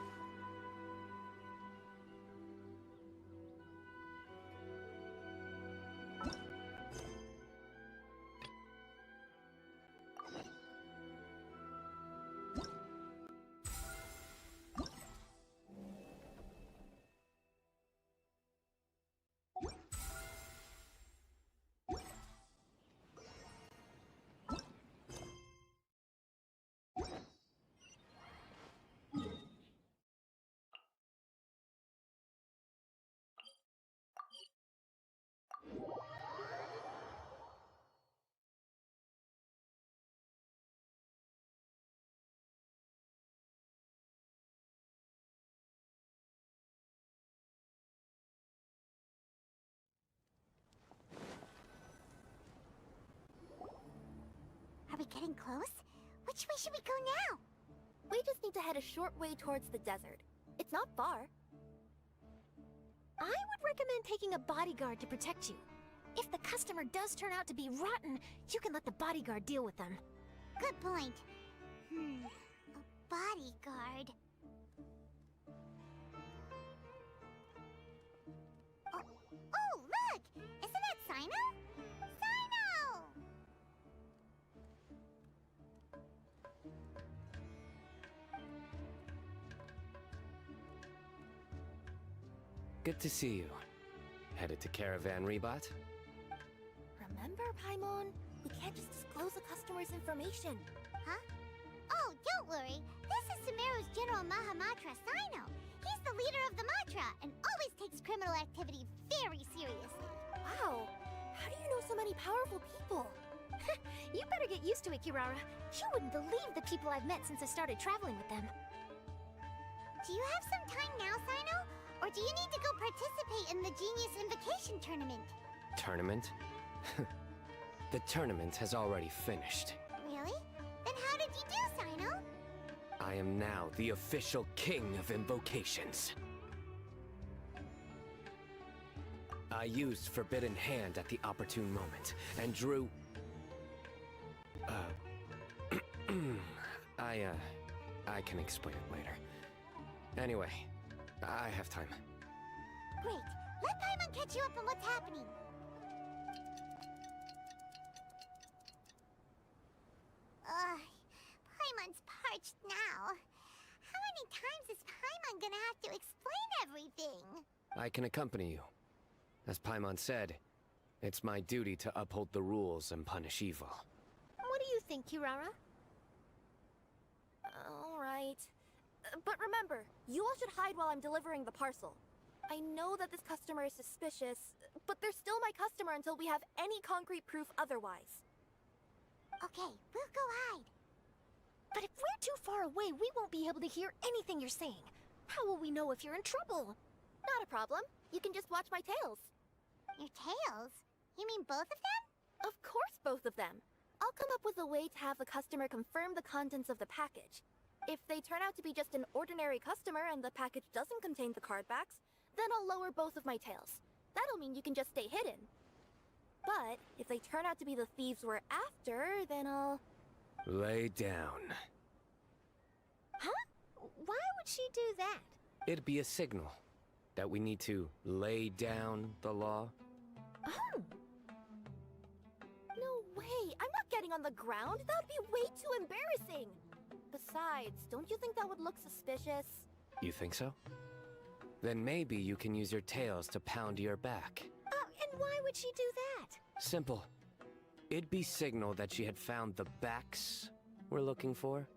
Are we getting close? Which way should we go now? We just need to head a short way towards the desert. It's not far. I would recommend taking a bodyguard to protect you. If the customer does turn out to be rotten, you can let the bodyguard deal with them. Good point. A bodyguard. Oh, look! Isn't that Sino? Sino! Good to see you. Headed to Caravan Rebot? Remember, Paimon? We can't just disclose a customer's information. Huh? Oh, don't worry. This is Sumeru's General Mahamatra Sino. He's the leader of the Matra and always takes criminal activity very seriously. Wow. How do you know so many powerful people? You better get used to it, Kirara. You wouldn't believe the people I've met since I started traveling with them. Do you have some time now, Sino? Or do you need to go participate in the Genius Invocation Tournament? Tournament? The tournament has already finished. Really? Then how did you do, Sino? I am now the official king of invocations. I used Forbidden Hand at the opportune moment, and drew... I can explain it later. Anyway, I have time. Great. Let Paimon catch you up on what's happening. Paimon's parched now. How many times is Paimon gonna have to explain everything? I can accompany you. As Paimon said, it's my duty to uphold the rules and punish evil. What do you think, Kirara? All right. But remember, you all should hide while I'm delivering the parcel. I know that this customer is suspicious, but they're still my customer until we have any concrete proof otherwise. Okay, we'll go hide. But if we're too far away, we won't be able to hear anything you're saying. How will we know if you're in trouble? Not a problem. You can just watch my tails. Your tails? You mean both of them? Of course both of them. I'll come up with a way to have the customer confirm the contents of the package. If they turn out to be just an ordinary customer and the package doesn't contain the card backs, then I'll lower both of my tails. That'll mean you can just stay hidden. But if they turn out to be the thieves we're after, then I'll... Lay down. Huh? Why would she do that? It'd be a signal that we need to lay down the law. Oh. No way! I'm not getting on the ground! That would be way too embarrassing! Besides, don't you think that would look suspicious? You think so? Then maybe you can use your tails to pound your back. And why would she do that? Simple. It'd be signal that she had found the backs we're looking for.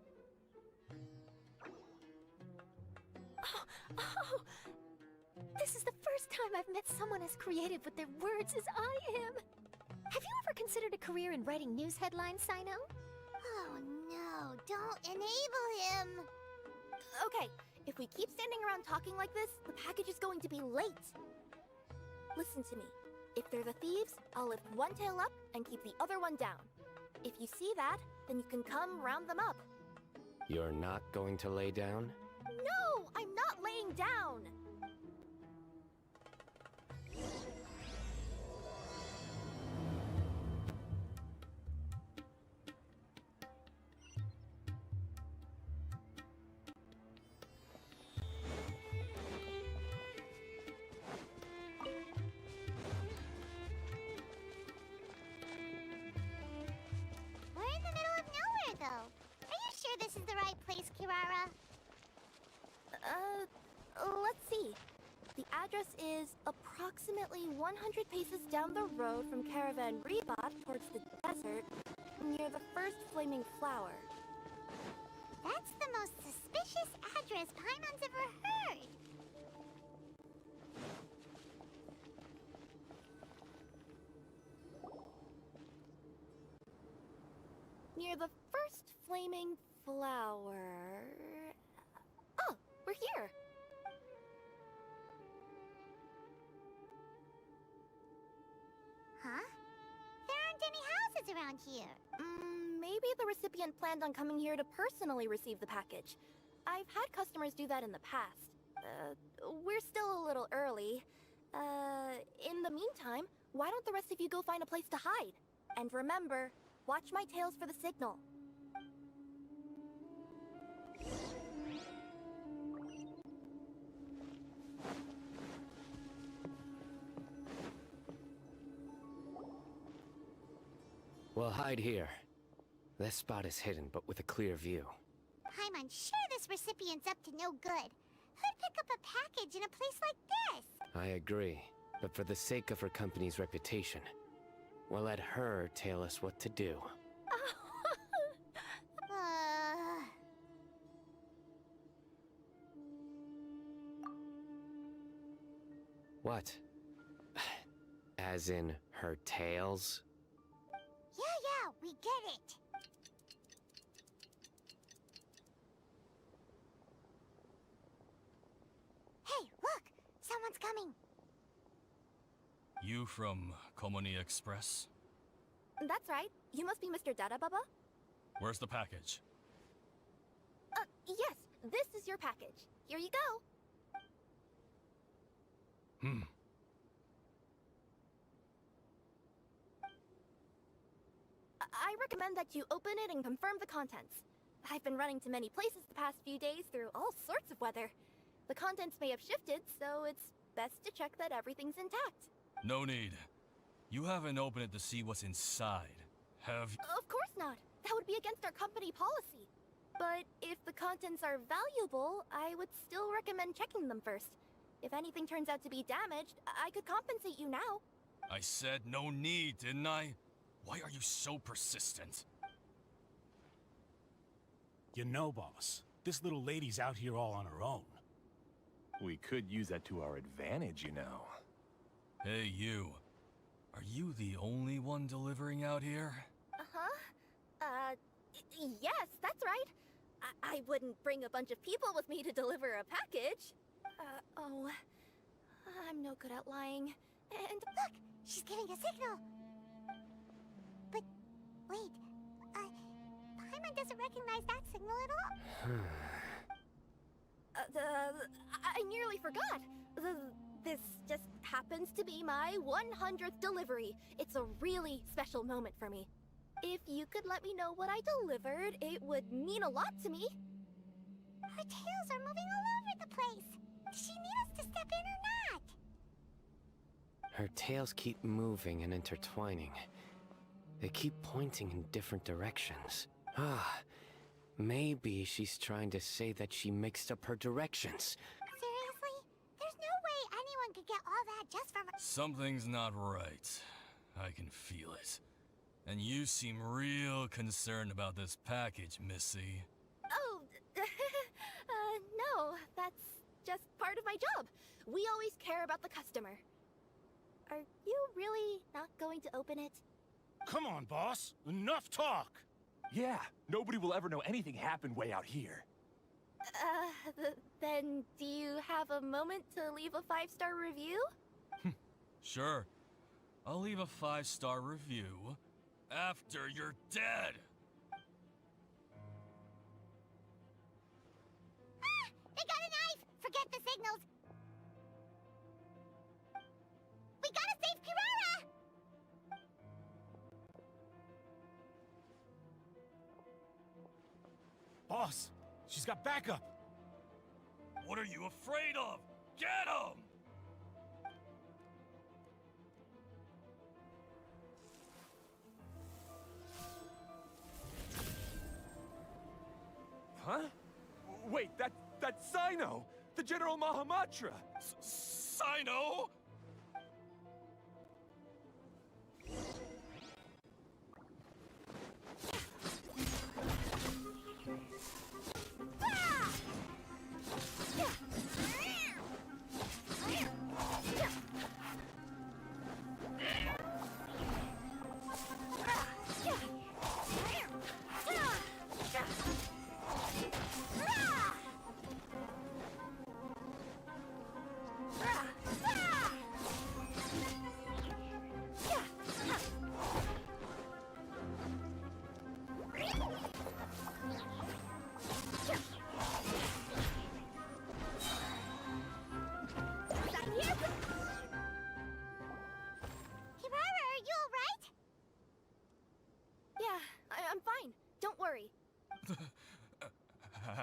Oh, this is the first time I've met someone as creative with their words as I am. Have you ever considered a career in writing news headlines, Sino? Oh no, don't enable him! Okay, if we keep standing around talking like this, the package is going to be late. Listen to me. If they're the thieves, I'll lift one tail up and keep the other one down. If you see that, then you can come round them up. You're not going to lay down? No, I'm not laying down! This is the right place, Kirara. Let's see. The address is approximately 100 paces down the road from Caravan Rebot towards the desert, near the first flaming flower. That's the most suspicious address Paimon's ever heard. Near the first flaming flower... Oh, we're here! Huh? There aren't any houses around here. Maybe the recipient planned on coming here to personally receive the package. I've had customers do that in the past. We're still a little early. In the meantime, why don't the rest of you go find a place to hide? And remember, watch my tails for the signal. We'll hide here. This spot is hidden, but with a clear view. Paimon, sure this recipient's up to no good. Who'd pick up a package in a place like this? I agree, but for the sake of her company's reputation, we'll let her tell us what to do. What? As in her tails? Yeah, we get it. Hey, look! Someone's coming. You from Komoni Express? That's right. You must be Mr. Dada Baba? Where's the package? Yes. This is your package. Here you go. I recommend that you open it and confirm the contents. I've been running to many places the past few days through all sorts of weather. The contents may have shifted, so it's best to check that everything's intact. No need. You haven't opened it to see what's inside, have you? Of course not. That would be against our company policy. But if the contents are valuable, I would still recommend checking them first. If anything turns out to be damaged, I could compensate you now. I said no need, didn't I? Why are you so persistent? You know, boss, this little lady's out here all on her own. We could use that to our advantage, you know. Hey, you. Are you the only one delivering out here? Yes, that's right. I wouldn't bring a bunch of people with me to deliver a package. I'm no good at lying. And look, she's giving a signal. But wait, Paimon doesn't recognize that signal at all. I nearly forgot. This just happens to be my 100th delivery. It's a really special moment for me. If you could let me know what I delivered, it would mean a lot to me. Her tails are moving all over the place. Does she need us to step in or not? Her tails keep moving and intertwining. They keep pointing in different directions. Maybe she's trying to say that she mixed up her directions. Seriously? There's no way anyone could get all that just from... Something's not right. I can feel it. And you seem real concerned about this package, Missy. Oh, no, that's just part of my job. We always care about the customer. Are you really not going to open it? Come on, boss. Enough talk. Yeah, nobody will ever know anything happened way out here. Then do you have a moment to leave a 5-star review? Sure. I'll leave a 5-star review after you're dead. They got a knife! Forget the signals. We gotta save Kirara! Boss, she's got backup. What are you afraid of? Get him! Huh? Wait, that's Sino! The General Mahamatra! Sino? I'm fine. Don't worry.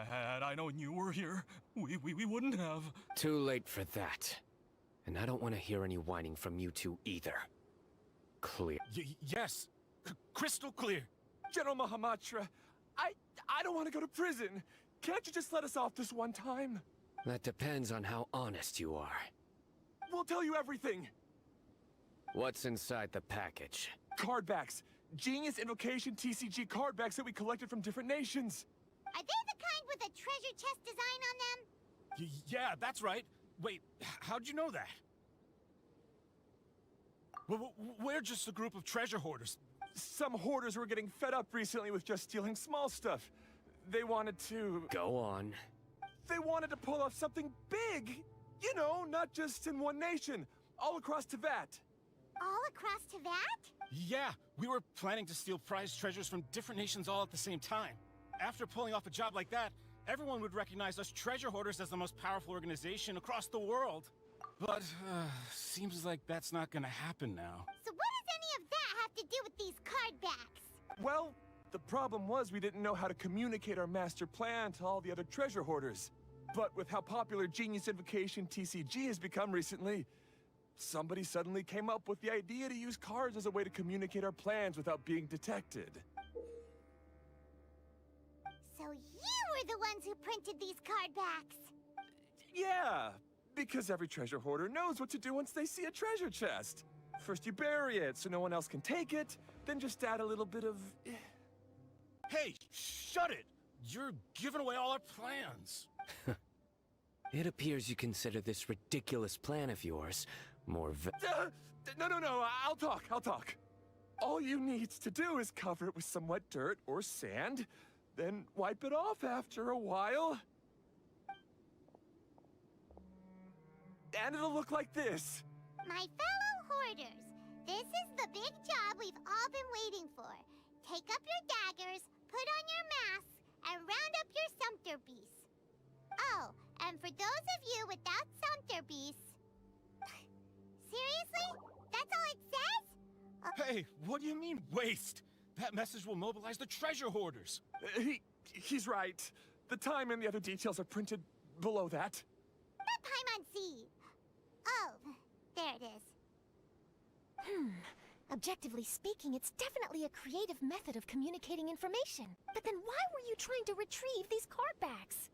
Had I known you were here, we wouldn't have. Too late for that. And I don't want to hear any whining from you two either. Clear. Yes. Crystal clear. General Mahamatra, I don't want to go to prison. Can't you just let us off this one time? That depends on how honest you are. We'll tell you everything. What's inside the package? Card backs. Genius Invocation TCG card backs that we collected from different nations. Are they the kind with a treasure chest design on them? Yeah, that's right. Wait, how'd you know that? We're just a group of treasure hoarders. Some hoarders were getting fed up recently with just stealing small stuff. They wanted to... Go on. They wanted to pull off something big. You know, not just in one nation. All across Teyvat. All across Teyvat? Yeah, we were planning to steal prized treasures from different nations all at the same time. After pulling off a job like that, everyone would recognize us treasure hoarders as the most powerful organization across the world. But, seems like that's not gonna happen now. So what does any of that have to do with these card backs? Well, the problem was we didn't know how to communicate our master plan to all the other treasure hoarders. But with how popular Genius Invocation TCG has become recently, somebody suddenly came up with the idea to use cards as a way to communicate our plans without being detected. So you were the ones who printed these card backs? Yeah, because every treasure hoarder knows what to do once they see a treasure chest. First you bury it so no one else can take it, then just add a little bit of... Hey, shut it! You're giving away all our plans. It appears you consider this ridiculous plan of yours more No, I'll talk. All you need to do is cover it with some wet dirt or sand, then wipe it off after a while. And it'll look like this. My fellow hoarders, this is the big job we've all been waiting for. Take up your daggers, put on your masks, and round up your sumpter beasts. Oh, and for those of you without sumpter beasts... Seriously? That's all it says? Hey, what do you mean, waste? That message will mobilize the treasure hoarders. He's right. The time and the other details are printed below that. Not Paimon-si. Oh, there it is. Objectively speaking, it's definitely a creative method of communicating information. But then why were you trying to retrieve these card backs?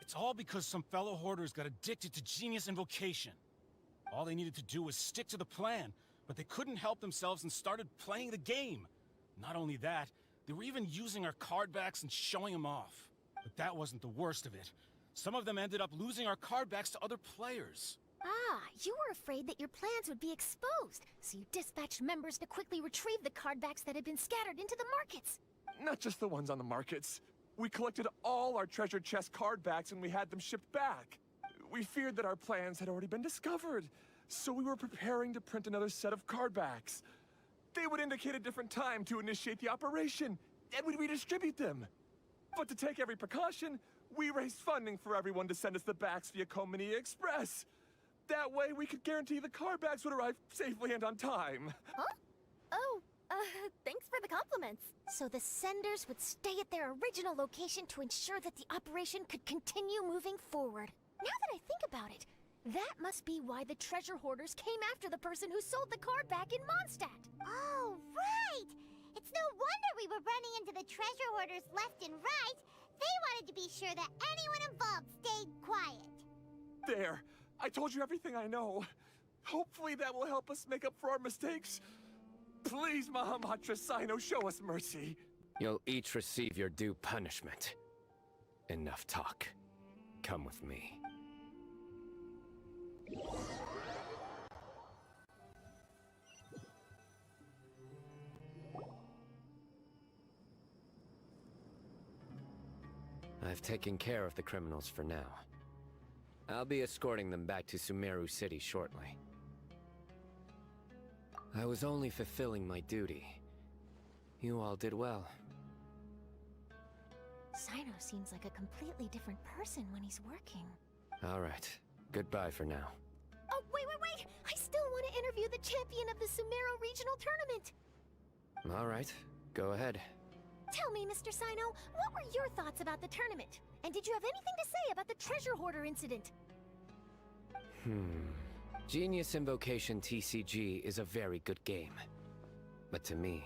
It's all because some fellow hoarders got addicted to Genius Invocation. All they needed to do was stick to the plan, but they couldn't help themselves and started playing the game. Not only that, they were even using our card backs and showing them off. But that wasn't the worst of it. Some of them ended up losing our card backs to other players. Ah, you were afraid that your plans would be exposed, so you dispatched members to quickly retrieve the card backs that had been scattered into the markets. Not just the ones on the markets. We collected all our treasure chest card backs and we had them shipped back. We feared that our plans had already been discovered, so we were preparing to print another set of card backs. They would indicate a different time to initiate the operation, and we'd redistribute them. But to take every precaution, we raised funding for everyone to send us the backs via Komini Express. That way, we could guarantee the card backs would arrive safely and on time. Huh? Oh, thanks for the compliments. So the senders would stay at their original location to ensure that the operation could continue moving forward. Now that I think about it, that must be why the treasure hoarders came after the person who sold the card back in Mondstadt. Oh, right! It's no wonder we were running into the treasure hoarders left and right. They wanted to be sure that anyone involved stayed quiet. There. I told you everything I know. Hopefully that will help us make up for our mistakes. Please, Mahamatra Sino, show us mercy. You'll each receive your due punishment. Enough talk. Come with me. I've taken care of the criminals for now. I'll be escorting them back to Sumeru City shortly. I was only fulfilling my duty. You all did well. Sino seems like a completely different person when he's working. All right. Goodbye for now. Oh, wait! I still want to interview the champion of the Sumeru Regional Tournament! All right. Go ahead. Tell me, Mr. Sino, what were your thoughts about the tournament? And did you have anything to say about the treasure hoarder incident? Genius Invocation TCG is a very good game. But to me,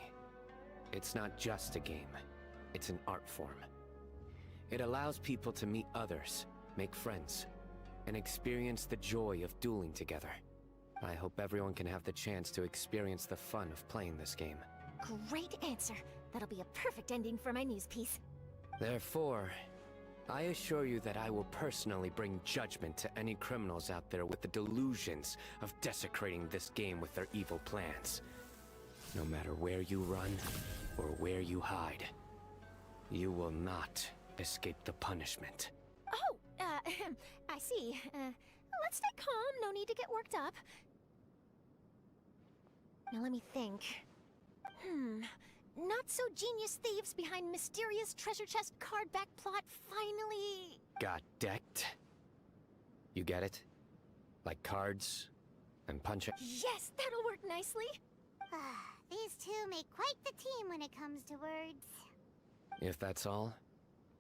it's not just a game. It's an art form. It allows people to meet others, make friends, and experience the joy of dueling together. I hope everyone can have the chance to experience the fun of playing this game. Great answer. That'll be a perfect ending for my news piece. Therefore, I assure you that I will personally bring judgment to any criminals out there with the delusions of desecrating this game with their evil plans. No matter where you run or where you hide, you will not escape the punishment. Oh, I see. Let's stay calm. No need to get worked up. Now let me think. Not-so-genius thieves behind mysterious treasure chest cardback plot finally... Got decked? You get it? Like cards and punching? Yes, that'll work nicely. These two make quite the team when it comes to words. If that's all,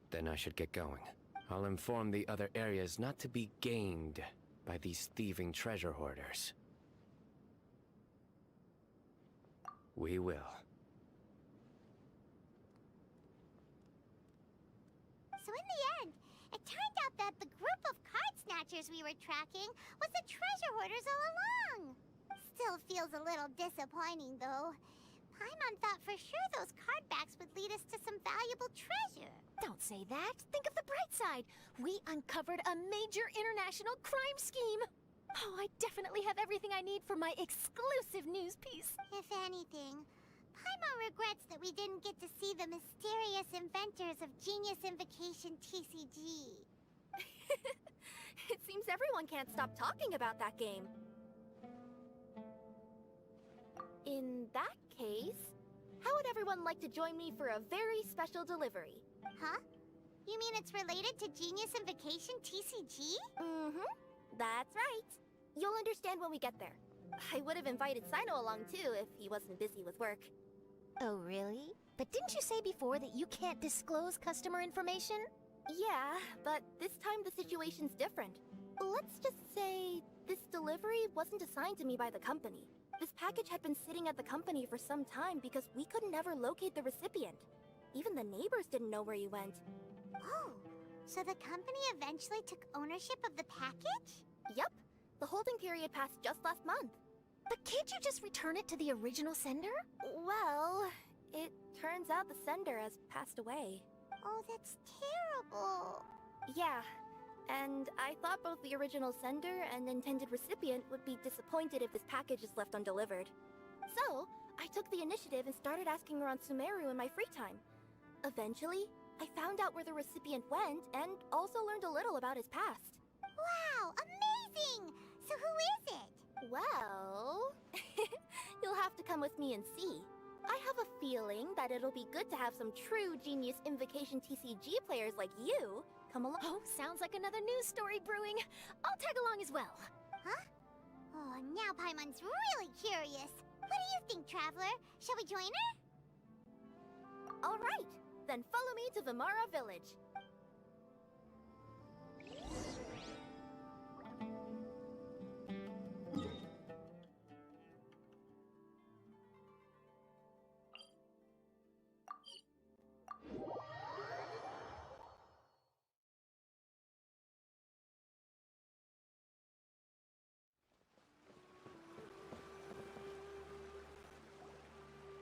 then I should get going. I'll inform the other areas not to be gained by these thieving treasure hoarders. We will. So in the end, it turned out that the group of card snatchers we were tracking was the treasure hoarders all along. Still feels a little disappointing, though. Paimon thought for sure those cardbacks would lead us to some valuable treasure. Don't say that. Think of the bright side. We uncovered a major international crime scheme. Oh, I definitely have everything I need for my exclusive news piece. If anything, Paimon regrets that we didn't get to see the mysterious inventors of Genius Invocation TCG. It seems everyone can't stop talking about that game. In that case, how would everyone like to join me for a very special delivery? Huh? You mean it's related to Genius Invocation TCG? Mm-hmm. That's right. You'll understand when we get there. I would have invited Sino along too if he wasn't busy with work. Oh, really? But didn't you say before that you can't disclose customer information? Yeah, but this time the situation's different. Let's just say this delivery wasn't assigned to me by the company. This package had been sitting at the company for some time because we couldn't ever locate the recipient. Even the neighbors didn't know where he went. Oh, so the company eventually took ownership of the package? Yep. The holding period passed just last month. But can't you just return it to the original sender? Well, it turns out the sender has passed away. Oh, that's terrible. Yeah, and I thought both the original sender and intended recipient would be disappointed if this package is left undelivered. So, I took the initiative and started asking around Sumeru in my free time. Eventually, I found out where the recipient went and also learned a little about his past. Wow, amazing! So who is it? Well, you'll have to come with me and see. I have a feeling that it'll be good to have some true Genius Invocation TCG players like you come along. Oh, sounds like another news story brewing. I'll tag along as well. Huh? Oh, now Paimon's really curious. What do you think, Traveler? Shall we join her? All right, then follow me to Vimara Village.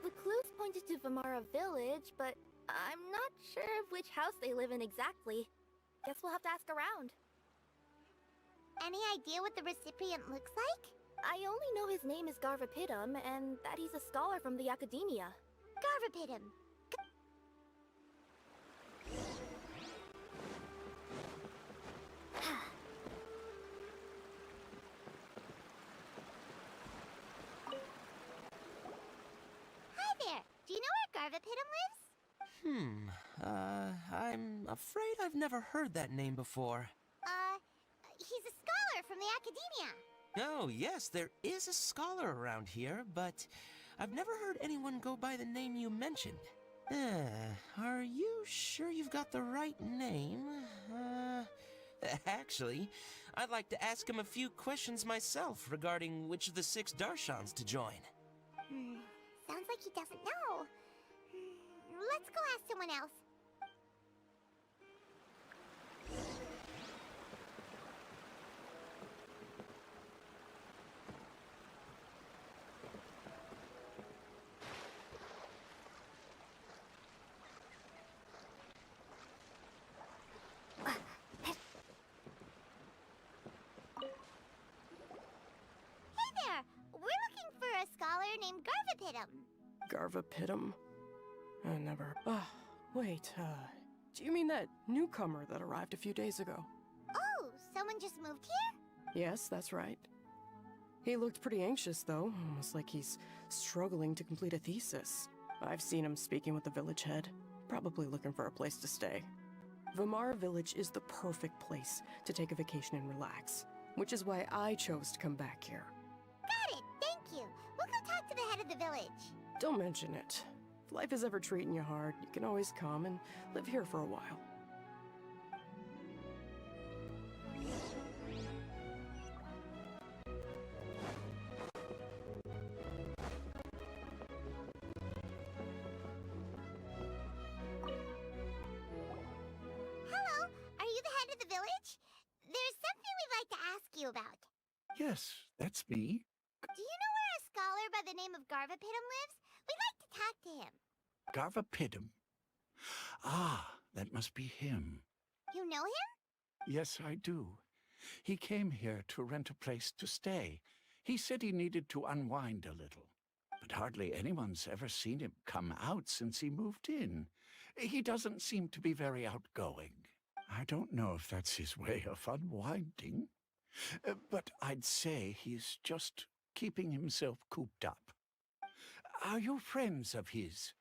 The clues pointed to Vimara Village, but I'm not sure of which house they live in exactly. Guess we'll have to ask around. Any idea what the recipient looks like? I only know his name is Garvapidum and that he's a scholar from the Academia. Garvapidum. Hi there. Do you know where Garvapidum lives? I'm afraid I've never heard that name before. He's a scholar from the Academia. Oh, yes, there is a scholar around here, but I've never heard anyone go by the name you mentioned. Are you sure you've got the right name? Actually, I'd like to ask him a few questions myself regarding which of the 6 Darshans to join. Sounds like he doesn't know. Let's go ask someone else. Garvapitum? I never... wait, do you mean that newcomer that arrived a few days ago? Oh, someone just moved here? Yes, that's right. He looked pretty anxious, though, almost like he's struggling to complete a thesis. I've seen him speaking with the village head, probably looking for a place to stay. Vamara Village is the perfect place to take a vacation and relax, which is why I chose to come back here. Got it, thank you. We'll go talk to the head of the village. Don't mention it. If life is ever treating you hard, you can always come and live here for a while. Hello, are you the head of the village? There's something we'd like to ask you about. Yes, that's me. Do you know where a scholar by the name of Garvapitum lives? We'd like to talk to him. Garvapitum. Ah, that must be him. You know him? Yes, I do. He came here to rent a place to stay. He said he needed to unwind a little. But hardly anyone's ever seen him come out since he moved in. He doesn't seem to be very outgoing. I don't know if that's his way of unwinding. But I'd say he's just keeping himself cooped up. Are you friends of his?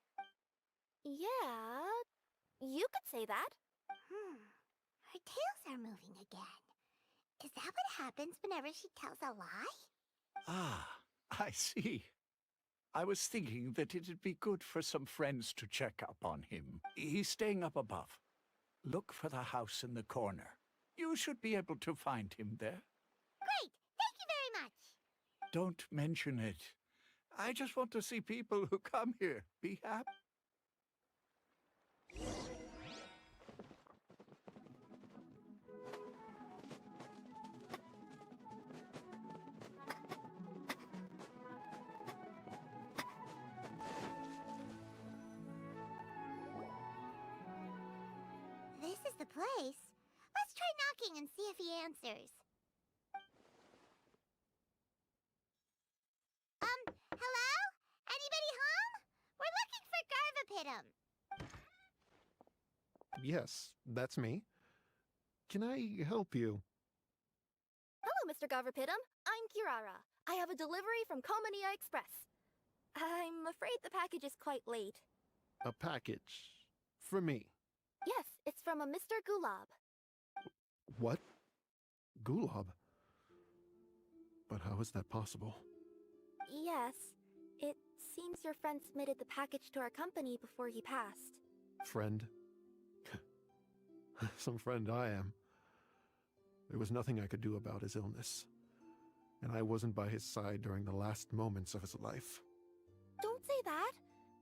Yeah, you could say that. Her tails are moving again. Is that what happens whenever she tells a lie? Ah, I see. I was thinking that it'd be good for some friends to check up on him. He's staying up above. Look for the house in the corner. You should be able to find him there. Great! Thank you very much! Don't mention it. I just want to see people who come here be happy. This is the place. Let's try knocking and see if he answers. Hello? Anybody home? We're looking for Garvapitum. Yes, that's me. Can I help you? Hello, Mr. Garvapitum. I'm Kirara. I have a delivery from Komania Express. I'm afraid the package is quite late. A package? For me? Yes, it's from a Mr. Gulab. What? Gulab? But how is that possible? Yes, it seems your friend submitted the package to our company before he passed. Friend? Some friend I am. There was nothing I could do about his illness. And I wasn't by his side during the last moments of his life. Don't say that.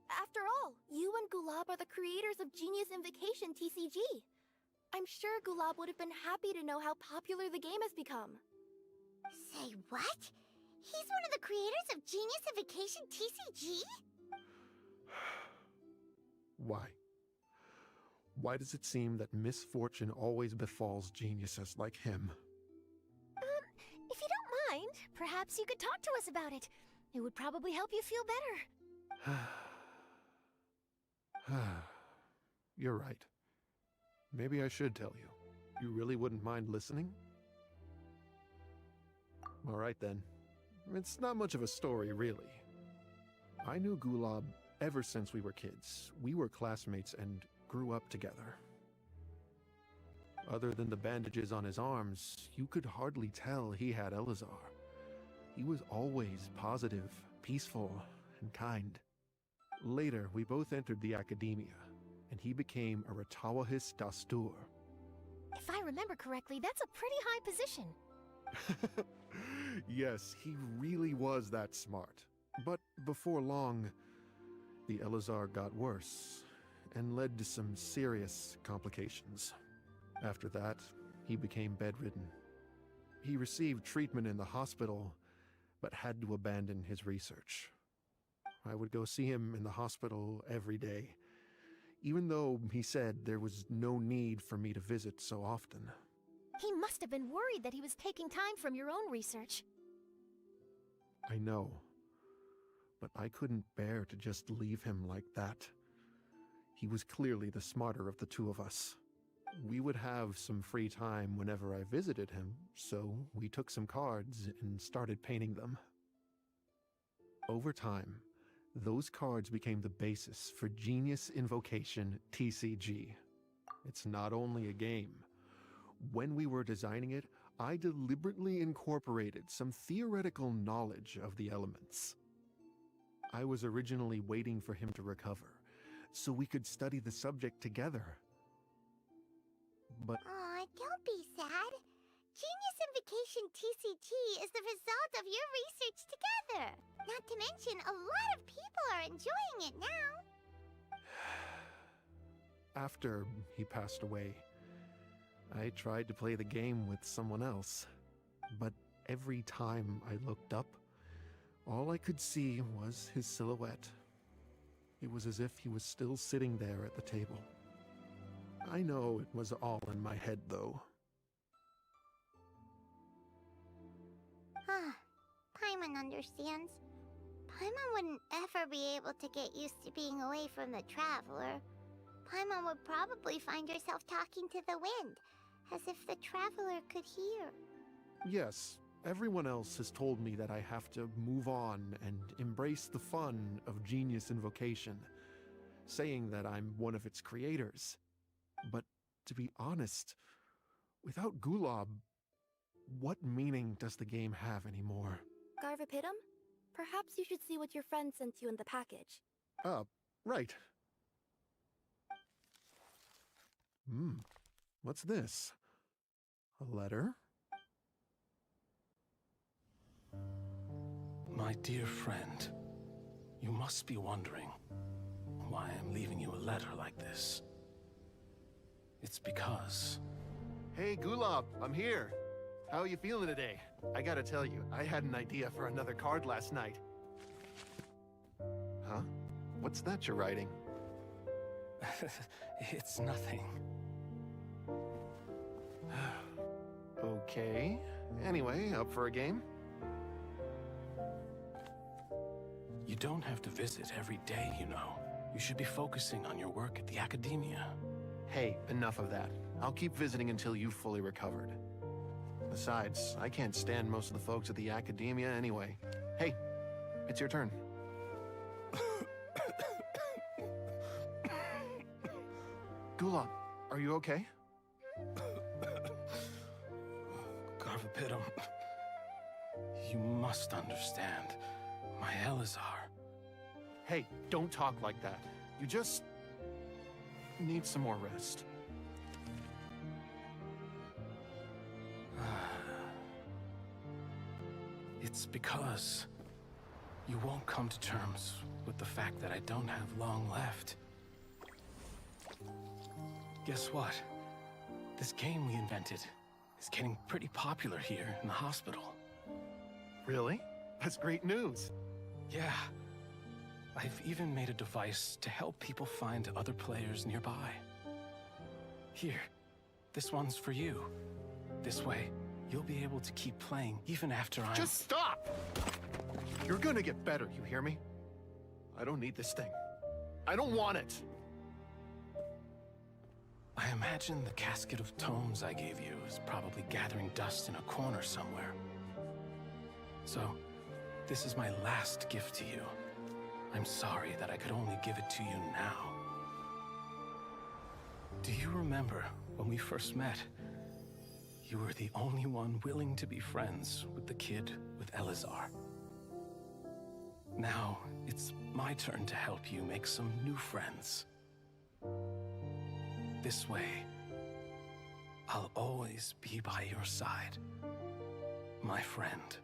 After all, you and Gulab are the creators of Genius Invocation TCG. I'm sure Gulab would have been happy to know how popular the game has become. Say what? He's one of the creators of Genius Invocation TCG? Why? Why does it seem that misfortune always befalls geniuses like him? If you don't mind, perhaps you could talk to us about it. It would probably help you feel better. You're right. Maybe I should tell you. You really wouldn't mind listening? All right then. It's not much of a story, really. I knew Gulab ever since we were kids. We were classmates and grew up together. Other than the bandages on his arms, you could hardly tell he had Elazar. He was always positive, peaceful, and kind. Later, we both entered the academia, and he became a Ratawahis Dastur. If I remember correctly, that's a pretty high position. Yes, he really was that smart. But before long, the Elazar got worse and led to some serious complications. After that, he became bedridden. He received treatment in the hospital, but had to abandon his research. I would go see him in the hospital every day, even though he said there was no need for me to visit so often. He must have been worried that he was taking time from your own research. I know. but I couldn't bear to just leave him like that. He was clearly the smarter of the two of us. We would have some free time whenever I visited him, so we took some cards and started painting them. Over time, those cards became the basis for Genius Invocation TCG. It's not only a game. When we were designing it, I deliberately incorporated some theoretical knowledge of the elements. I was originally waiting for him to recover, so we could study the subject together. But Aw, don't be sad. Genius Invocation TCG is the result of your research together. Not to mention, a lot of people are enjoying it now. after he passed away, I tried to play the game with someone else. But every time I looked up, all I could see was his silhouette. It was as if he was still sitting there at the table. I know it was all in my head, though. Paimon understands. Paimon wouldn't ever be able to get used to being away from the Traveler. Paimon would probably find herself talking to the wind, as if the Traveler could hear. Yes, everyone else has told me that I have to move on and embrace the fun of Genius Invocation, saying that I'm one of its creators. But to be honest, without Gulob, what meaning does the game have anymore? Garvapitum? Perhaps you should see what your friend sent you in the package. Right. What's this? A letter? My dear friend, you must be wondering why I'm leaving you a letter like this. It's because... Hey, Gulob, I'm here. How are you feeling today? I gotta tell you, I had an idea for another card last night. Huh? What's that you're writing? It's nothing. Okay. Anyway, up for a game? You don't have to visit every day, you know. You should be focusing on your work at the Academia. Hey, enough of that. I'll keep visiting until you've fully recovered. Besides, I can't stand most of the folks at the Academia anyway. Hey, it's your turn. Gulob, are you okay? Garvapitum, you must understand. My Elazar. Hey, don't talk like that. You just need some more rest. It's because you won't come to terms with the fact that I don't have long left. Guess what? This game we invented is getting pretty popular here in the hospital. Really? That's great news. Yeah. I've even made a device to help people find other players nearby. Here, this one's for you. This way, you'll be able to keep playing even after I'm... Just stop! You're gonna get better, you hear me? I don't need this thing. I don't want it! I imagine the casket of tomes I gave you is probably gathering dust in a corner somewhere. So, this is my last gift to you. I'm sorry that I could only give it to you now. Do you remember when we first met? You were the only one willing to be friends with the kid with Elazar. Now, it's my turn to help you make some new friends. This way, I'll always be by your side, my friend.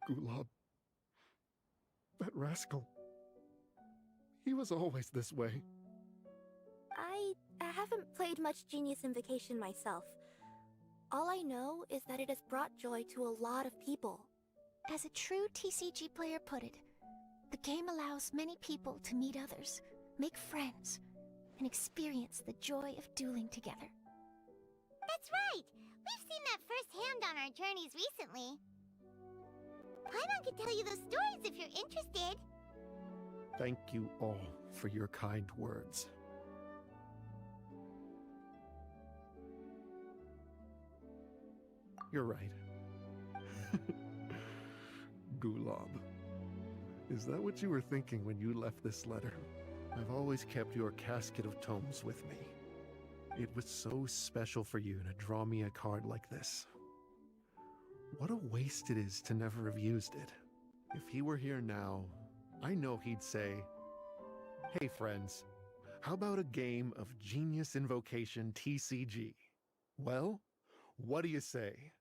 Gulob. That rascal. He was always this way. I haven't played much Genius Invocation myself. All I know is that it has brought joy to a lot of people. As a true TCG player put it, the game allows many people to meet others, make friends, and experience the joy of dueling together. That's right! We've seen that firsthand on our journeys recently. Paimon can tell you those stories if you're interested. Thank you all for your kind words. You're right. Gulob. Is that what you were thinking when you left this letter? I've always kept your casket of tomes with me. It was so special for you to draw me a card like this. What a waste it is to never have used it. If he were here now, I know he'd say, "Hey friends, how about a game of Genius Invocation TCG? Well, what do you say?"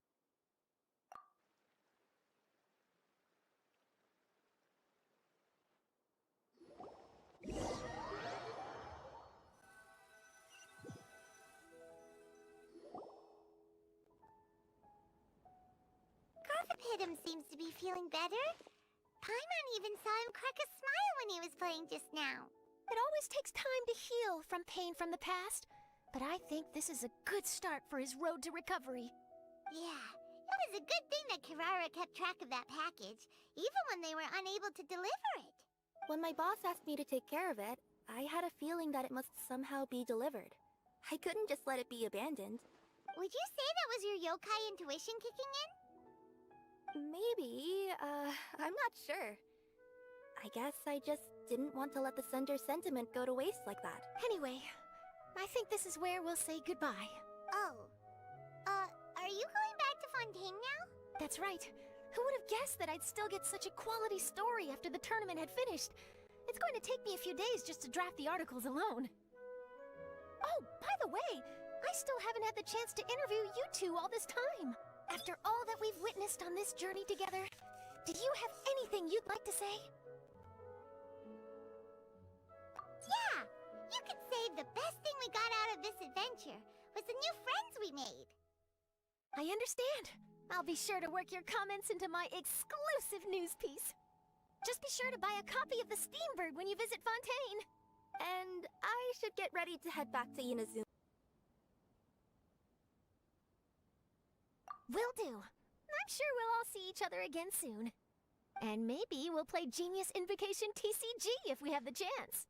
Pitum seems to be feeling better. Paimon even saw him crack a smile when he was playing just now. It always takes time to heal from pain from the past, but I think this is a good start for his road to recovery. Yeah, it was a good thing that Kirara kept track of that package, even when they were unable to deliver it. When my boss asked me to take care of it, I had a feeling that it must somehow be delivered. I couldn't just let it be abandoned. Would you say that was your yokai intuition kicking in? Maybe, I'm not sure. I guess I just didn't want to let the sender's sentiment go to waste like that. Anyway, I think this is where we'll say goodbye. Oh. Are you going back to Fontaine now? That's right. Who would have guessed that I'd still get such a quality story after the tournament had finished? It's going to take me a few days just to draft the articles alone. Oh, by the way, I still haven't had the chance to interview you two all this time. After all that we've witnessed on this journey together, do you have anything you'd like to say? Yeah! You could say the best thing we got out of this adventure was the new friends we made. I understand. I'll be sure to work your comments into my exclusive news piece. Just be sure to buy a copy of the Steambird when you visit Fontaine. And I should get ready to head back to Inazuma. Will do. I'm sure we'll all see each other again soon. And maybe we'll play Genius Invocation TCG if we have the chance.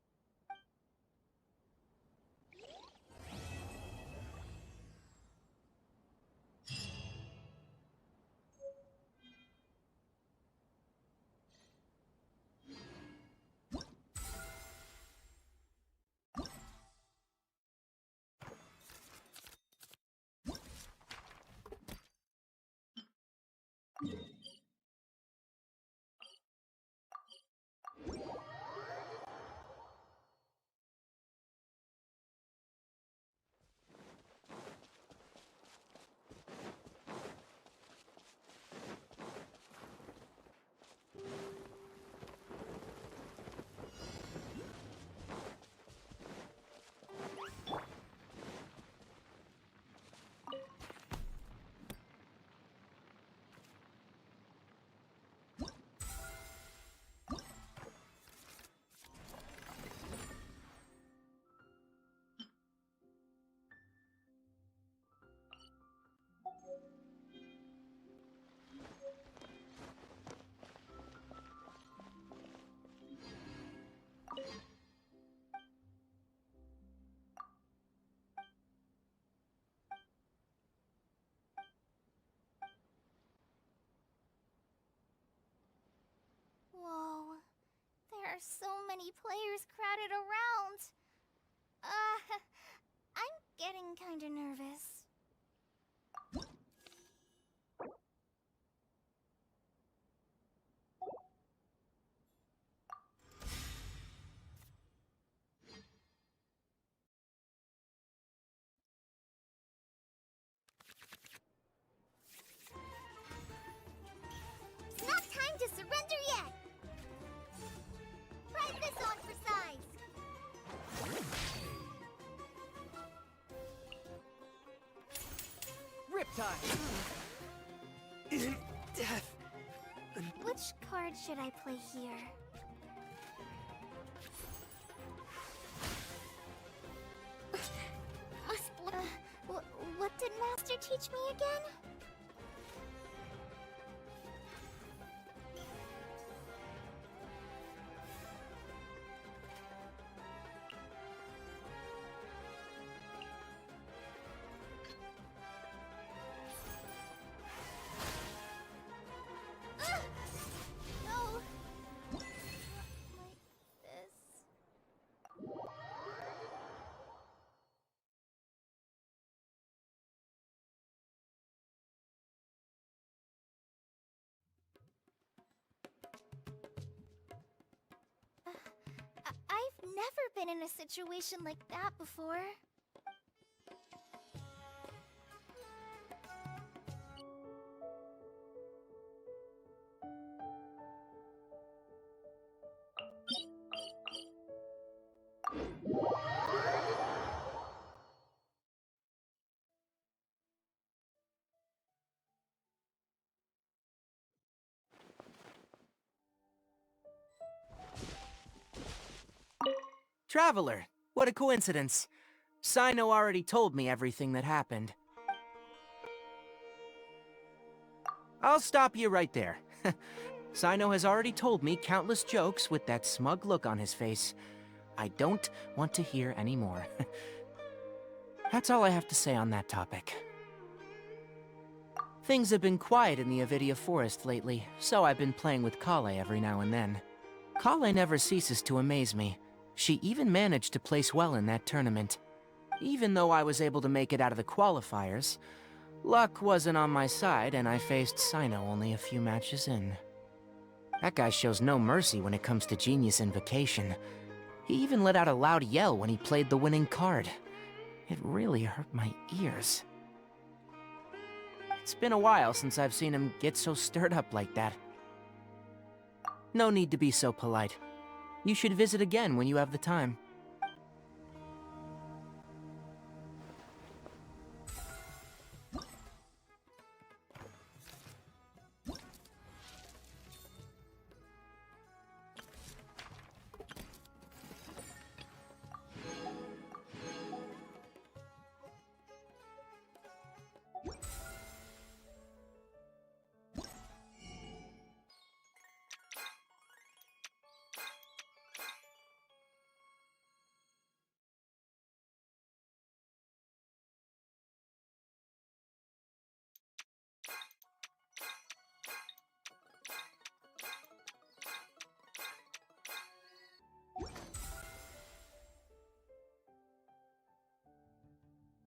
Whoa. There are so many players crowded around. I'm getting kinda nervous. It's not time to surrender yet! Try this on for size! Riptide! In death! Which card should I play here? teach me again? No! Not like this. I've never been in a situation like that before. Traveler, what a coincidence. Sino already told me everything that happened. I'll stop you right there. Sino has already told me countless jokes with that smug look on his face. I don't want to hear any more. That's all I have to say on that topic. Things have been quiet in the Avidia Forest lately, so I've been playing with Kale every now and then. Kale never ceases to amaze me. She even managed to place well in that tournament. Even though I was able to make it out of the qualifiers, luck wasn't on my side and I faced Sino only a few matches in. That guy shows no mercy when it comes to Genius Invocation. He even let out a loud yell when he played the winning card. It really hurt my ears. It's been a while since I've seen him get so stirred up like that. No need to be so polite. You should visit again when you have the time.